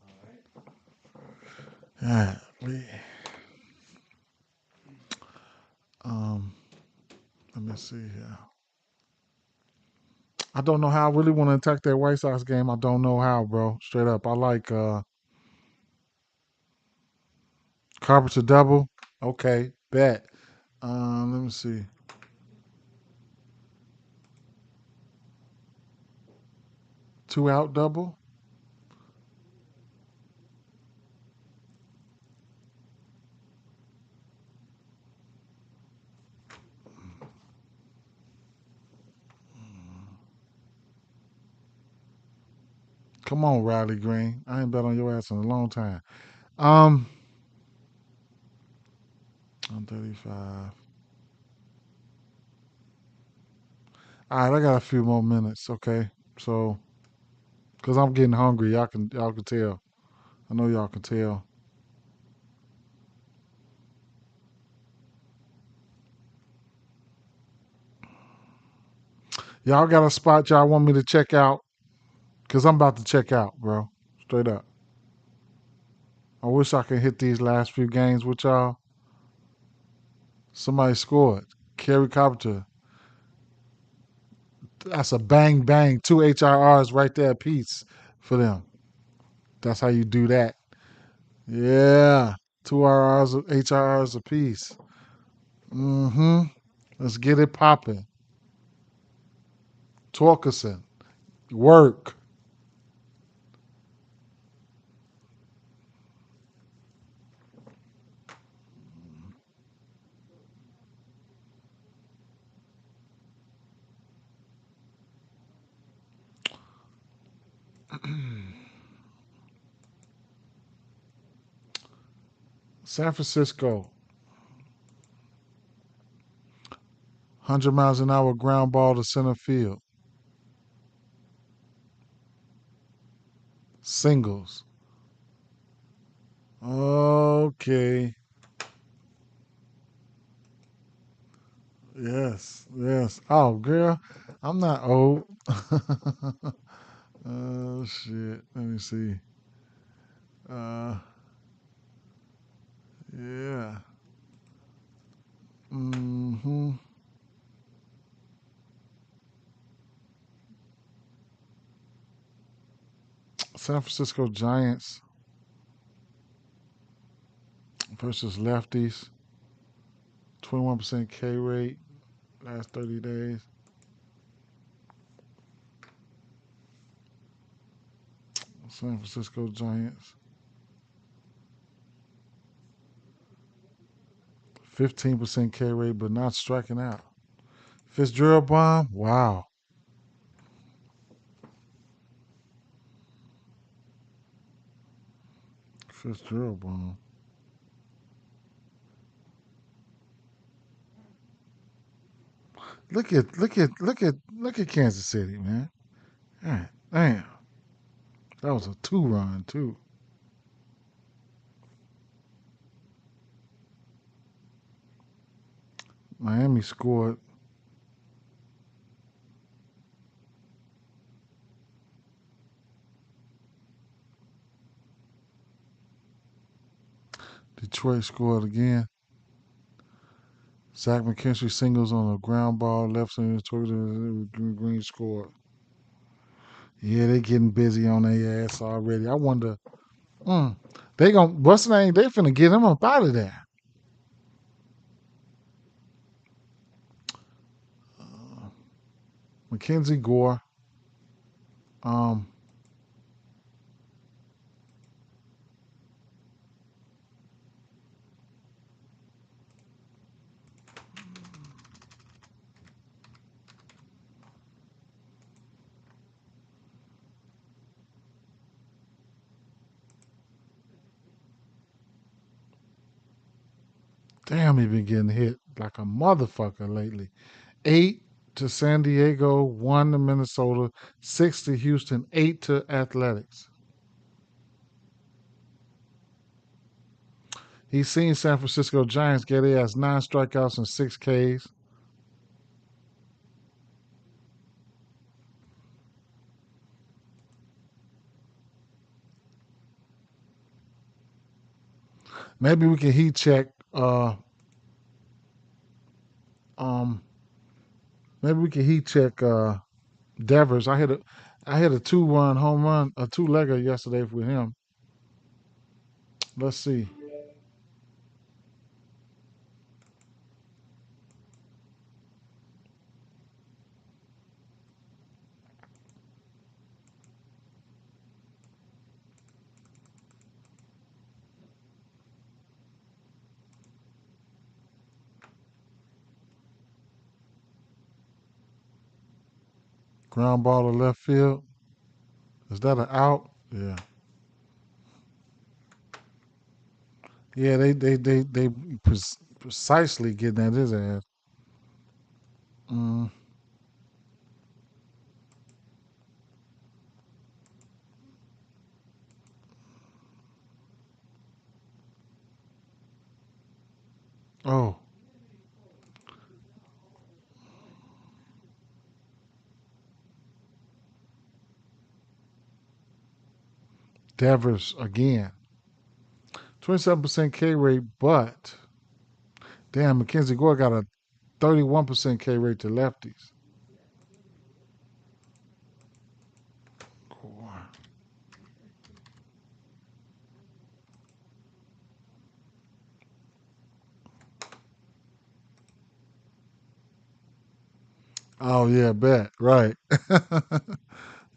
All right. All right. Um, let me see here. I don't know how I really want to attack that White Sox game. I don't know how, bro. Straight up. I like Carpenter double. Okay, bet. Let me see. Two out double. Come on, Riley Green. I ain't bet on your ass in a long time. Um, 135. All right, I got a few more minutes. Okay, so because I'm getting hungry, y'all can tell. I know y'all can tell. Y'all got a spot y'all want me to check out? Because I'm about to check out, bro. Straight up. I wish I could hit these last few games with y'all. Somebody scored. Kerry Carpenter. That's a bang bang. Two HRRs right there a piece for them. That's how you do that. Yeah. Two RRs, HRRs a piece. Mm-hmm. Let's get it popping. Torkelson. Work. San Francisco. 100 miles an hour ground ball to center field. Singles. Okay. Yes. Yes. Oh, girl. I'm not old. Oh, shit. Let me see. Uh, yeah. Mm-hmm. San Francisco Giants versus lefties. 21% K rate last 30 days. San Francisco Giants. 15% K rate, but not striking out. Fitzgerald bomb. Wow. Fitzgerald bomb. Look at Kansas City, man. God damn. That was a two-run too. Miami scored. Detroit scored again. Zach McKinstry singles on a ground ball, left center, Green scored. Yeah, they getting busy on their ass already. I wonder, mm, they gon' what's the name? They finna get him up out of there. Uh, Mackenzie Gore. Um, damn, he been getting hit like a motherfucker lately. 8 to San Diego, 1 to Minnesota, 6 to Houston, 8 to Athletics. He's seen San Francisco Giants get their ass 9 strikeouts and 6 Ks. Maybe we can heat check. Um, maybe we can heat check. Devers. I hit a 2-run home run, a two-legger yesterday with him. Let's see. Ground ball to left field. Is that an out? Yeah. Yeah, they precisely getting at his ass. Mm. Oh, Devers again. 27% K rate, but damn, Mackenzie Gore got a 31% K rate to lefties. Gore. Oh yeah, bet. Right.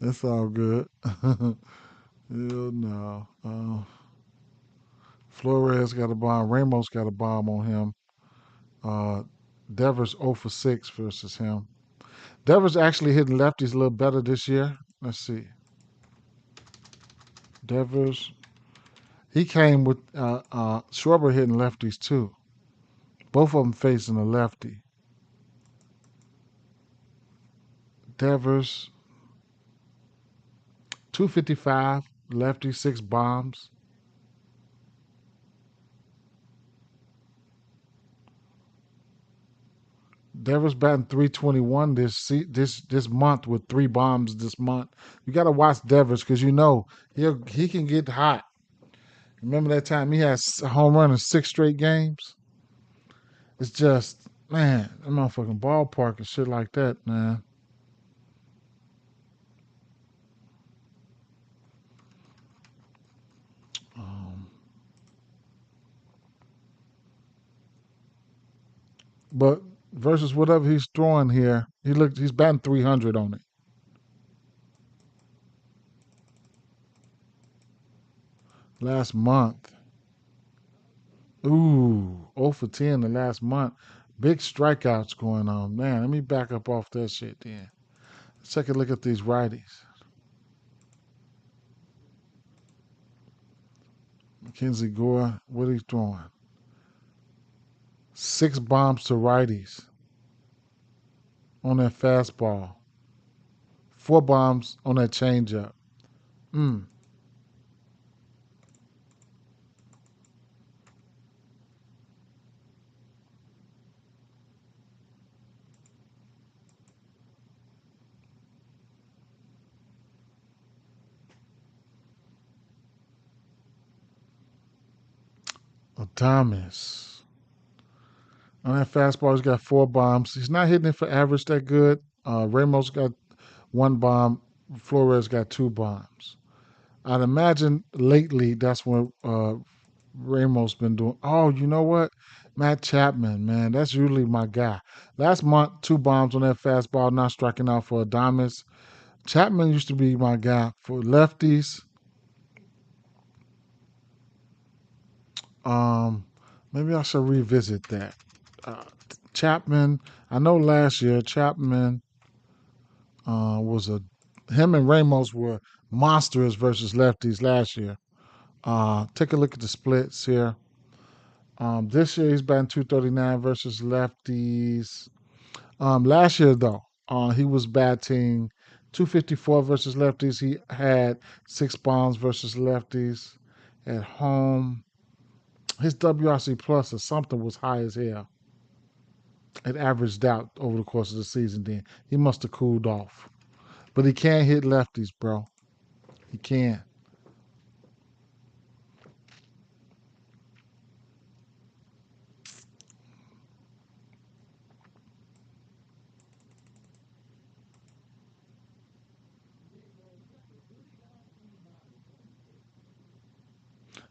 That's all good. Hell no. Flores got a bomb. Ramos got a bomb on him. Uh, Devers 0 for 6 versus him. Devers actually hitting lefties a little better this year. Let's see. Devers. He came with Schwarber hitting lefties too. Both of them facing a lefty. Devers 255 lefty, 6 bombs. Devers batting 321 this month with 3 bombs this month. You got to watch Devers because you know he can get hot. Remember that time he had a home run in 6 straight games? It's just, man, that motherfucking ballpark and shit like that, man. Um, but versus whatever he's throwing here, he's batting 300 on it. Last month. Ooh, 0 for 10 the last month. Big strikeouts going on. Man, let me back up off that shit then. Let's take a look at these righties. Mackenzie Gore, what he's throwing? 6 bombs to righties on that fastball. 4 bombs on that changeup. Mm. Thomas. On that fastball, he's got 4 bombs. He's not hitting it for average that good. Ramos got 1 bomb. Flores got 2 bombs. I'd imagine lately that's when Ramos been doing. Oh, you know what? Matt Chapman, man, that's usually my guy. Last month, 2 bombs on that fastball, not striking out for Adames. Chapman used to be my guy for lefties. Um, Maybe I should revisit that. Uh, Chapman, I know last year Chapman was a him and Ramos were monsters versus lefties last year. Take a look at the splits here. This year he's batting 239 versus lefties. Last year though, he was batting 254 versus lefties. He had 6 bombs versus lefties at home. His WRC plus or something was high as hell. It averaged out over the course of the season. Then he must have cooled off, but he can't hit lefties, bro. He can't.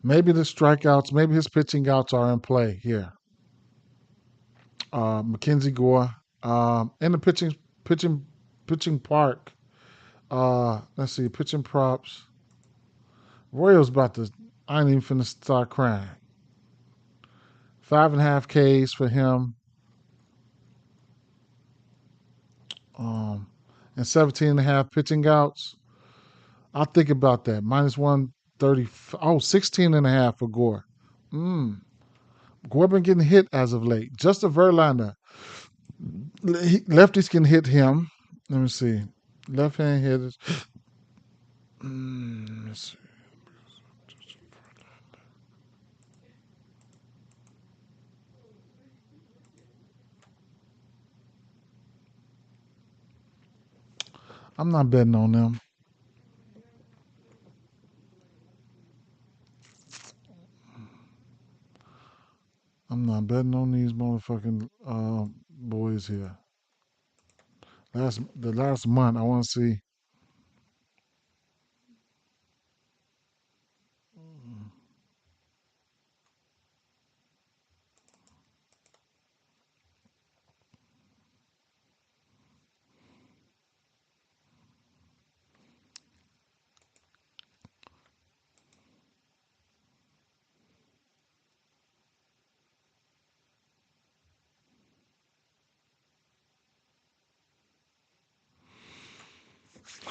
Maybe the strikeouts, maybe his pitching outs are in play here. Mackenzie Gore in the pitching pitching park. Let's see, pitching props. Royals about to. I ain't even finna start crying. 5.5 Ks for him. Um, and 17.5 pitching outs. I'll think about that. Minus 130. Oh, 16.5 for Gore. Gore been getting hit as of late. Justin Verlander. Lefties can hit him. Let me see. Left hand hitters. Let's see. I'm not betting on them. I'm not betting on these motherfucking boys here. The last month, I want to see.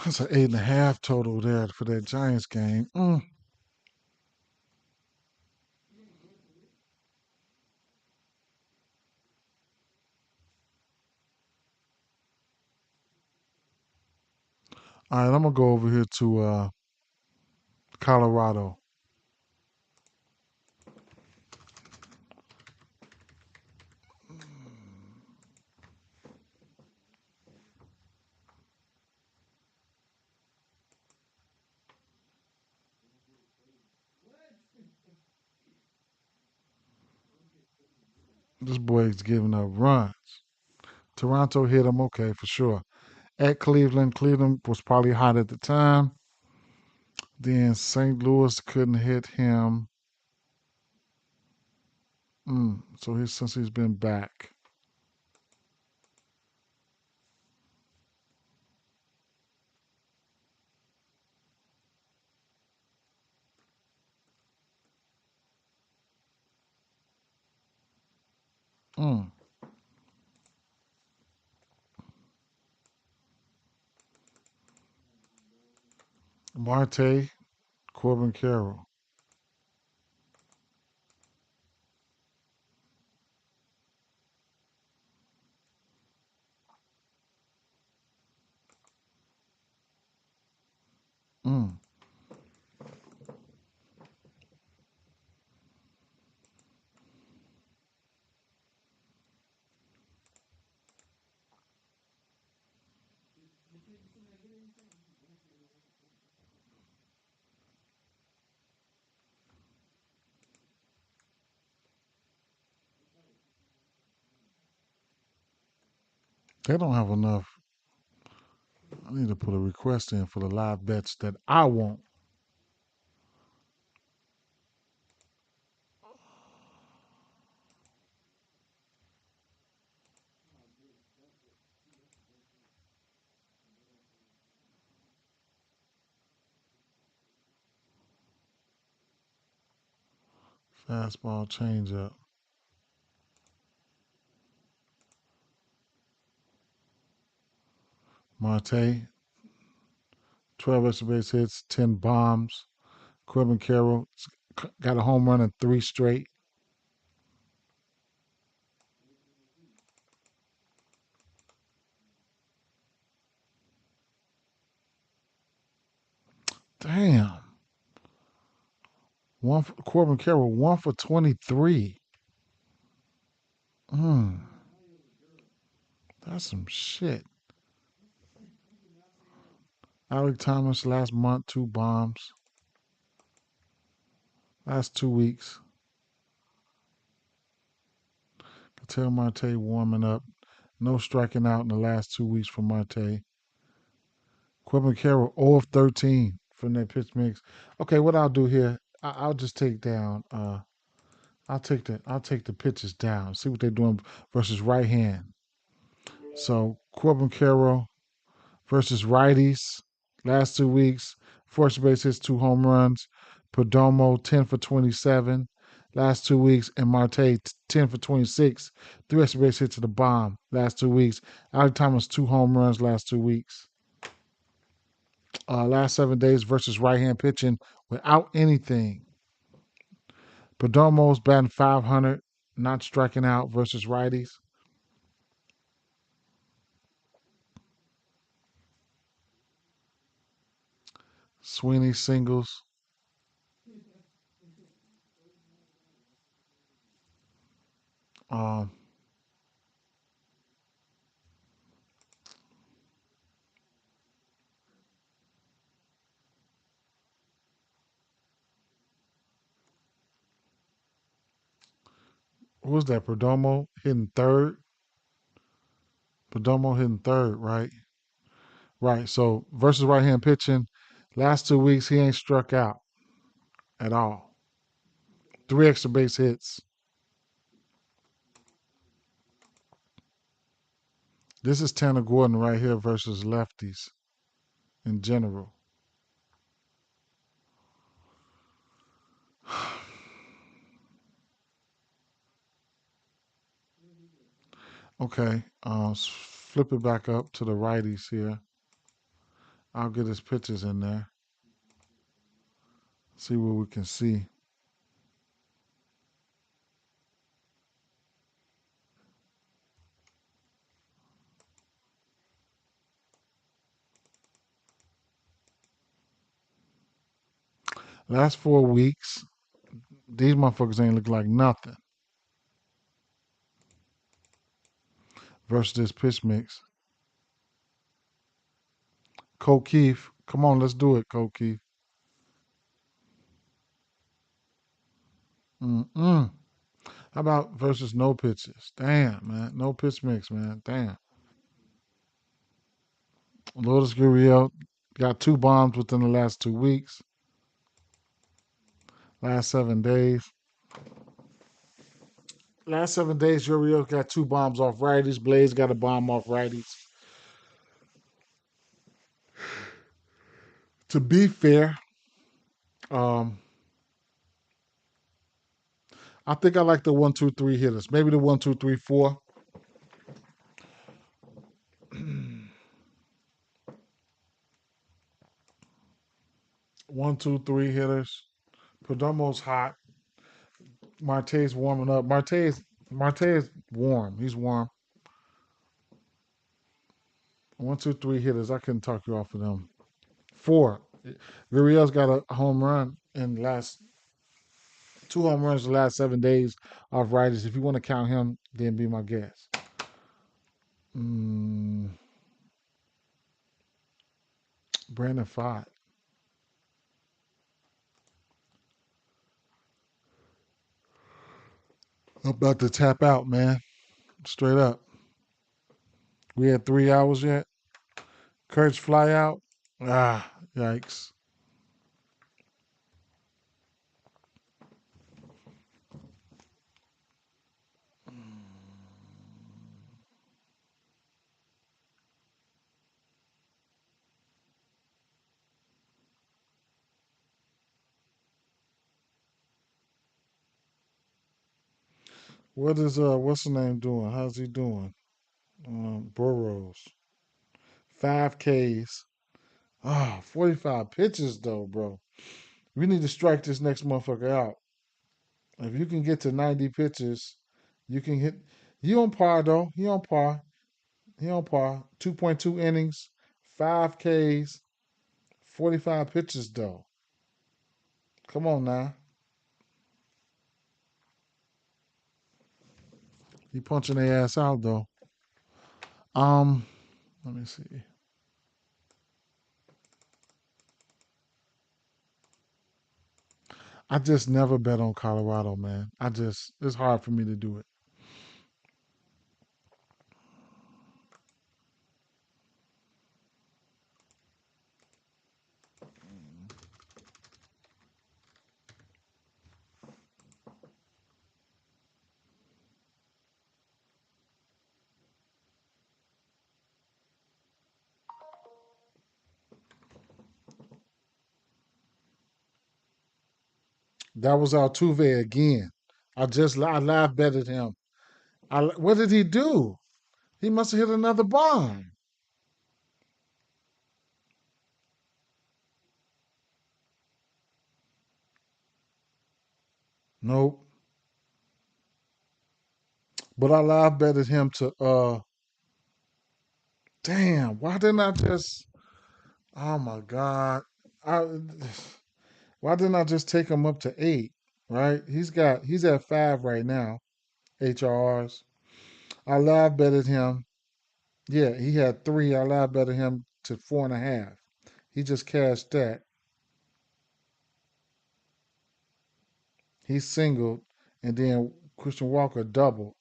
That's an 8.5 total there for that Giants game. All right, I'm gonna go over here to Colorado. This boy's giving up runs. Toronto hit him, okay, for sure. At Cleveland, Cleveland was probably hot at the time. Then St. Louis couldn't hit him. So since he's been back. Mm. Marte, Corbin Carroll. Mm. They don't have enough. I need to put a request in for the live bets that I want. Fastball changeup. Marte, 12 extra base hits, 10 bombs. Corbin Carroll got a home run in 3 straight. Damn. Corbin Carroll, 1 for 23. Mm, that's some shit. Alec Thomas last month, 2 bombs. Last 2 weeks. Ketel Marte warming up. No striking out in the last 2 weeks for Marte. Corbin Carroll 0 of 13 from that pitch mix. Okay, what I'll do here, I'll just take down. I'll take the pitches down. See what they're doing versus right hand. So Corbin Carroll versus righties. Last 2 weeks, first base hits 2 home runs. Perdomo 10 for 27. Last 2 weeks, and Marte 10 for 26. 3 extra base hits to the bomb last 2 weeks. Alec Thomas 2 home runs last 2 weeks. Last 7 days versus right hand pitching without anything. Perdomo's batting 500, not striking out versus righties. Sweeney singles. Um, what was that? Perdomo hitting third. Perdomo hitting third, right? Right. So versus right hand pitching, last 2 weeks he ain't struck out at all. 3 extra base hits. This is Tanner Gordon right here versus lefties in general. Okay, flip it back up to the righties here. I'll get his pitches in there. See what we can see. Last 4 weeks, these motherfuckers ain't look like nothing versus this pitch mix. Cole Keith, come on, let's do it, Cole Keith. Mm-mm. How about versus no pitches? Damn, man. No pitch mix, man. Damn. Lourdes Gurriel got 2 bombs within the last 2 weeks. Last 7 days. Last 7 days, Gurriel got 2 bombs off righties. Blaze got a bomb off righties. To be fair, um, I think I like the 1, 2, 3 hitters. Maybe the 1, 2, 3, 4. 1, 2, 3 hitters. Perdomo's hot. Marte's warming up. Marte's warm. He's warm. 1, 2, 3 hitters. I couldn't talk you off of them. 4. Gurriel's got a home run in the last 2 home runs the last 7 days off righties. If you want to count him, then be my guest. Mm, Brandon Fott. I'm about to tap out, man. Straight up. We had 3 hours yet. Kurtz fly out. Ah, yikes. What's the name doing? How's he doing? Burrows. 5 Ks. 45 pitches though, bro. We need to strike this next motherfucker out. If you can get to 90 pitches, you can hit. He on par though. He on par. He on par. 2.2 innings, 5 Ks, 45 pitches though. Come on now. He punching their ass out though. Um, Let me see. I just never bet on Colorado, man. It's hard for me to do it. That was Altuve again. I live betted him. What did he do? He must have hit another bomb. Nope. But I live betted him to damn, why didn't I just oh my God. I why didn't I just take him up to 8? Right? He's at 5 right now, HRRs. I live betted him. Yeah, he had 3. I live betted him to 4.5. He just cashed that. He singled and then Christian Walker doubled.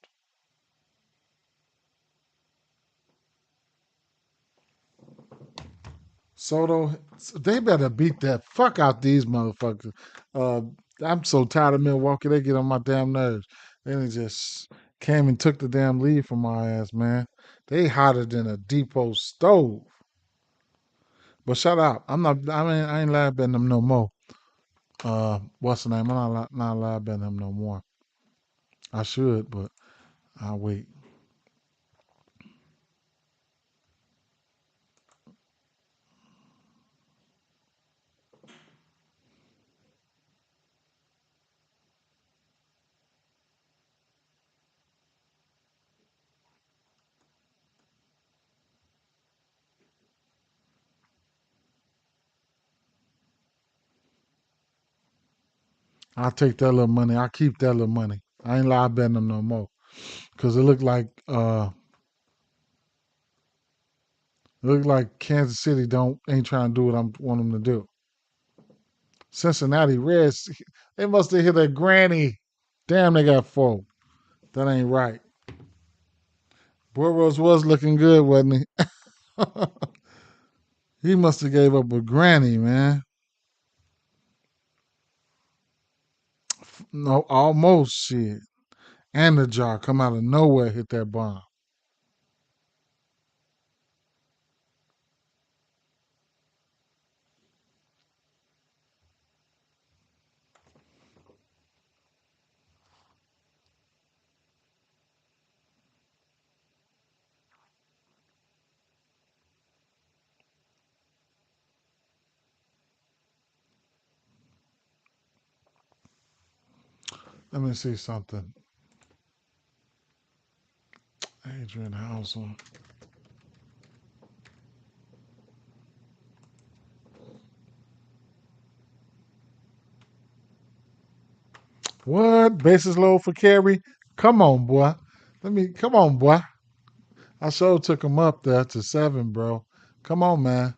Soto, they better beat that fuck out these motherfuckers. Uh, I'm so tired of Milwaukee. They get on my damn nerves. They just came and took the damn lead from my ass, man. They hotter than a depot stove. But shut up. I'm not. I mean, I ain't live betting them no more. What's the name? I'm not live betting them no more. I should, but I'll wait. I'll take that little money. I'll keep that little money. I ain't live betting them no more because it looked like Kansas City don't ain't trying to do what I want them to do. Cincinnati Reds, they must have hit a granny. Damn, they got 4. That ain't right. Burrows was looking good, wasn't he? He must have gave up a granny, man. No, almost shit. And the jar come out of nowhere, hit that bomb. Let me see something. Adrian Housen. What? Bases low for carry? Come on, boy. Come on, boy. I sure took him up there to 7, bro. Come on, man.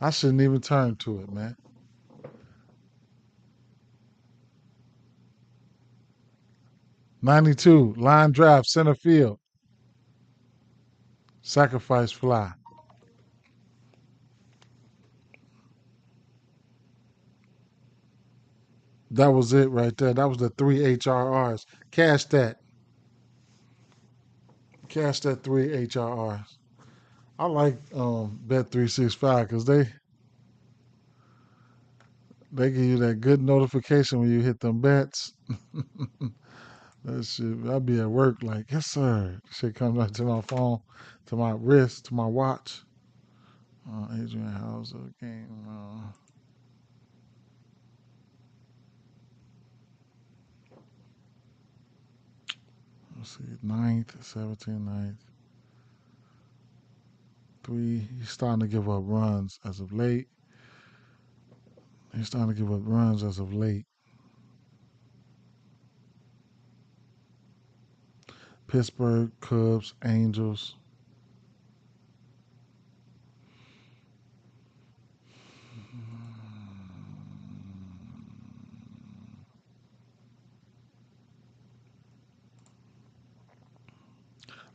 I shouldn't even turn to it, man. 92, line drive, center field, sacrifice fly. That was it right there. That was the 3 HRRs. Cash that. Cash that 3 HRRs. I like Bet365 because they give you that good notification when you hit them bets. That shit, I'll be at work like, yes, sir. Shit comes right to my phone, to my wrist, to my watch. Adrian Hauser game. Let's see, ninth, 17th, ninth. 3. He's starting to give up runs as of late. He's starting to give up runs as of late. Pittsburgh, Cubs, Angels.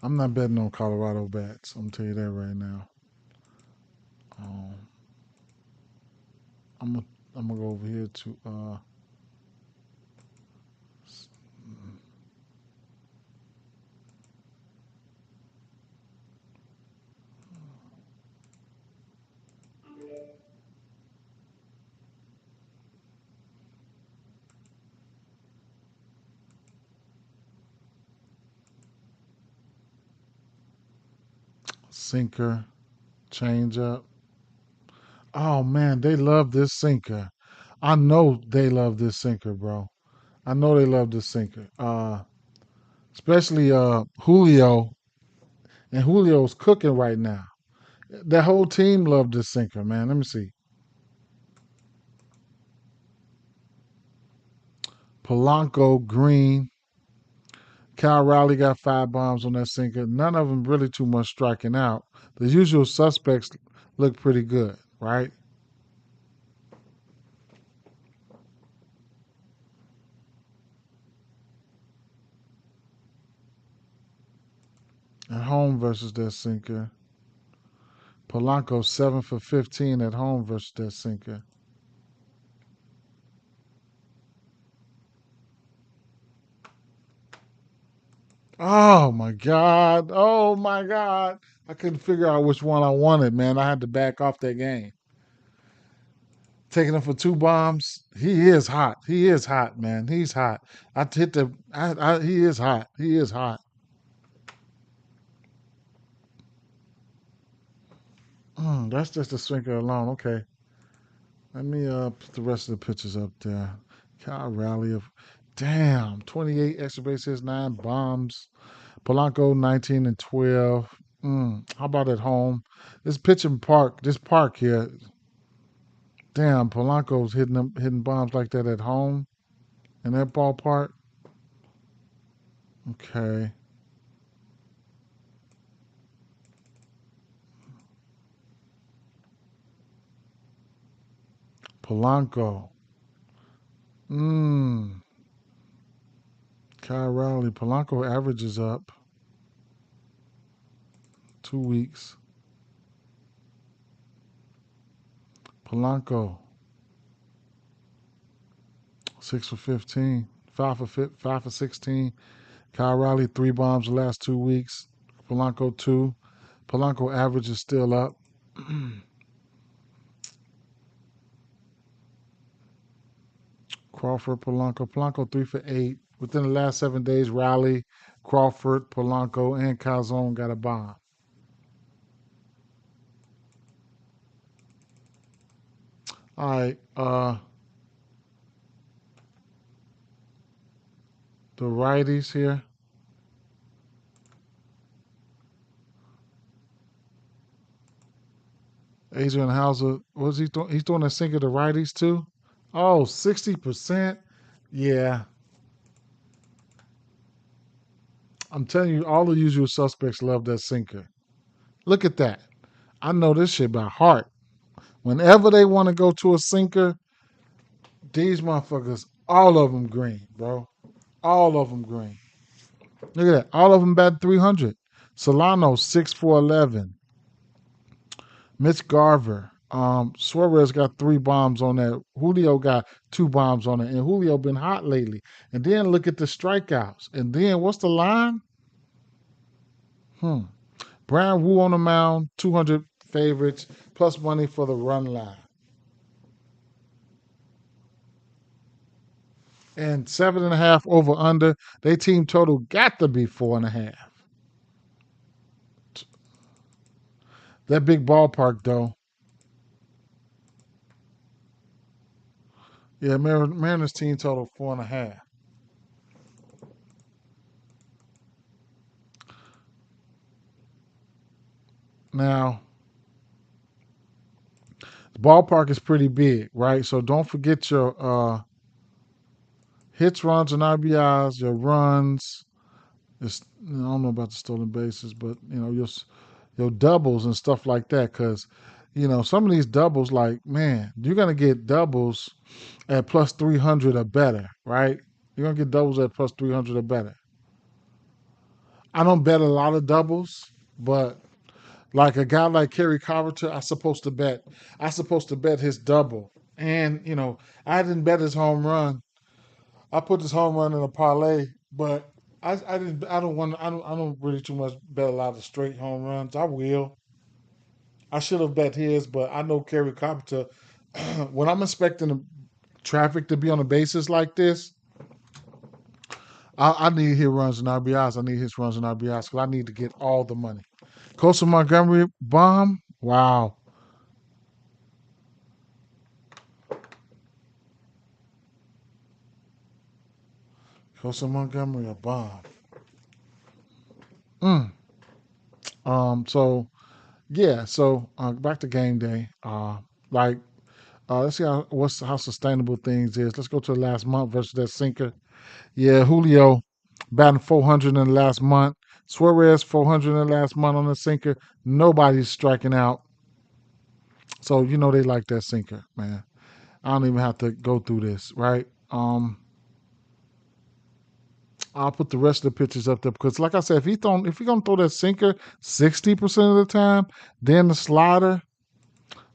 I'm not betting on Colorado bats. I'm gonna tell you that right now. Um, I'm gonna I'm gonna go over here to sinker, change up. Oh man, they love this sinker. I know they love this sinker, bro. I know they love this sinker. Especially Julio, and Julio's cooking right now. That whole team loved this sinker, man. Let me see. Polanco, Green, Cal Raleigh got 5 bombs on that sinker. None of them really too much striking out. The usual suspects look pretty good, right? At home versus that sinker. Polanco 7 for 15 at home versus that sinker. Oh my God. Oh my God. I couldn't figure out which one I wanted, man. I had to back off that game. Taking him for 2 bombs. He is hot. He is hot, man. He's hot. I hit the. He is hot. He is hot. That's just a sinker alone. Okay. Let me put the rest of the pictures up there. Kyle Raleigh of. Damn. 28 extra base hits, 9 bombs. Polanco 19 and 12. How about at home? This park here. Damn, Polanco's hitting bombs like that at home in that ballpark. Okay. Polanco. Mmm. Kyle Rowley. Polanco averages up 2 weeks. Polanco 6 for 15. 5 for 16. Kyle Rowley 3 bombs the last 2 weeks. Polanco 2. Polanco average is still up. Crawford, Polanco. Polanco 3 for 8. Within the last 7 days, Rowley, Crawford, Polanco, and Calzone got a bomb. All right. The righties here. Adrian Hauser, was he throwing? He's throwing a sinker to righties too? Oh, 60%? Yeah. I'm telling you, all the usual suspects love that sinker. Look at that. I know this shit by heart. Whenever they want to go to a sinker, these motherfuckers, all of them green, bro. All of them green. Look at that. All of them bat 300. Solano, 6 for 11. Mitch Garver. Suarez got 3 bombs on that. Julio got 2 bombs on it. And Julio been hot lately. And then look at the strikeouts. And then what's the line? Brian Wu on the mound, 200 favorites, plus money for the run line. And 7.5 over under. They team total got to be 4.5. That big ballpark though. Yeah, Mariners team total 4.5. Now, the ballpark is pretty big, right? So don't forget your hits, runs, and RBIs, your runs. I don't know about the stolen bases, but your doubles and stuff like that. Because some of these doubles, like man, you're gonna get doubles at plus 300 or better, right? You're gonna get doubles at plus 300 or better. I don't bet a lot of doubles, but like a guy like Kerry Carpenter, I supposed to bet his double. And I didn't bet his home run. I put this home run in a parlay, but I didn't I don't really too much bet a lot of straight home runs. I will. I should have bet his, but I know Kerry Carpenter. When I'm expecting the traffic to be on a basis like this, I need his runs and RBIs. I need his runs and RBIs because I need to get all the money. Coastal Montgomery bomb. Wow. Jose Montgomery a bomb. Mm. So yeah. So back to game day. Like let's see how sustainable things is. Let's go to the last month versus that sinker. Yeah, Julio batting 400 in the last month. Suarez 400 in the last month on the sinker. Nobody's striking out. So you know they like that sinker, man. I don't even have to go through this, right? I'll put the rest of the pitches up there because, like I said, if he gonna throw that sinker 60% of the time, then the slider.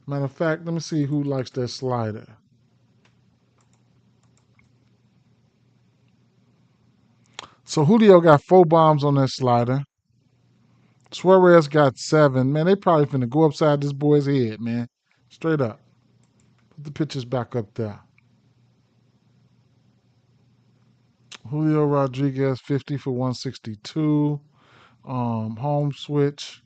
Matter of fact, let me see who likes that slider. So Julio got 4 bombs on that slider. Suarez got 7. Man, they probably finna go upside this boy's head, man. Straight up. Put the pitches back up there. Julio Rodriguez 50 for 162. Home switch.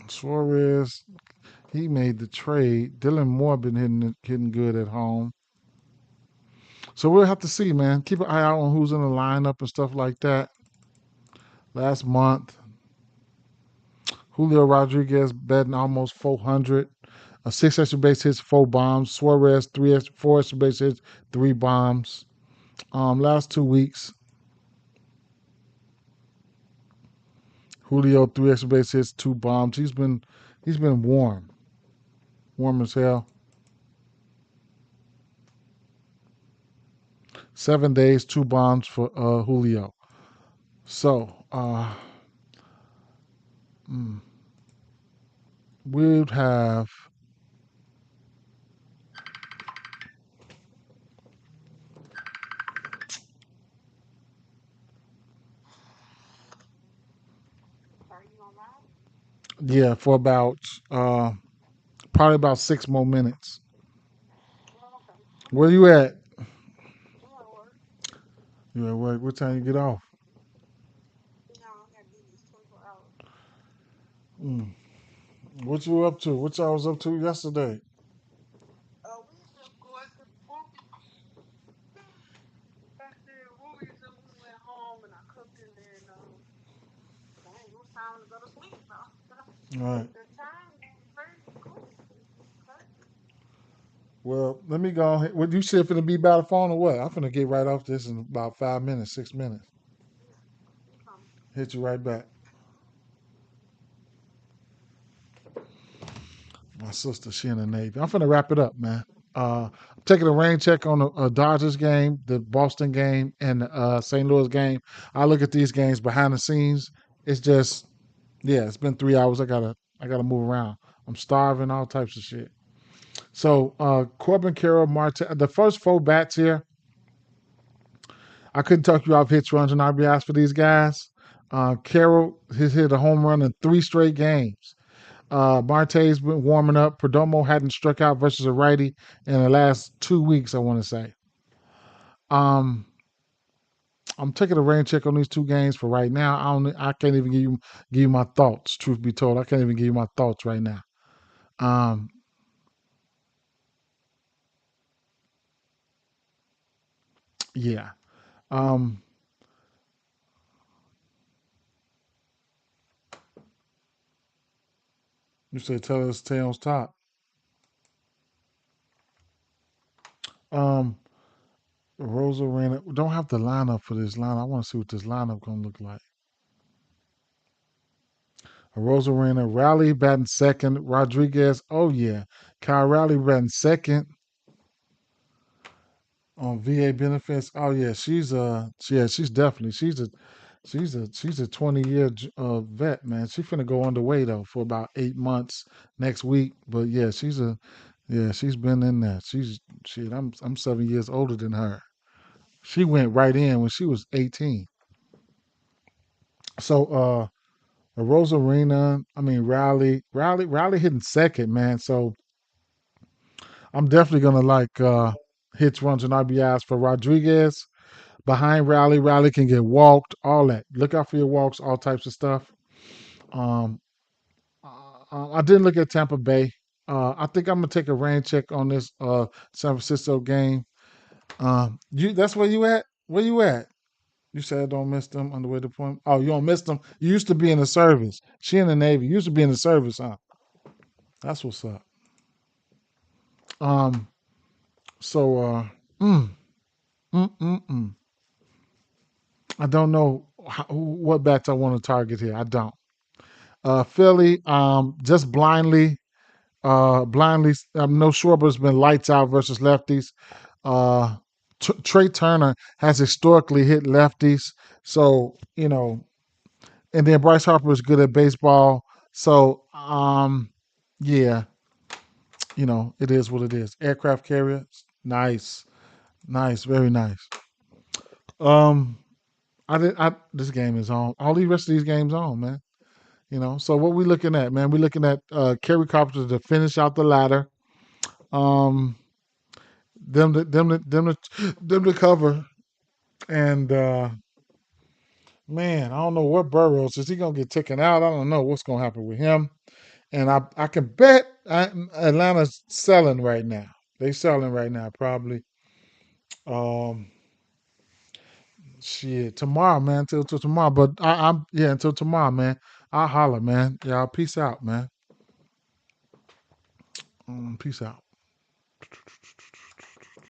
Suarez, he made the trade. Dylan Moore been hitting good at home. So we'll have to see, man. Keep an eye out on who's in the lineup and stuff like that. Last month, Julio Rodriguez betting almost 400. 6 extra base hits, 4 bombs. Suarez 4 extra base hits, 3 bombs. Last 2 weeks, Julio 3 extra base hits, 2 bombs. He's been warm as hell. 7 days, 2 bombs for Julio. So mm, we'd have yeah for about probably about 6 more minutes. Where you at? You at work? What time you get off? Mm. What you up to? What y'all was up to yesterday? All right. Well, let me go ahead. What you said finna be by the phone or what? I'm finna get right off this in about 5 minutes, 6 minutes. Hit you right back. My sister, she in the Navy. I'm finna wrap it up, man. I'm taking a rain check on the Dodgers game, the Boston game, and the St. Louis game. I look at these games behind the scenes. It's just, yeah, it's been 3 hours. I gotta move around. I'm starving, all types of shit. So Corbin Carroll, Marte, the first 4 bats here, I couldn't talk you off hits, runs, and RBIs for these guys. Carroll has hit a home run in 3 straight games. Marte's been warming up. Perdomo hadn't struck out versus a righty in the last 2 weeks, I want to say. Um, I'm taking a rain check on these 2 games for right now. I can't even give you my thoughts. Truth be told, I can't even give you my thoughts right now. Um, yeah. Um, you said tell us tails top. Um, Rosa ran. Don't have the lineup for this line. I want to see what this lineup gonna look like. Rosarena, Raleigh batting second. Rodriguez, oh yeah. Kyle Raleigh batting second on VA benefits. Oh yeah, she's definitely she's a 20-year vet, man. She finna go underway though for about 8 months next week. But yeah, she's been in there. I'm 7 years older than her. She went right in when she was 18. So Rosarena, I mean Raleigh hitting second, man. So I'm definitely gonna like hits, runs, and RBIs for Rodriguez. Behind Raleigh, Raleigh can get walked, all that. Look out for your walks, all types of stuff. Um, I didn't look at Tampa Bay. I think I'm gonna take a rain check on this San Francisco game. You that's where you at? Where you at? You said don't miss them on the way to point. Oh, you don't miss them. You used to be in the service. She in the Navy. You used to be in the service, huh? That's what's up. Um. So mm, mm. I don't know what bats I want to target here. I don't. Philly, just blindly. No Schwarber's been lights out versus lefties. Uh, Trey Turner has historically hit lefties, so and then Bryce Harper is good at baseball. So, yeah, it is what it is. Aircraft carrier, nice, nice, very nice. Um, this game is on. All the rest of these games on, man. So what we looking at, man? We looking at Kerry Carpenter to finish out the ladder. Um, them to cover, and man, I don't know what Burrows is. He gonna get taken out? I don't know what's gonna happen with him. And I can bet Atlanta's selling right now. They selling right now, probably. Um, Shit, tomorrow, man. Till tomorrow. But I'm yeah, until tomorrow, man. I'll holler, man. Y'all, peace out, man. Peace out.